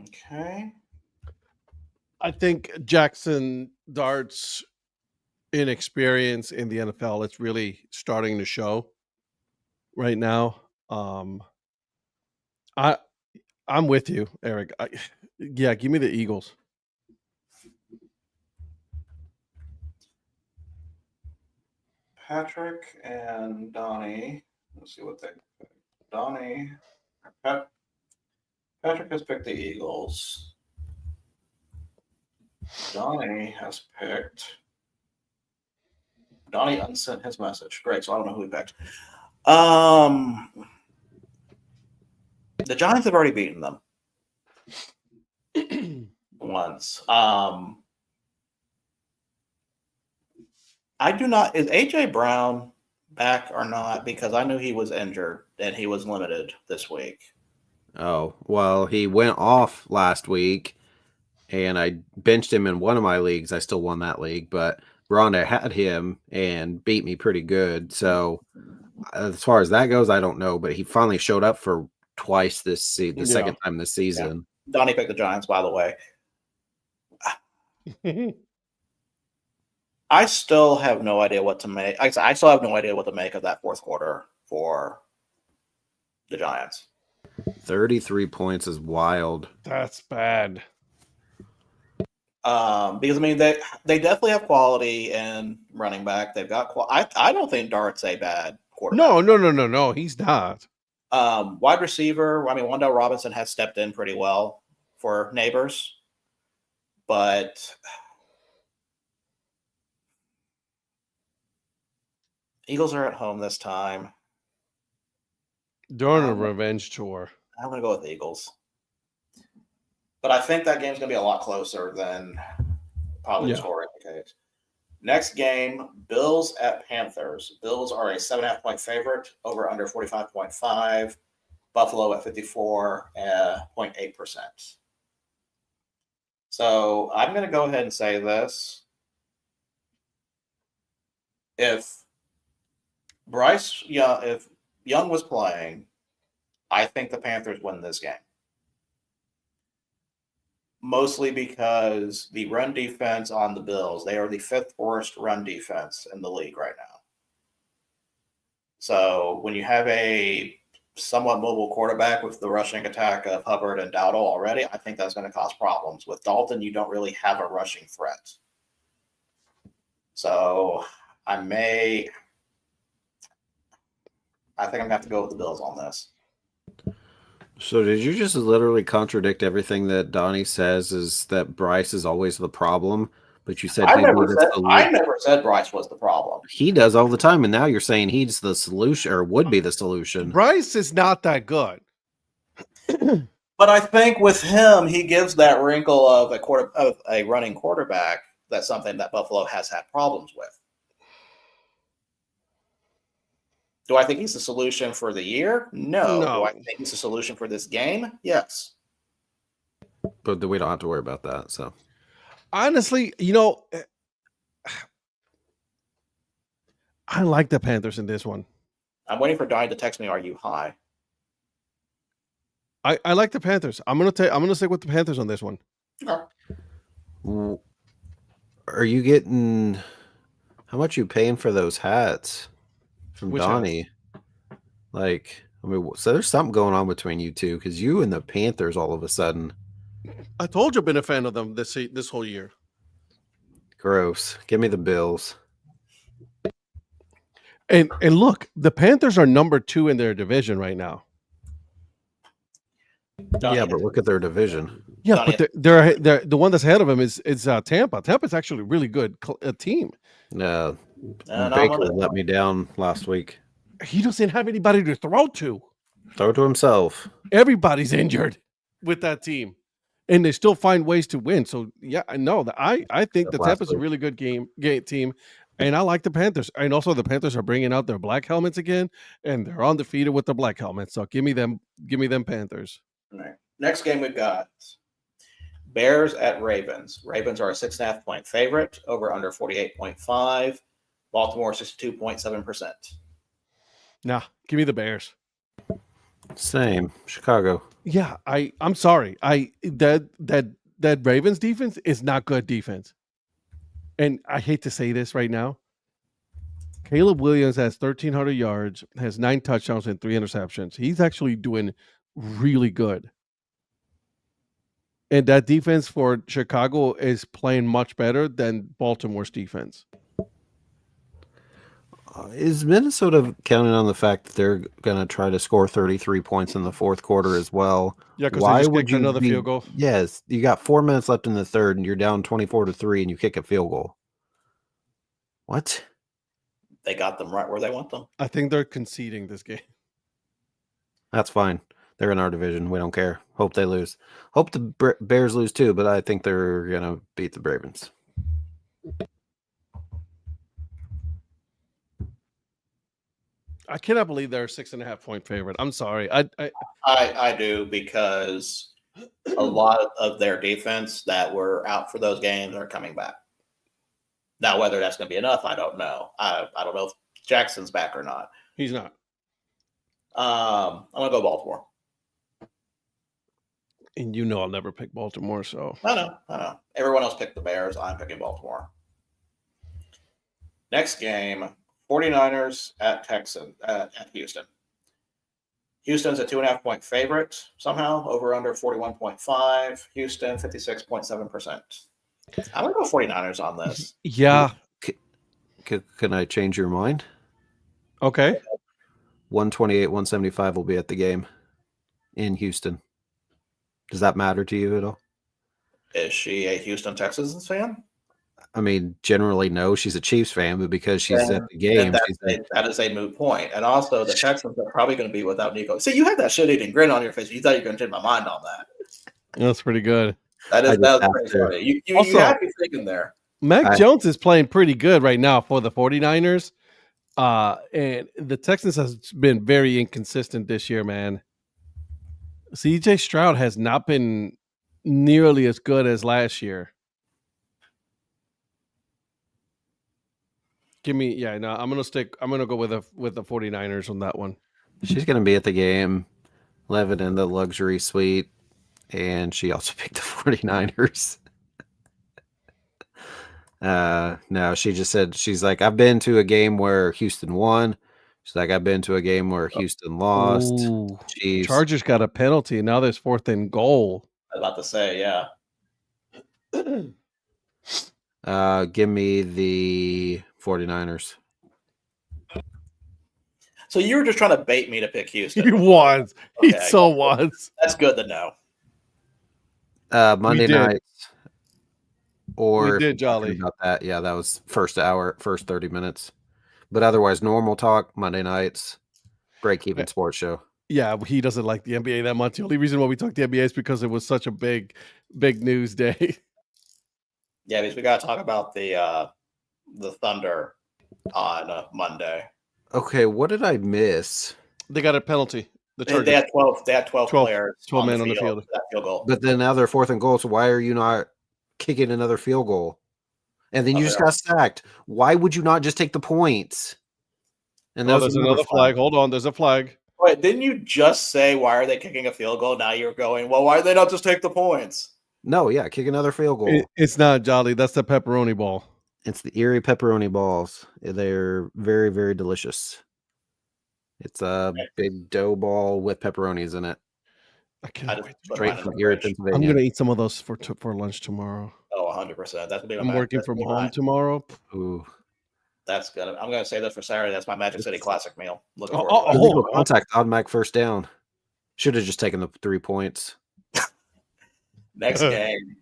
Okay. I think Jackson Dart's inexperience in the NFL. It's really starting to show right now. I I'm with you, Eric. Yeah, give me the Eagles. Patrick and Donnie. Let's see what they pick. Donnie. Patrick has picked the Eagles. Donnie has picked. Donnie unsent his message. Great. So I don't know who he picked. The Giants have already beaten them once. I do not. Is AJ Brown back or not? Because I knew he was injured and he was limited this week. Oh, well, he went off last week, and I benched him in one of my leagues. I still won that league, but Rhonda had him and beat me pretty good. So as far as that goes, I don't know, but he finally showed up for twice the second time this season. Yeah. Donnie picked the Giants, by the way. I still have no idea what to make. I still have no idea what to make of that fourth quarter for the Giants. 33 points is wild. That's bad. Because I mean they definitely have quality in running back. They've got I don't think Dart's a bad quarterback. No. He's not. Wide receiver. I mean, Wan'Dale Robinson has stepped in pretty well for Neighbors, but Eagles are at home this time. They're on a revenge tour. I'm going to go with the Eagles. But I think that game's going to be a lot closer than probably the score indicates. Next game, Bills at Panthers. Bills are a 7.5-point favorite, over under 45.5. Buffalo at 54.8%. So I'm going to go ahead and say this. If Young was playing, I think the Panthers win this game. Mostly because the run defense on the Bills, they are the 5th worst run defense in the league right now. So when you have a somewhat mobile quarterback with the rushing attack of Hubbard and Dowdle already, I think that's going to cause problems. With Dalton, you don't really have a rushing threat. So I think I'm going to have to go with the Bills on this. So did you just literally contradict everything that Donnie says is that Bryce is always the problem? But you said I never said Bryce was the problem. He does all the time, and now you're saying he's the solution or would be the solution. Bryce is not that good. But I think with him, he gives that wrinkle of a running quarterback. That's something that Buffalo has had problems with. Do I think he's the solution for the year? No. Do I think he's the solution for this game? Yes. But we don't have to worry about that. So honestly, I like the Panthers in this one. I'm waiting for Donnie to text me, are you high? I like the Panthers. I'm gonna stick with the Panthers on this one. Okay. Are you getting how much you paying for those hats? From Which Donnie, so there's something going on between you two because you and the Panthers all of a sudden. I told you I've been a fan of them this whole year. Gross. Give me the Bills. And look, the Panthers are number 2 in their division right now. Yeah, but look at their division. Yeah, but they're the one that's ahead of them is Tampa. Tampa's actually a really good team. No. Baker let me down last week. He doesn't have anybody to throw to. Throw to himself. Everybody's injured with that team, and they still find ways to win. So yeah, I know that. I think the Tampa's a really good game team, and I like the Panthers. And also the Panthers are bringing out their black helmets again, and they're undefeated with their black helmets. So give me them Panthers. All right. Next game we've got Bears at Ravens. Ravens are a 6.5-point favorite, over under 48.5. Baltimore 62.7%. Nah, give me the Bears. Same. Chicago. Yeah, I'm sorry. That Ravens defense is not good defense. and I hate to say this right now, Caleb Williams has 1,300 yards, has 9 touchdowns and 3 interceptions. He's actually doing really good. And that defense for Chicago is playing much better than Baltimore's defense. Is Minnesota counting on the fact that they're going to try to score 33 points in the fourth quarter as well? Yeah, because they just kicked another field goal. Yes, you got 4 minutes left in the third, and you're down 24-3, and you kick a field goal. What? They got them right where they want them. I think they're conceding this game. That's fine. They're in our division. We don't care. Hope they lose. Hope the Bears lose too, but I think they're going to beat the Ravens. I cannot believe they're a 6.5 point favorite. I'm sorry. I do, because a lot of their defense that were out for those games are coming back. Now, whether that's going to be enough, I don't know. I don't know if Jackson's back or not. He's not. I'm going to go Baltimore. And you know I'll never pick Baltimore, so. I know. Everyone else picked the Bears. I'm picking Baltimore. Next game, 49ers at Houston. Houston's a 2.5 point favorite somehow, over under 41.5. Houston, 56.7%. I'm going to go 49ers on this. Yeah. Can I change your mind? Okay. 128-175 will be at the game in Houston. Does that matter to you at all? Is she a Houston Texans fan? I mean, generally, no. She's a Chiefs fan, but because she's at the game, that is a moot point. And also, the Texans are probably going to be without Nico. See, you had that shit-eating grin on your face. You thought you were going to change my mind on that. That's pretty good. That was pretty funny. You had me thinking there. Mac Jones is playing pretty good right now for the 49ers. And the Texans has been very inconsistent this year, man. CJ Stroud has not been nearly as good as last year. I'm gonna go with the 49ers on that one. She's gonna be at the game, living in the luxury suite, and she also picked the 49ers. No, she just said, she's like, I've been to a game where Houston won. She's like, I've been to a game where Houston lost. Chargers got a penalty, and now there's 4th and goal. I was about to say, yeah. Give me the 49ers. So you were just trying to bait me to pick Houston. He was. Okay, he so was. That's good to know. Monday night. Or we did, Jolly. About that. Yeah, that was first 30 minutes. But otherwise, normal talk, Monday nights, break-even sports show. Yeah, he doesn't like the NBA that much. The only reason why we talked the NBA is because it was such a big news day. Yeah, because we got to talk about the Thunder on Monday. Okay, what did I miss? They got a penalty. They had 12 players. 12 men on the field. That field goal. But then now they're 4th and goal, so why are you not kicking another field goal? And then you just got sacked. Why would you not just take the points? And there's another flag. Hold on, there's a flag. Wait, didn't you just say why are they kicking a field goal? Now you're going, well, why did they not just take the points? No, yeah, kick another field goal. It's not, Jolly. That's the pepperoni ball. It's the Erie pepperoni balls. They're very, very delicious. It's a big dough ball with pepperonis in it. I can't wait. Straight from Erie, Pennsylvania. I'm gonna eat some of those for lunch tomorrow. Oh, 100%. That's I'm working from home tomorrow. Ooh, that's good. I'm gonna save that for Saturday. That's my Magic City Classic meal. Looking forward to contact automatic first down. Should have just taken the 3 points. Next game.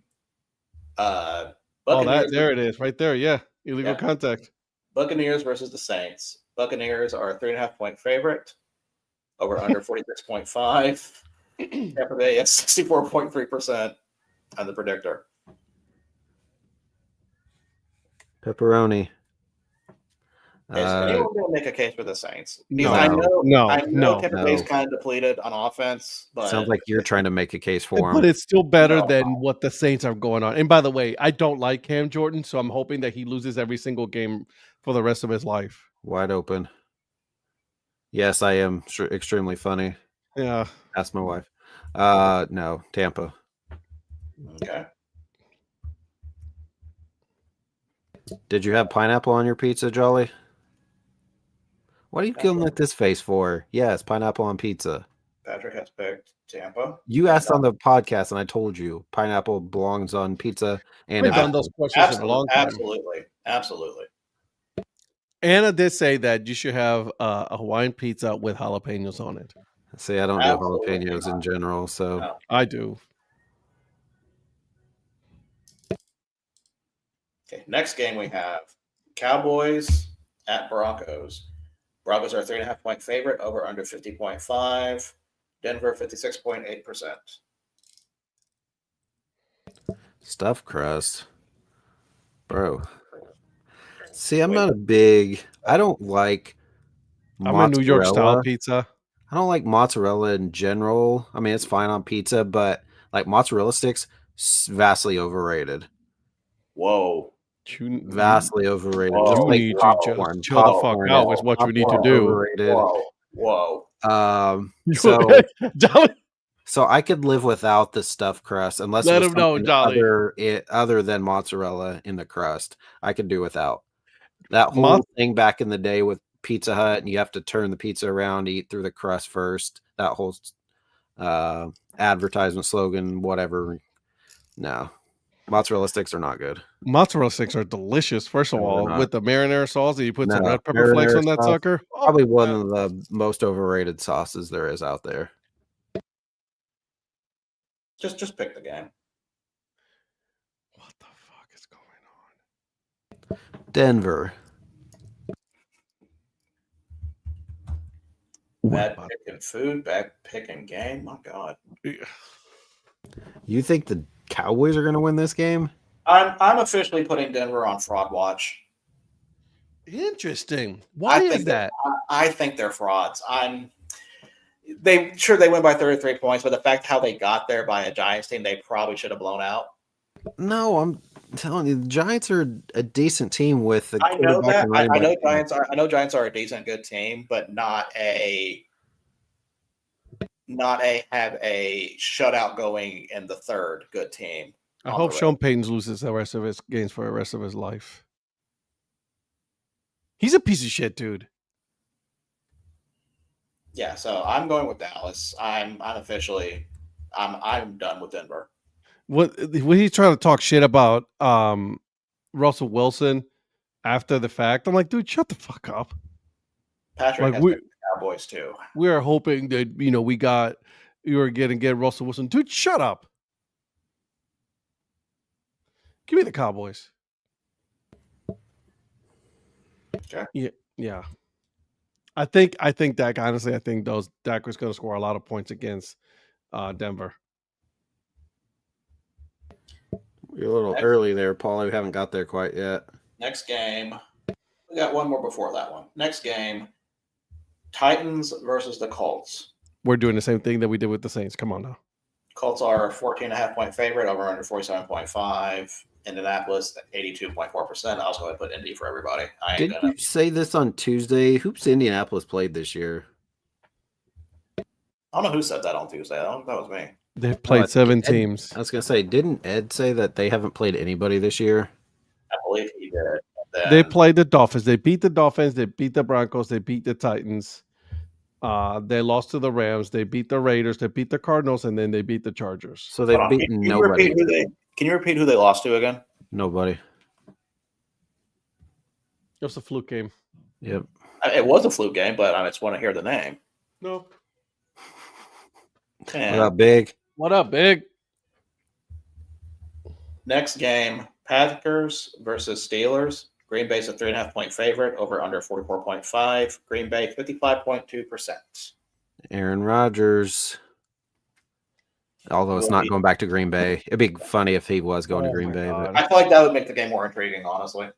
There it is, right there. Yeah, illegal contact. Buccaneers versus the Saints. Buccaneers are a 3.5 point favorite. Over under 46.5. Tampa Bay at 64.3% on the predictor. Pepperoni. Is anyone going to make a case for the Saints? No, I know Tampa Bay's no. kind of depleted on offense, but Sounds like you're trying to make a case for them. But it's still better than what the Saints are going on. And by the way, I don't like Cam Jordan, so I'm hoping that he loses every single game for the rest of his life. Wide open. Yes, I am extremely funny. Yeah. Ask my wife. No, Tampa. Okay. Did you have pineapple on your pizza, Jolly? What are you giving like this face for? Yes, pineapple on pizza. Patrick has picked Tampa. You asked on the podcast, and I told you pineapple belongs on pizza. And We've done those questions in a long time. Absolutely. Anna did say that you should have a Hawaiian pizza with jalapenos on it. See, I don't do jalapenos in general, so No. I do. Okay, next game we have Cowboys at Broncos. Broncos are a 3.5-point favorite, over under 50.5. Denver 56.8%. stuffed crust, bro. See, I'm not a big. I don't like. I'm a New York style pizza. I don't like mozzarella in general. I mean, it's fine on pizza, but like mozzarella sticks, vastly overrated. Whoa. Vastly overrated. Whoa. Just You like need to popcorn. just chill the fuck out is what you need to do. Overrated. Whoa. So I could live without the stuffed crust unless Let it was him know, Jolly. other than mozzarella in the crust. I could do without. That whole thing back in the day with Pizza Hut, and you have to turn the pizza around, eat through the crust first. That whole advertisement slogan, whatever. No, mozzarella sticks are not good. Mozzarella sticks are delicious. First of all, with the marinara sauce, you put some red pepper marinara flakes on that sucker. Probably one of the most overrated sauces there is out there. Just pick the game. What the fuck is going on? Denver. Bad picking food, bad picking game. My God. You think the Cowboys are going to win this game? I'm officially putting Denver on fraud watch. Interesting. Why is that? I think they're frauds. They win by 33 points, but the fact how they got there by a Giants team, they probably should have blown out. No, I'm telling you, the Giants are a decent team with the I know that. I know Giants are a decent, good team, but not have a shutout going in the third good team. I hope Sean Payton loses the rest of his games for the rest of his life. He's a piece of shit, dude. Yeah, so I'm going with Dallas. I'm done with Denver. When he's trying to talk shit about Russell Wilson after the fact, I'm like, dude, shut the fuck up. Patrick has the Cowboys too. We are hoping that you are going to get Russell Wilson. Dude, shut up. Give me the Cowboys. Okay. Yeah. I think Dak, honestly, Dak was going to score a lot of points against Denver. You're a little early there, Paul. We haven't got there quite yet. Next game. We got one more before that one. Next game. Titans versus the Colts. We're doing the same thing that we did with the Saints. Come on now. Colts are a 14.5-point favorite, over under 47.5. Indianapolis, 82.4%. I was going to put Indy for everybody. Didn't you say this on Tuesday? Who's Indianapolis played this year? I don't know who said that on Tuesday. I don't think that was me. They've played 7 teams. I was going to say, didn't Ed say that they haven't played anybody this year? I believe he did. They played the Dolphins. They beat the Dolphins. They beat the Broncos. They beat the Titans. They lost to the Rams. They beat the Raiders. They beat the Cardinals, and then they beat the Chargers. So they've beaten nobody. Can you repeat who they lost to again? Nobody. It was a fluke game. Yep. It was a fluke game, but I just want to hear the name. No. What up, Big? What up, Big? Next game, Packers versus Steelers. Green Bay's a 3.5-point favorite, over under 44.5. Green Bay, 55.2%. Aaron Rodgers. Although it's not going back to Green Bay. It'd be funny if he was going to Green Bay. But I feel like that would make the game more intriguing, honestly.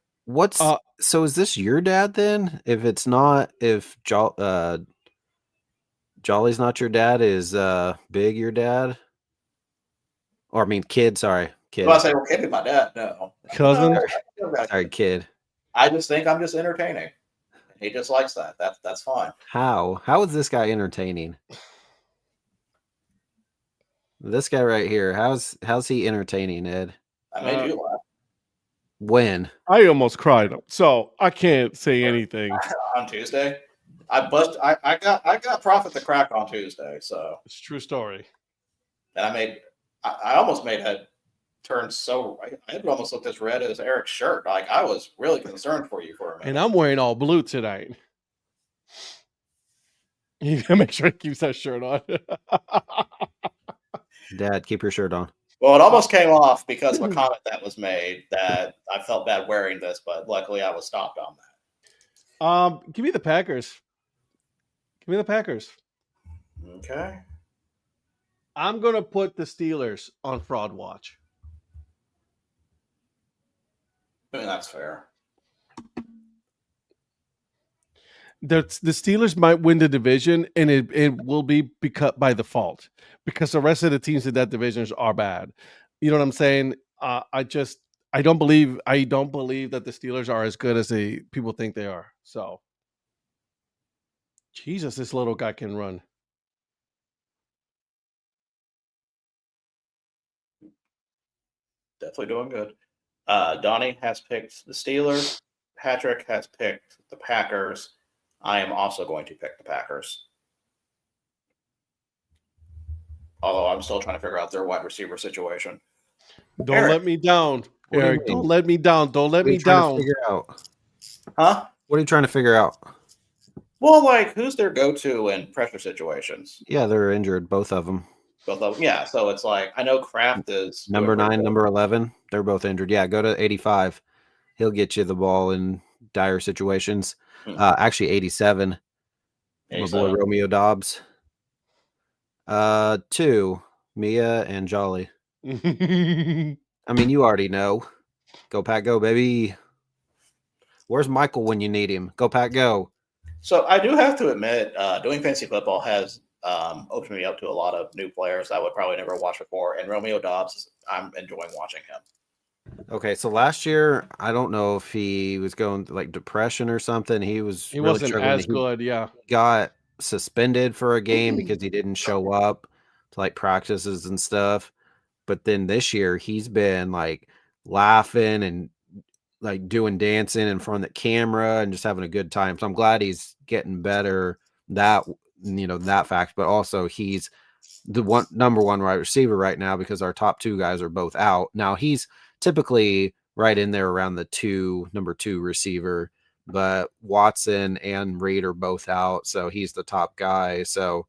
So is this your dad then? If it's not, if Jolly's not your dad, is Big your dad? Or I mean, kid. Sorry, kid. Well, I say, well, can't be my dad. No, cousin. Sorry, kid. I just think I'm just entertaining. He just likes that. That's fine. How is this guy entertaining? This guy right here, how's he entertaining, Ed? I made you laugh. When? I almost cried, so I can't say anything. On Tuesday. I got Profit the Crack on Tuesday, so It's a true story. and I almost made head turn so I had almost looked as red as Eric's shirt. Like I was really concerned for you for a minute. And I'm wearing all blue tonight. You gotta make sure he keeps that shirt on. Dad, keep your shirt on. Well, it almost came off because of a comment that was made that I felt bad wearing this, but luckily I was stopped on that. Give me the Packers. Give me the Packers. Okay. I'm gonna put the Steelers on fraud watch. I mean, that's fair. The Steelers might win the division, and it will be by default because the rest of the teams in that division are bad. You know what I'm saying? I don't believe that the Steelers are as good as people think they are. So, Jesus, this little guy can run. Definitely doing good. Donnie has picked the Steelers. Patrick has picked the Packers. I am also going to pick the Packers. Although I'm still trying to figure out their wide receiver situation. Don't Eric. let me down, What do you Eric. mean? Don't let me down. Don't let What are me you trying to down. figure out? Huh? What are you trying to figure out? Well, like, who's their go-to in pressure situations? Yeah, they're injured, both of them. Both of them. Yeah, so it's like, I know Kraft is... Number doing 9, pretty number 11, they're both injured. Yeah, go to 85. He'll get you the ball in dire situations. Actually, 87. good. My boy Romeo Dobbs. 2, Mia and Jolly. I mean, you already know. Go Pack, go, baby. Where's Michael when you need him? Go Pack, go. So I do have to admit, doing fantasy football has opened me up to a lot of new players I would probably never watch before. And Romeo Dobbs, I'm enjoying watching him. Okay, so last year, I don't know if he was going through like depression or something. He really wasn't struggling. as good, yeah. Got suspended for a game because he didn't show up to like practices and stuff. But then this year, he's been like laughing and like doing dancing in front of the camera and just having a good time. So I'm glad he's getting better. That fact, but also he's the number one wide receiver right now because our top 2 guys are both out. Now he's typically right in there around the number 2 receiver, but Watson and Reed are both out, so he's the top guy. So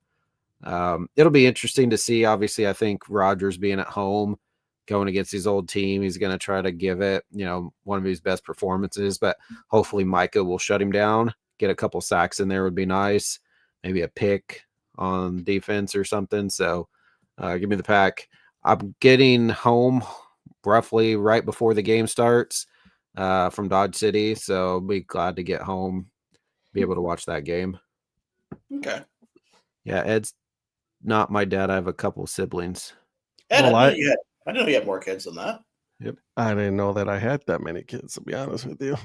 it'll be interesting to see. Obviously, I think Rodgers being at home, going against his old team, he's going to try to give it, one of his best performances, but hopefully Micah will shut him down, get a couple sacks in there would be nice, maybe a pick on defense or something. So give me the Pack. I'm getting home roughly right before the game starts from Dodge City, so I'll be glad to get home, be able to watch that game. Okay. Yeah, Ed's not my dad. I have a couple siblings. Ed, Well, I didn't know you had more kids than that. Yep. I didn't know that I had that many kids, to be honest with you.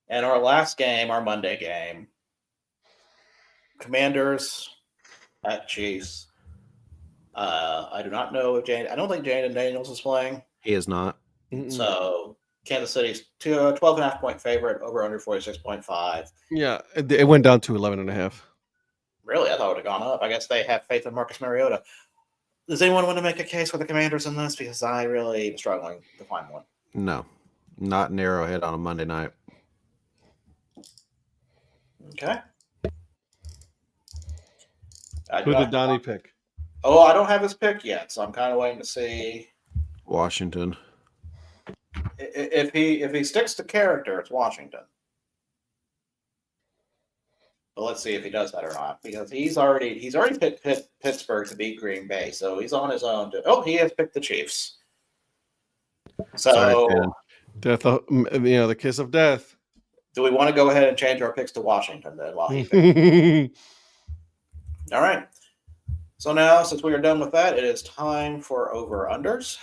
And our last game, our Monday game, Commanders at Chiefs. I do not know if I don't think Jaden Daniels is playing. He is not. So Kansas City's 12.5 point favorite, over under 46.5. Yeah, it went down to 11.5. Really? I thought it would have gone up. I guess they have faith in Marcus Mariota. Does anyone want to make a case for the Commanders in this? Because I really am struggling to find one. No, not an Arrowhead on a Monday night. Okay. Who did Donnie pick? Oh, I don't have his pick yet, so I'm kind of waiting to see. Washington. If he sticks to character, it's Washington. But let's see if he does that or not, because he's already picked Pittsburgh to beat Green Bay, so he's on his own. He has picked the Chiefs. So, Sorry, death, the kiss of death. do we want to go ahead and change our picks to Washington then? While he picks? All right. So now, since we are done with that, it is time for over-unders.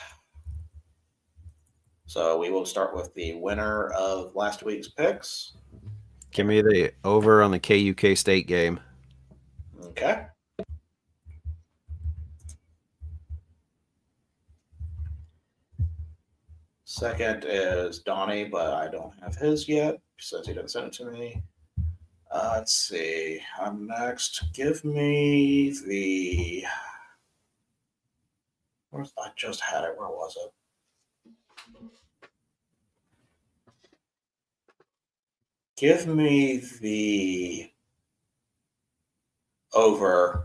So we will start with the winner of last week's picks. Give me the over on the KU State game. Okay. Second is Donnie, but I don't have his yet since he didn't send it to me. Let's see. I'm next. Give me the. I just had it. Where was it? Give me the over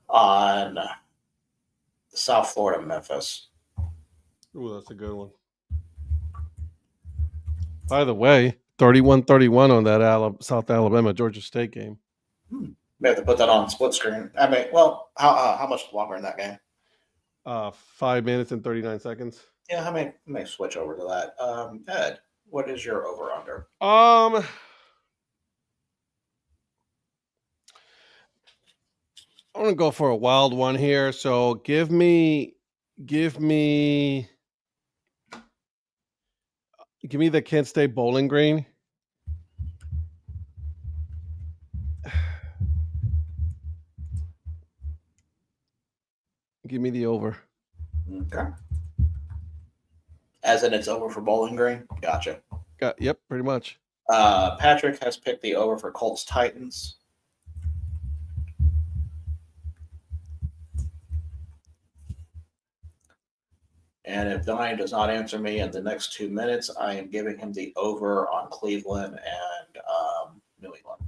on South Florida, Memphis. Ooh, that's a good one. By the way, 31-31 on that South Alabama Georgia State game. We have to put that on split screen. I mean, well, how much longer in that game? 5 minutes and 39 seconds. Yeah, I may switch over to that. Ed, what is your over under? I'm gonna go for a wild one here. So give me the Kent State Bowling Green. Give me the over. Okay. As in it's over for Bowling Green? Gotcha. Yep, pretty much. Patrick has picked the over for Colts Titans. And if Donnie does not answer me in the next 2 minutes, I am giving him the over on Cleveland and New England.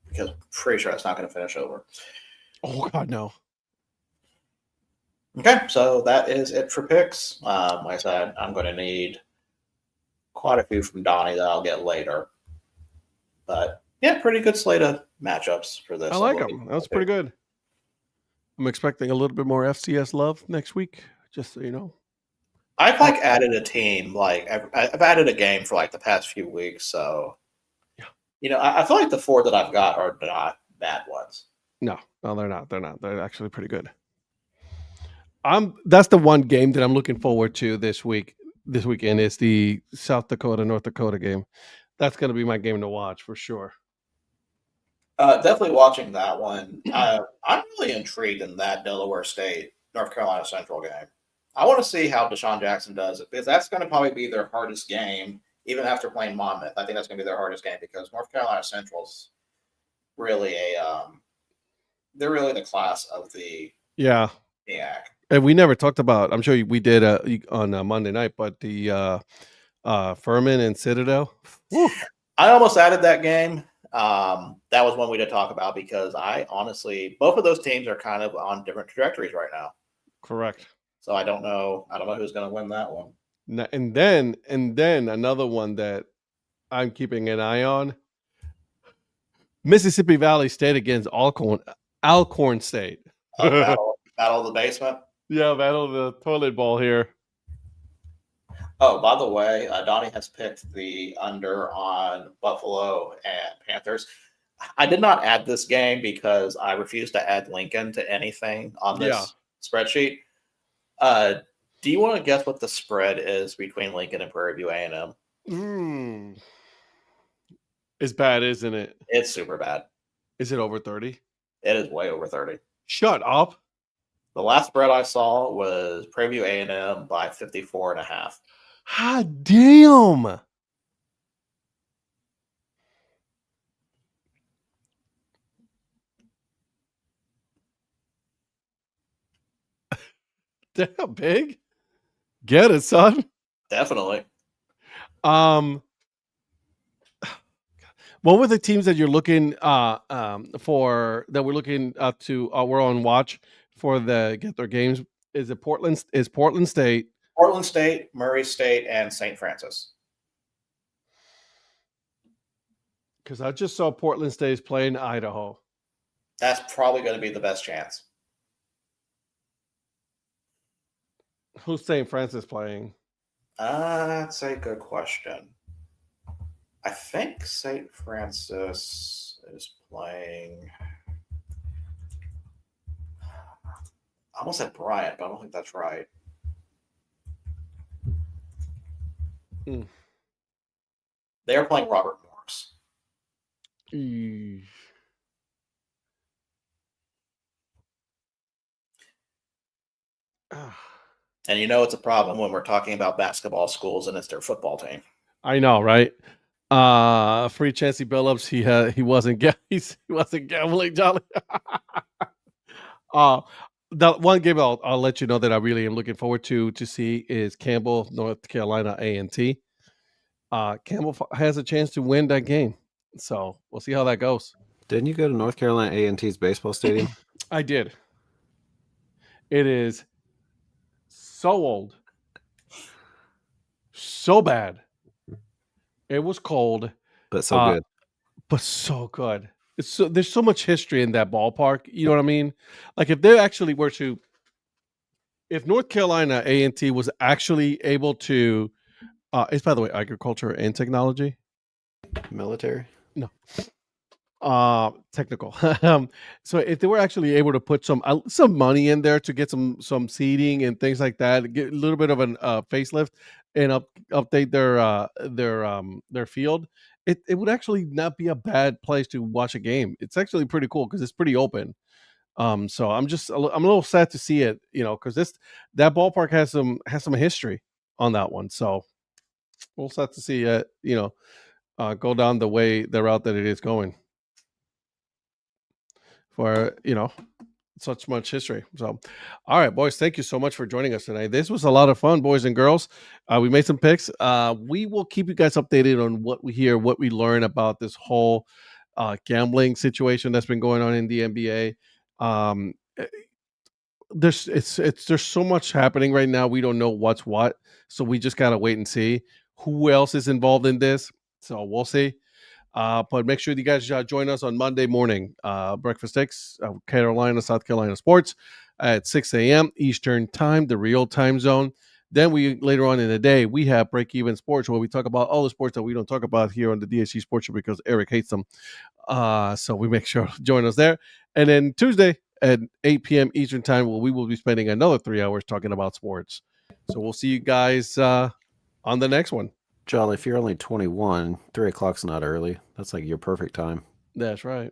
Because I'm pretty sure it's not going to finish over. Oh, God, no. Okay, so that is it for picks. Like I said, I'm going to need quite a few from Donnie that I'll get later. But, yeah, pretty good slate of matchups for this. I like them. That was pretty good. I'm expecting a little bit more FCS love next week, just so you know. I've added a team. I've added a game for the past few weeks. So, yeah. I feel like the 4 that I've got are not bad ones. No, they're not. They're not. They're actually pretty good. That's the one game that I'm looking forward to this weekend is the South Dakota, North Dakota game. That's going to be my game to watch for sure. Definitely watching that one. I'm really intrigued in that Delaware State, North Carolina Central game. I want to see how Deshaun Jackson does it because that's going to probably be their hardest game, even after playing Monmouth. I think that's going to be their hardest game because North Carolina Central's really they're really the class of the EAC. And we never talked about. I'm sure we did on Monday night, but the Furman and Citadel. Woo. I almost added that game. That was one we did talk about because I honestly, both of those teams are kind of on different trajectories right now. Correct. So I don't know who's going to win that one. And then another one that I'm keeping an eye on: Mississippi Valley State against Alcorn State. Battle of the basement. Yeah, battle of the toilet bowl here. Oh, by the way, Donnie has picked the under on Buffalo and Panthers. I did not add this game because I refuse to add Lincoln to anything on this spreadsheet. Do you want to guess what the spread is between Lincoln and Prairie View A&M? It's bad, isn't it? It's super bad. Is it over 30? It is way over 30. Shut up. The last spread I saw was Prairie View A&M by 54.5. Ah, damn. Damn, big. Get it, son. Definitely. What were the teams that you're looking for that we're looking to we're on watch for get their games? Is it Portland? Is Portland State? Portland State, Murray State, and St. Francis. Because I just saw Portland State's playing Idaho. That's probably going to be the best chance. Who's St. Francis playing? That's a good question. I think St. Francis is playing. I almost said Bryant, but I don't think that's right. They are playing Robert Morris. And you know it's a problem when we're talking about basketball schools and it's their football team. I know, right? Free Chancey Billups. He wasn't he wasn't gambling, Jolly. The one game I'll let you know that I really am looking forward to see is Campbell, North Carolina A&T. Campbell has a chance to win that game, so we'll see how that goes. Didn't you go to North Carolina A&T's baseball stadium? I did. It is so old, so bad. It was cold, But so good. but so good. There's so much history in that ballpark. You know what I mean? Like if they actually were to, if North Carolina A&T was actually able to, it's by the way agriculture and technology, Military? no, technical. So if they were actually able to put some money in there to get some seating and things like that, get a little bit of an facelift and update their field, it would actually not be a bad place to watch a game. It's actually pretty cool because it's pretty open. So I'm a little sad to see it, because that ballpark has some history on that one. So we'll sad to see it, go down the route that it is going for such much history. So, all right, boys, thank you so much for joining us tonight. This was a lot of fun, boys and girls. We made some picks. We will keep you guys updated on what we hear, what we learn about this whole gambling situation that's been going on in the NBA. There's so much happening right now. We don't know what's what, so we just gotta wait and see who else is involved in this. So we'll see. But make sure you guys join us on Monday morning. Breakfast Sticks, South Carolina Sports at 6 a.m. Eastern Time, the real time zone. Then later on in the day, we have Break Even Sports, where we talk about all the sports that we don't talk about here on the DHC Sports Show because Eric hates them. So we make sure to join us there. And then Tuesday at 8 p.m. Eastern Time, where we will be spending another 3 hours talking about sports. So we'll see you guys on the next one. Jolly, if you're only 21, 3 o'clock's not early. That's like your perfect time. That's right.